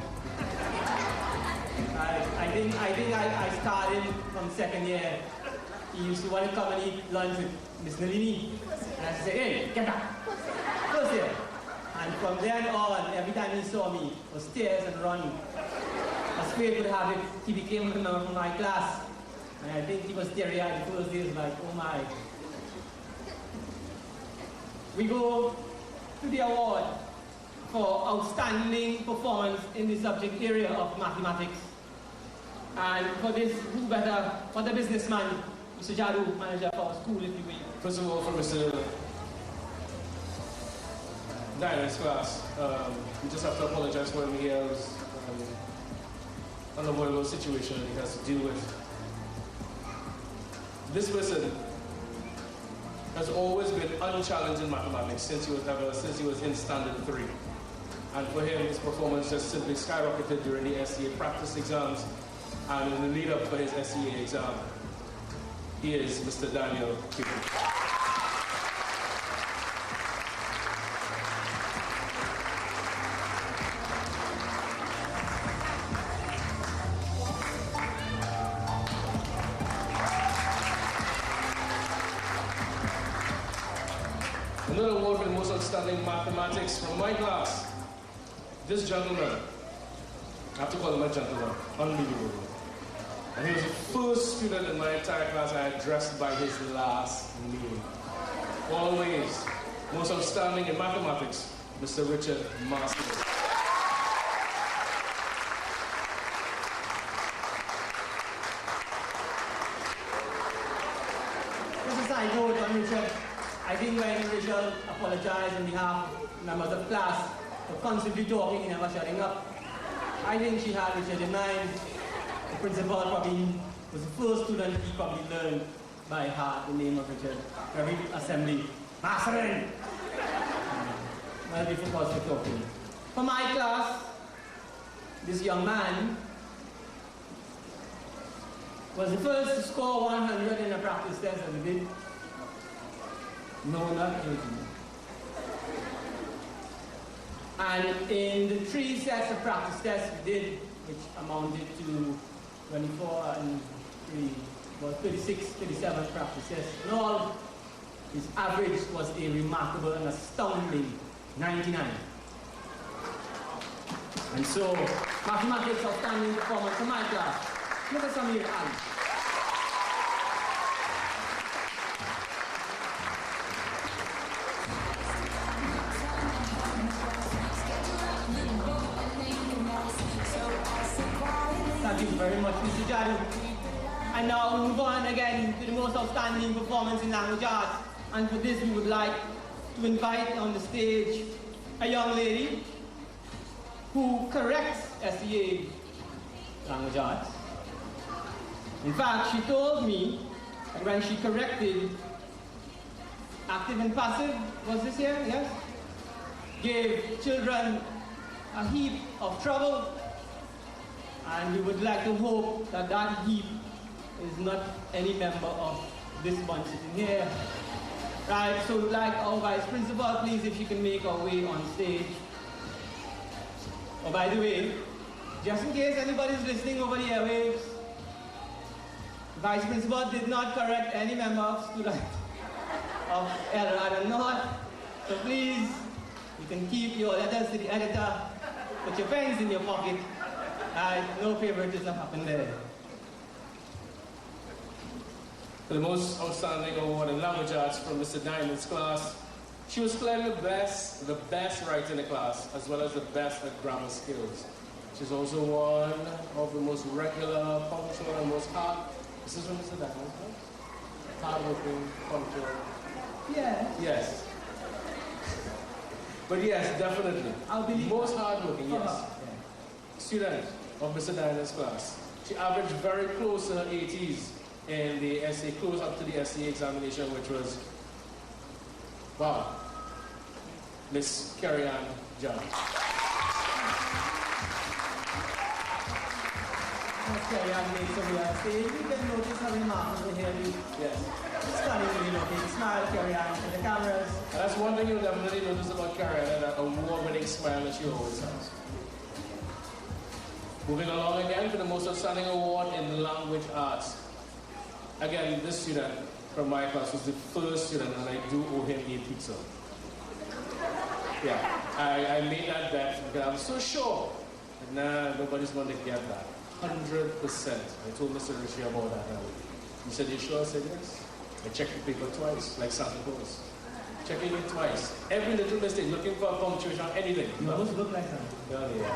I think I started from 2nd year. He used to want to come and eat lunch with Miss Nalini. And I said, hey, get back. First year. And from then on, every time he saw me, was tears and running. As fate would have it, he became a member from my class. And I think he was teary-eyed the first days, like, oh my. We go to the award for outstanding performance in the subject area of mathematics. And for this, who better, for the businessman, Mr. Jadu, manager for our school, if you will. First of all, for Mr. Diamond's class, we just have to apologize for him. He has an unavoidable situation that he has to deal with. This person has always been unchallenged in mathematics since he was in standard 3. And for him, his performance just simply skyrocketed during the SCA practice exams and in the lead up for his SCA exam. He is Mr. Daniel Cooper. Another award for the most outstanding mathematics from my class. This gentleman, I have to call him a gentleman, unbelievable. And he was the first student in my entire class I addressed by his last name. Always, most outstanding in mathematics, Mr. Richard Marcel. I vote on Richard. I think when Richard apologized on behalf of members of class for constantly talking and never shutting up, I think she had Richard in mind. The principal probably was the first student he probably learned by heart the name of Richard. Every assembly, Masterin! Well, before for talking. For my class, this young man was the first to score 100 in a practice test that we did. No, not guilty. And in the 3 sets of practice tests we did, which amounted to 24 and 3, was 36, 37 practice tests. In all, his average was a remarkable and astounding 99. And so, mathematics outstanding performance for my class. Look at Samir Ali. Thank you very much, Mr. Jadu. And now we move on again to the most outstanding performance in language arts. And for this, we would like to invite on the stage a young lady who corrects SEA language arts. In fact, she told me that when she corrected active and passive, was this here? Yes? Gave children a heap of trouble, and we would like to hope that that heap is not any member of this bunch sitting here. Right, so we'd like our vice principal, please, if she can make her way on stage. Oh, by the way, just in case anybody's listening over the airwaves, Vice Principal did not correct any member of student of Dorado North. So please, you can keep your letters to the editor, put your pens in your pocket. No favoritism happened there. For the most outstanding award in language arts from Mr. Diamond's class, she was clearly the best writer in the class, as well as the best at grammar skills. She's also one of the most regular, punctual, and most this is from Mr. Diamond, right? Hardworking, punctual. Yeah. Yes. But yes, definitely. I'll believe most hardworking, yes. Student of Mr. Diamond's class. She averaged very close to her 80s in the essay, close up to the essay examination, which was, wow, Miss Carrie Ann John. Carrie Ann made some stage. You can notice how remarkable here is. Yes. Stunningly looking. Smile, Carrie Ann, to the cameras. And that's one thing you'll definitely notice about Carrie Ann, that award-winning smile that she always has. Moving along again for the most outstanding award in language arts. Again, this student from my class was the first student, and I do owe him a pizza. Yeah, I made that bet because I was so sure that nah, nobody's going to get that. 100%. I told Mr. Rishi about that. He said, "You sure?" I said, "Yes." I checked the paper twice, like Santa Claus. Checking it twice. Every little mistake, looking for a punctuation or anything. You almost look like that. Yeah.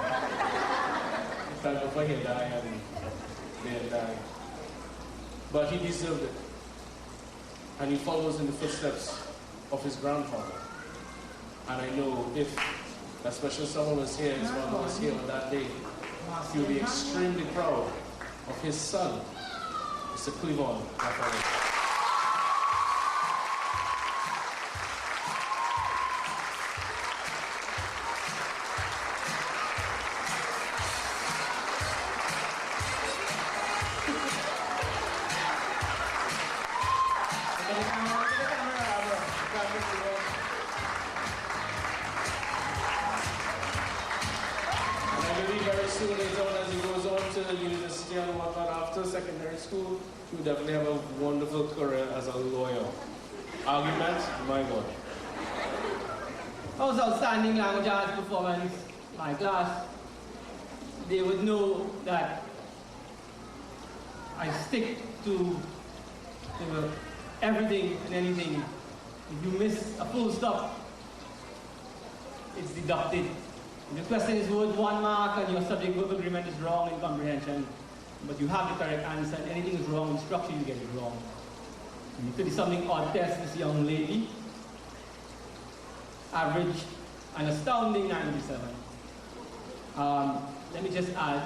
Time before he died and then died. But he deserved it. And he follows in the footsteps of his grandfather. And I know if that special someone was here, his father was here on that day, he will be extremely proud of his son, Mr. Cleavon. Secondary school, you would definitely have a wonderful career as a lawyer. Argument, my God. That was outstanding language arts performance. My class, they would know that I stick to everything and anything. If you miss a full stop, it's deducted. If the question is worth 1 mark and your subject verb agreement is wrong in comprehension, but you have the correct answer and anything is wrong in structure, you get it wrong. And you could do something odd test, this young lady averaged an astounding 97. Let me just add,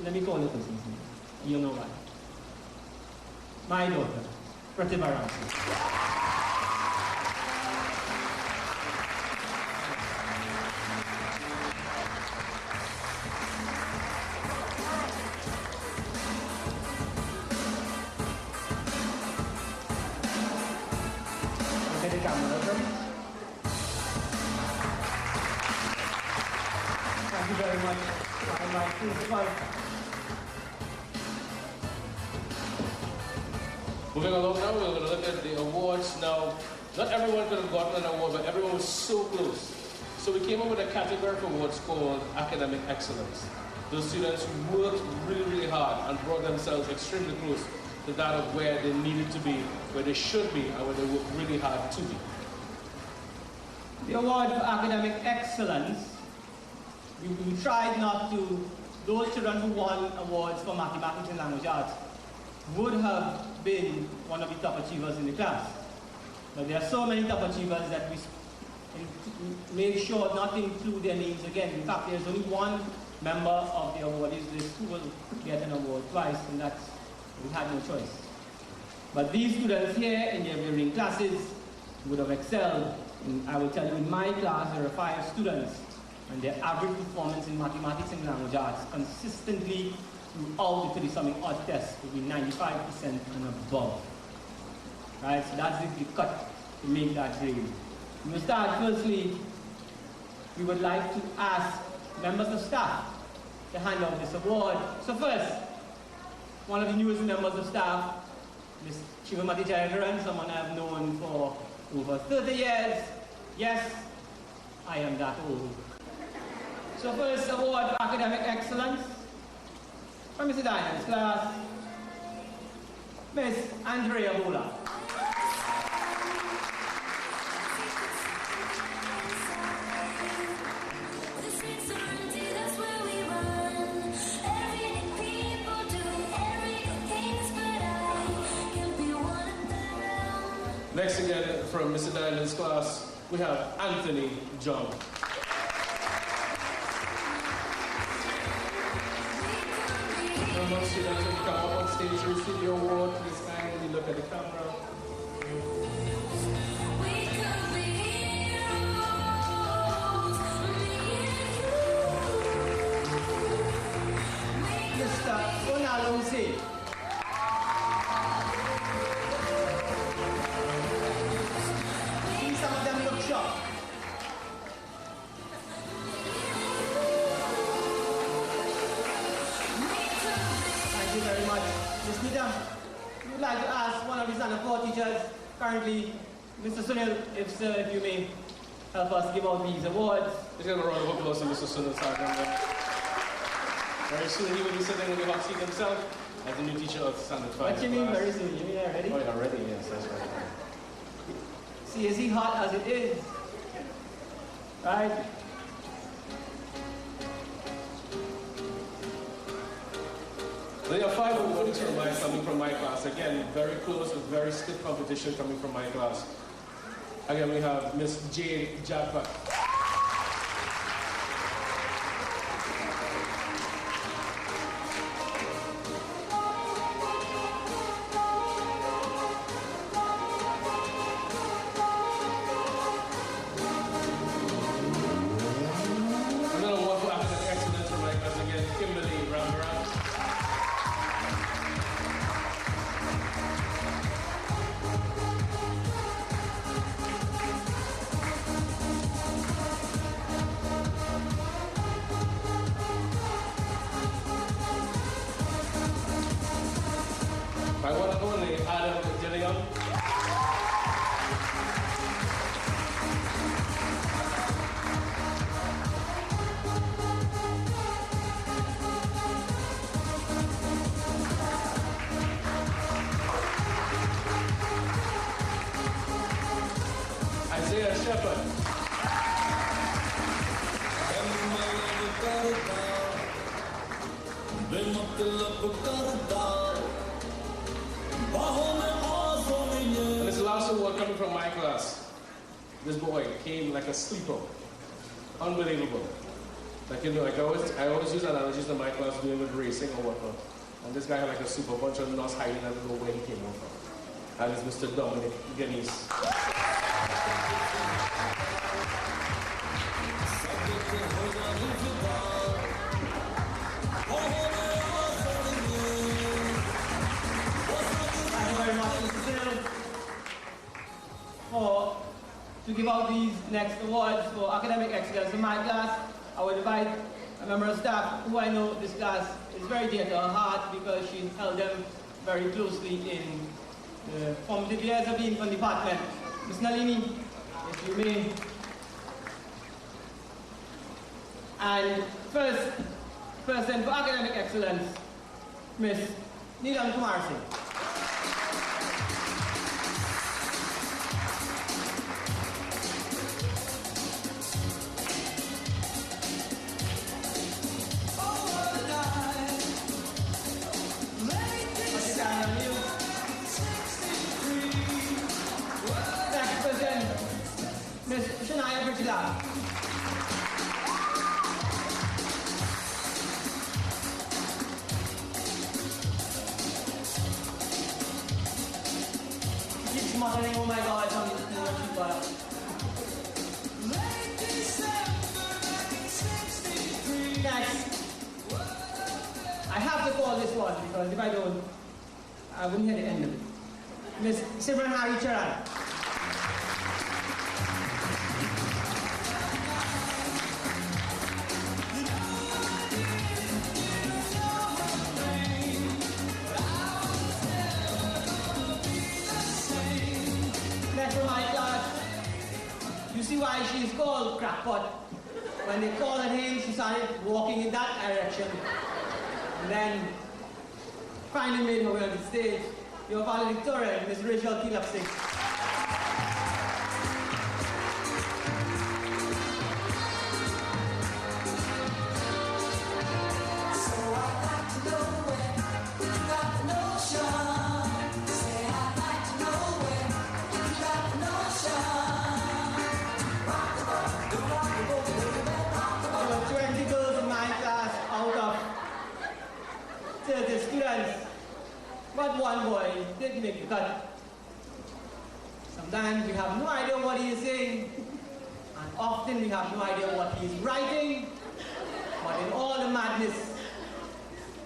let me call the person's name. You know why. My daughter, Pratibha Ramsey. Moving along now, we're going to look at the awards. Now, not everyone could have gotten an award, but everyone was so close. So we came up with a category of awards called Academic Excellence. Those students who worked really, really hard and brought themselves extremely close to that of where they needed to be, where they should be, and where they worked really hard to be. The award for Academic Excellence, we tried not to, those children who won awards for mathematics and language arts would have been one of the top achievers in the class. But there are so many top achievers that we made sure not to include their names again. In fact, there's only one member of the awardees list who will get an award twice, and that's, we had no choice. But these students here in their varying classes would have excelled. I will tell you, in my class, there are 5 students, and their average performance in mathematics and language arts consistently throughout the 30-something odd test would be 95% and above. Right, so that's the cut to make that grade. We will start firstly, we would like to ask members of staff to hand out this award. So first, one of the newest members of staff, Ms. Shivamati Jayadharan, someone I've known for over 30 years. Yes, I am that old. So first award for academic excellence from Mr. Diamond's class, Miss Andrea Bola. Next again, from Mr. Diamond's class, we have Anthony John. Students, when you come up on stage to receive your award, please kindly look at the camera. Mr. Onalose. Some of them look shocked. Thank you very much. Ms. Nita, we would like to ask one of the Standard 4 teachers, currently Mr. Sunil, if you may help us give out these awards. Let's give a round of applause to Mr. Sunil Sargam. Very soon he will be sitting in the hot seat himself as the new teacher of Standard 5. What do you mean very soon? You mean already? Oh, yeah, already, yes, that's right. See, is he hot as it is? Right? There are 5 awards coming from my class. Again, very close, with very stiff competition coming from my class. Again, we have Miss Jade Jackpot. Shepherd. And this last award coming from my class. This boy came like a sleeper. Unbelievable. Like, you know, like I always use analogies in my class doing with racing or whatnot. And this guy had like a super bunch of nuts hiding. I don't know where he came from. That is Mr. Dominic Guinness. To give out these next awards for academic excellence in my class, I would invite a member of staff who I know this class is very dear to her heart because she held them very closely in the formative years of the infant department. Ms. Nalini, if you may. And first person for academic excellence, Ms. Neelam Kumar Singh. Ms. Shania Brigida. Keep smuggling, oh my God, something more cheaper. Next, I have to call this one because if I don't, I wouldn't hear the end of it. Ms. Simran Hari Charan. You see why she's called crackpot? When they called her name, she started walking in that direction. And then finally made her way on the stage. Your valedictorian, Ms. Rachel Kilapsik. But one boy did make the cut. Sometimes we have no idea what he is saying, and often we have no idea what he is writing, but in all the madness,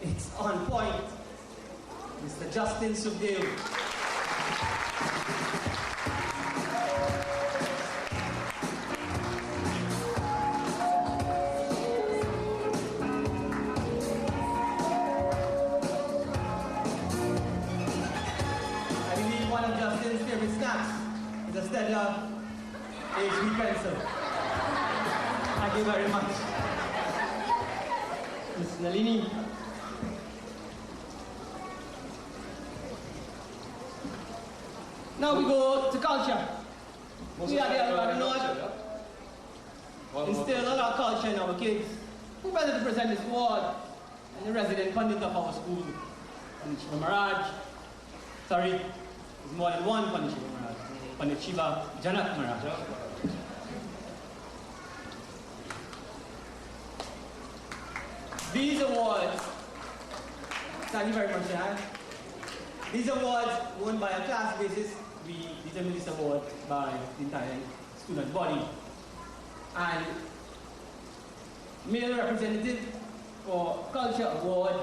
it's on point. Mr. Justin Subdale. Stella HP pencil. Thank you very much. Ms. Nalini. Now we go to culture. We are there about the North. Instill a lot of culture in our kids. Who better to present this award than the resident pundit of our school, Pandit Maharaj. Sorry, there's more than one Pandit Maharaj. Pandit Shiva Janak Maharaj. These awards, thank you very much, Jahan. These awards won by a class basis. We determine this award by the entire student body. And male representative for culture award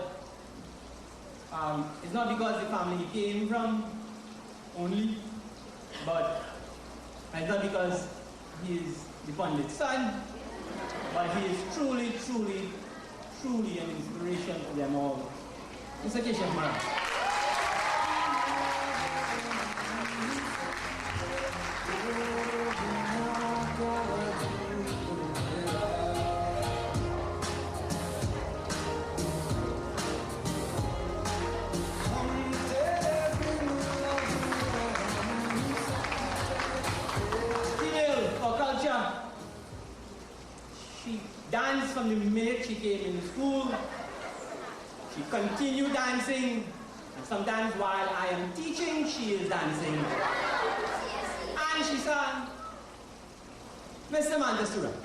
is not because the family he came from only, but it's not because he is the Pandit's son, but he is truly, truly, truly an inspiration to them all. Mr. Keshav Maharaj. from the minute she came into school. She continued dancing, and sometimes while I am teaching, she is dancing. And she sang, Miss Samantha Stewart.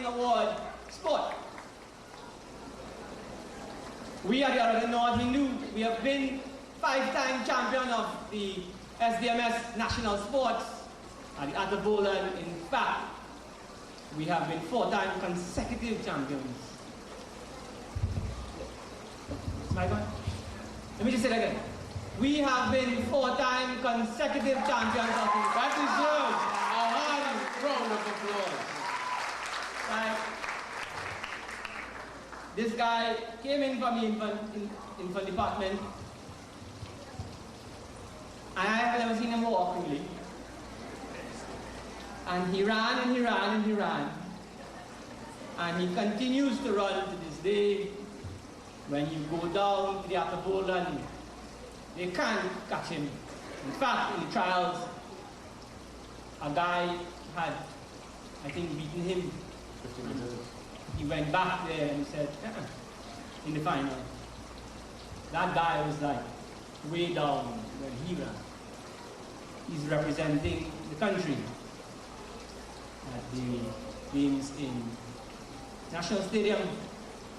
Award, sport. We are the Dorado North Hindu. We have been 5-time champion of the SDMS National Sports at the Atabola. In fact, we have been 4-time consecutive champions. My God. Let me just say that again. We have been 4-time consecutive champions of the... That deserves a hearty round of applause. Right. This guy came in from the infant department, and I have never seen him walk really. And he ran and he ran and he ran. And he continues to run to this day. When you go down to the Atabola, they can't catch him. In fact, in the trials, a guy had, I think, beaten him. He went back there and he said, in the final. That guy was like way down where he ran. He's representing the country at the games in National Stadium.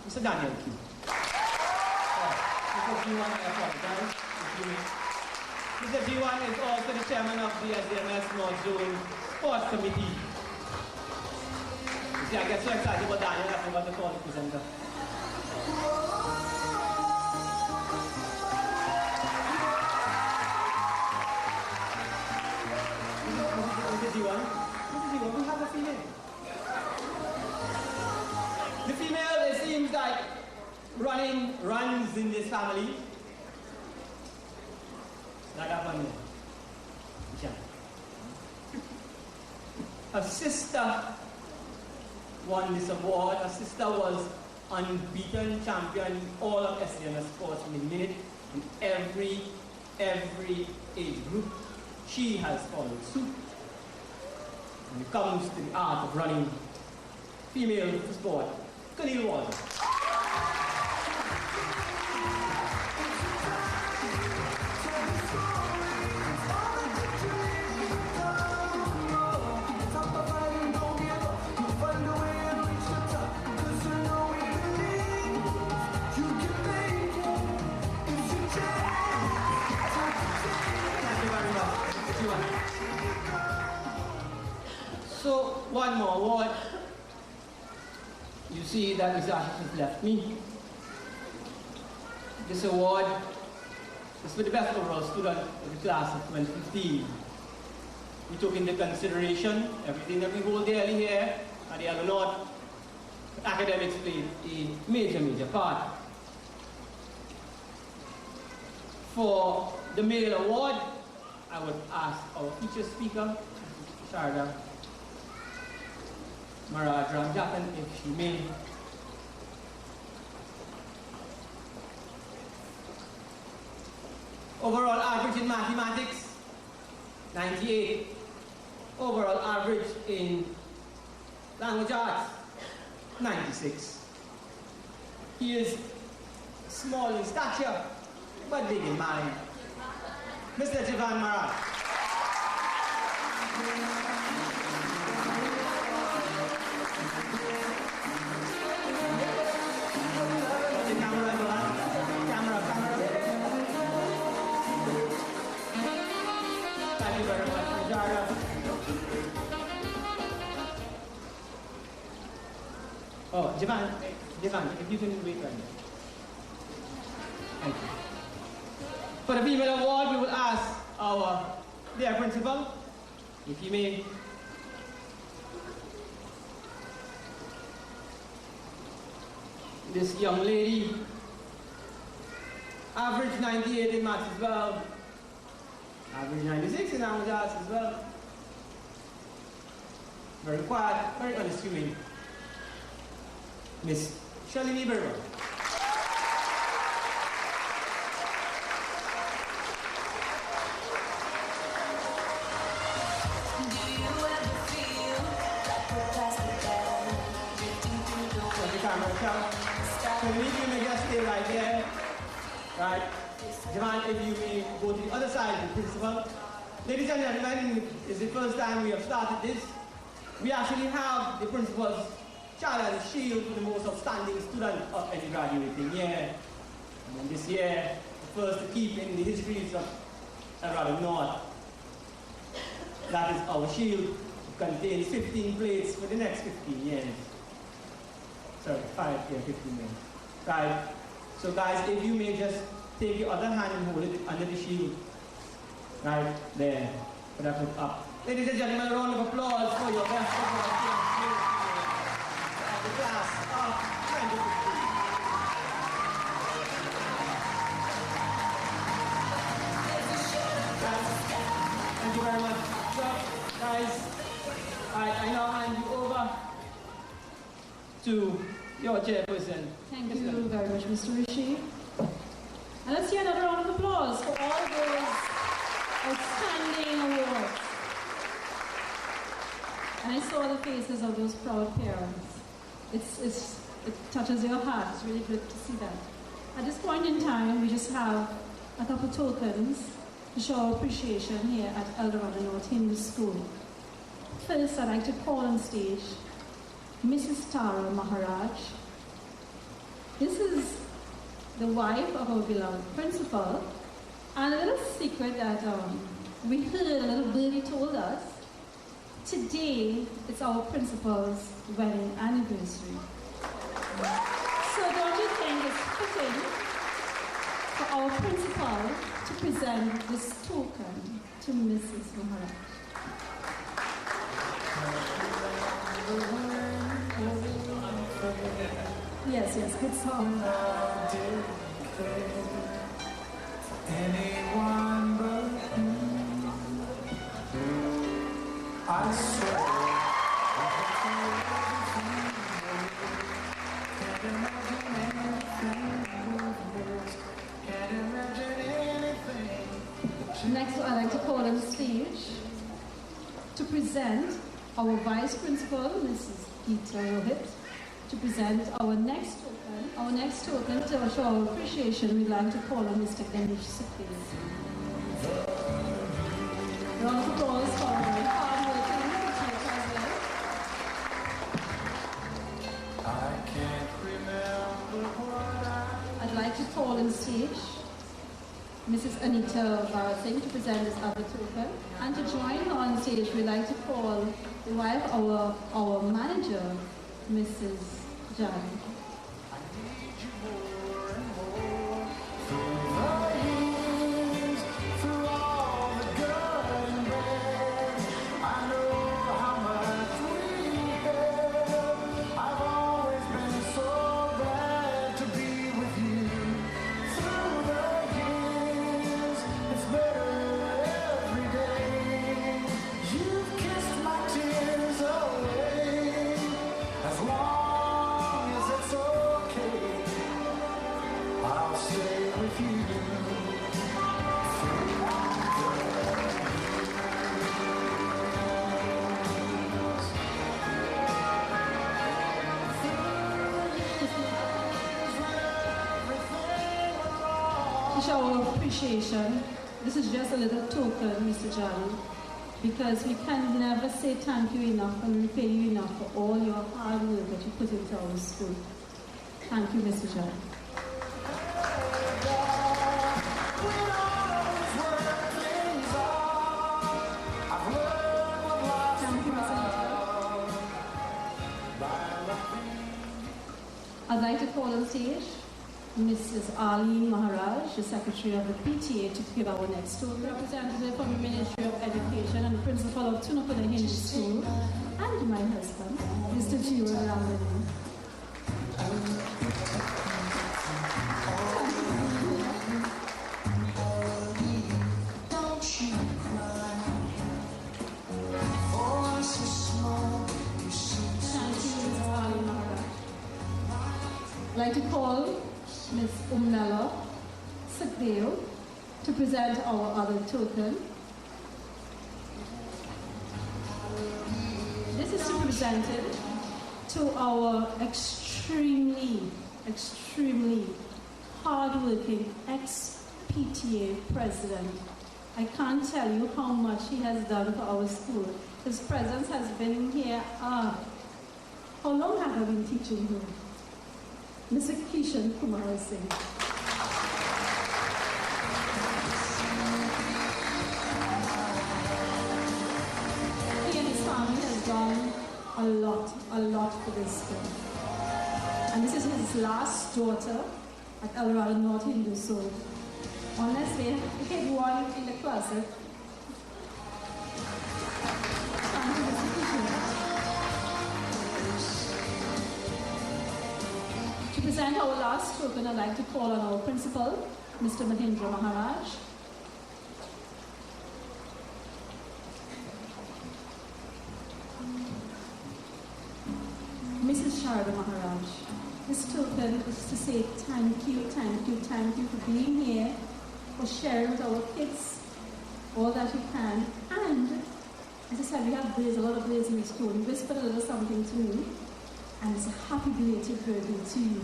Mr. Daniel Q. Mr. G1, I apologize. Mr. G1 is also the chairman of the SDMS North Zone Sports Committee. See, I get so excited about Daniel, I forgot to call the presenter. Mr. G1, we have a female. The female, it seems like, runs in this family. Like that one there. Her sister won this award. Her sister was unbeaten champion in all of SDMS sports in a minute in every age group. She has followed suit. When it comes to the art of running female sport, Khalil Walden. So, one more award. You see that Mr. Ashish has left me. This award is for the best overall student of the class of 2015. We took into consideration everything that we hold dearly here at the Dorado North. Academics played a major part. For the male award, I would ask our feature speaker, Sharda Maraj Ramjatan, if she may. Overall average in mathematics, 98. Overall average in language arts, 96. He is small in stature, but big in mind. Mr. Jivan Maraj. Thank you very much, Najara. Oh, Jivan, if you can wait right now. Thank you. For the female award, we will ask our dear principal, if you may. This young lady, average 98 in maths as well, average 96 in language arts as well. very quiet, very unassuming, Miss Shalini Berman. You may just stay right there, right? Javon, if you may go to the other side of the principal. Ladies and gentlemen, it's the first time we have started this. We actually have the principal's challenge shield for the most outstanding student of any graduating year. And this year, the first to keep in the histories of Dorado North. That is our shield. It contains 15 plates for the next 15 years. Sorry, 15 years. Right. So guys, if you may just take your other hand and hold it under the shield. Right there. Put that foot up. Ladies and gentlemen, a round of applause for your best performance of the class of 2015. Thank you very much. So, guys, I now hand you over to your chairperson. Thank you very much, Mr. Rishi. And let's hear another round of applause for all those outstanding awards. And I saw the faces of those proud parents. It touches your heart. It's really good to see that. At this point in time, we just have a couple tokens to show our appreciation here at El Dorado North Hindu School. First, I'd like to call on stage Mrs. Tara Maharaj. This is the wife of our beloved principal. And a little secret that we heard, a little birdie told us, today it's our principal's wedding anniversary. So don't you think it's fitting for our principal to present this token to Mrs. Maharaj? Yes, good song. Anyone but you, I swear. Can't imagine anything. Next, I'd like to call on stage to present our Vice Principal, Mrs. Geeta Rohit, to present our next token. Our next token to show our appreciation, we'd like to call on Mr. Ganesh Sukhi. Round of applause for our very hard-working teacher as well. I can't remember what I'd like to call on stage Mrs. Anita Barathing to present this other token. And to join her on stage, we'd like to call the wife of our manager, Mrs. Jani. Our appreciation. This is just a little token, Mr. Jani, because we can never say thank you enough and repay you enough for all your hard work that you put into our school. Thank you, Mr. Jani. Thank you, Mr. I'd like to call on stage Mrs. Arlene Maharaj, the Secretary of the PTA, to give our next token. Representative from the Ministry of Education and the Principal of Tunapuna Hindu School, and my husband, Mr. Jiwa Ramani. Don't you cry, voice is small. I'd like to call Ms. Umnala Sukdeo to present our other token. This is to be presented to our extremely hardworking ex-PTA president. I can't tell you how much he has done for our school. His presence has been here. How long have I been teaching here? Mr. Kishan Kumar Singh. He and his family has done a lot for this school. And this is his last daughter at Dorado North Hindu School. Honestly, if everyone in the class, to present our last token, I'd like to call on our principal, Mr. Mahindra Maharaj. Mrs. Sharda Maharaj. This token is to say thank you for being here, for sharing with our kids all that you can. And as I said, we have a lot of days in the school. You whispered a little something to me, and it's a happy belated birthday to you.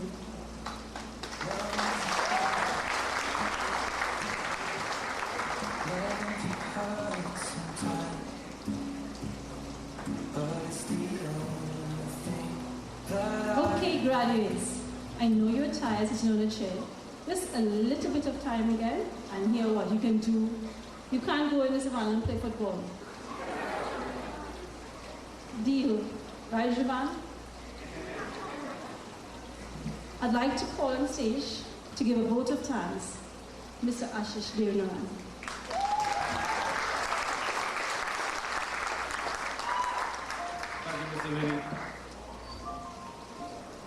Okay, graduates, I know you're tired sitting on the chair. Just a little bit of time again, and hear what you can do. You can't go in the savannah and play football. Deal, right, Javan? I'd like to call on stage to give a vote of thanks, Mr. Ashish Devnaran. Thank you, Mr. Vinny.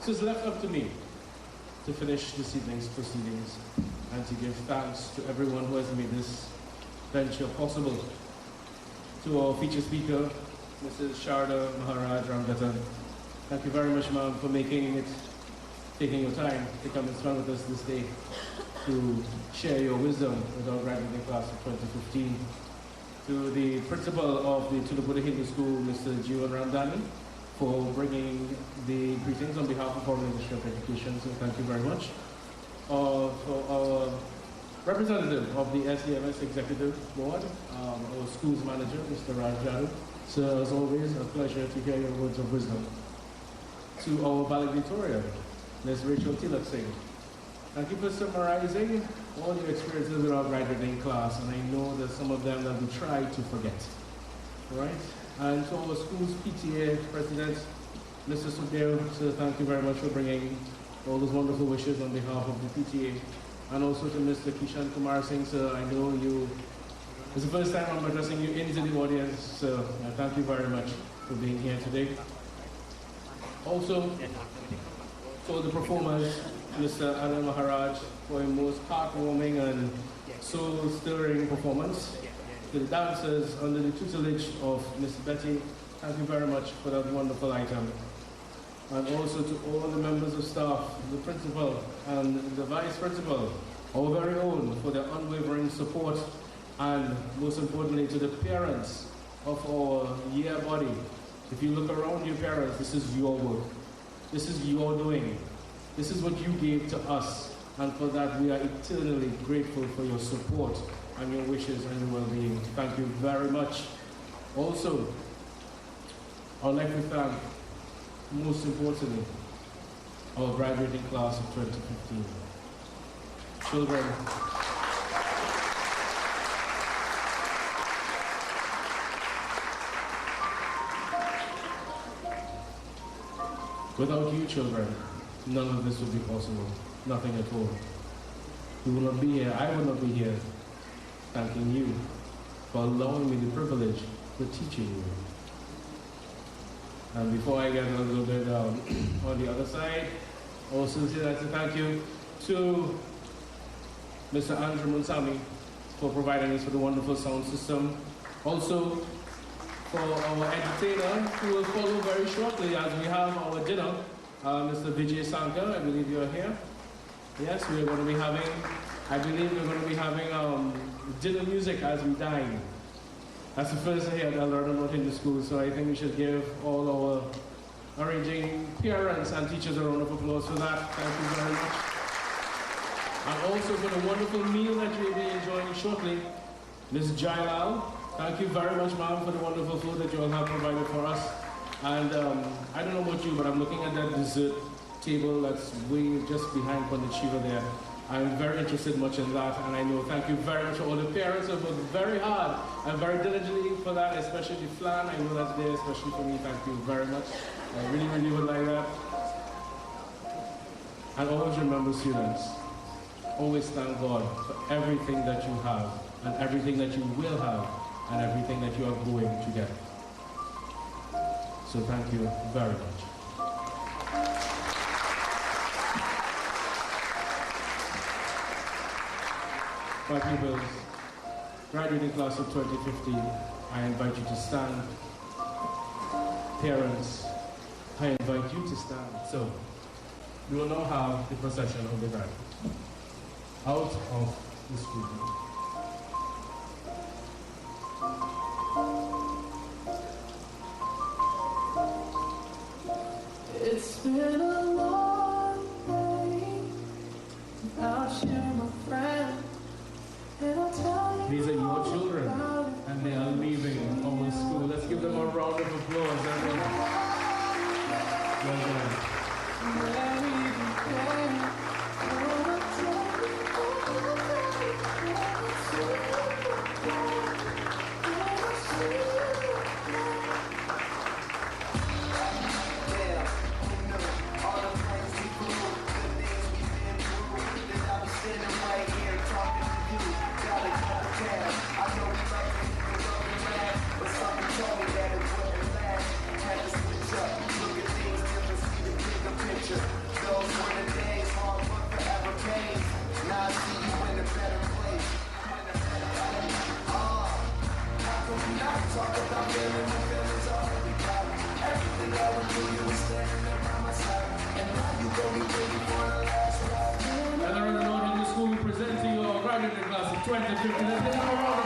So it's left up to me to finish this evening's proceedings and to give thanks to everyone who has made this venture possible. To our feature speaker, Mrs. Sharda Maharaj Ramgatan. Thank you very much, ma'am, for taking your time to come and spend with us this day to share your wisdom with our graduating class of 2015. To the principal of the Tulabuda Hindu School, Mr. Jiwan Ramdani, for bringing the greetings on behalf of our Ministry of Education, so thank you very much. For our representative of the SDMS Executive Board, our schools manager, Mr. Rajadu. So as always, a pleasure to hear your words of wisdom. To our valedictorian, Ms. Rachel Tilak Singh. Thank you for summarizing all your experiences with our graduating class, and I know that some of them that we tried to forget. All right? And to our school's PTA president, Mr. Sukdeo, so thank you very much for bringing all those wonderful wishes on behalf of the PTA. And also to Mr. Kishan Kumar Singh, sir, I know it's the first time I'm addressing you into the audience, so thank you very much for being here today. Also, to the performers, Mr. Anand Maharaj, for a most heartwarming and soul-stirring performance. To the dancers under the tutelage of Miss Betty, thank you very much for that wonderful item. And also to all the members of staff, the principal and the vice principal, our very own, for their unwavering support, and most importantly to the parents of our year body. If you look around your parents, this is your work. This is your doing. This is what you gave to us, and for that we are eternally grateful for your support and your wishes and your well-being. Thank you very much. Also, I'd like to thank, most importantly, our graduating class of 2015. Children, without you children, none of this would be possible. Nothing at all. We would not be here, I would not be here, thanking you for allowing me the privilege for teaching you. And before I get a little bit on the other side, also I'd like to thank you to Mr. Andrew Munsami for providing us with a wonderful sound system. Also for our entertainer, who will follow very shortly as we have our dinner Mr. Vijay Sankar, I believe you're here. Yes, we're going to be having, I believe we're going to be having dinner music as we dine. That's the first day at Dorado North in the school, so I think we should give all our arranging parents and teachers a round of applause for that. Thank you very much. And also for the wonderful meal that you'll be enjoying shortly, Ms. Jailal. Thank you very much, ma'am, for the wonderful food that you all have provided for us. And I don't know about you, but I'm looking at that dessert table that's way just behind Pandit Shiva there. I'm very interested much in that, and I know, thank you very much to all the parents who have worked very hard and very diligently for that, especially the flan. I know that's there, especially for me. Thank you very much. I really, really would like that. And always remember, students, always thank God for everything that you have, and everything that you will have, and everything that you are going to get. So thank you very much. My pupils, graduating class of 2015, I invite you to stand. Parents, I invite you to stand. So, we will now have the procession of the bride out of the school. It's been a long day without you, my friend. These are your children, and they are leaving our school. Let's give them a round of applause, everyone. Well done. And the Dorado North in the school, we present to you our graduating class of 2015.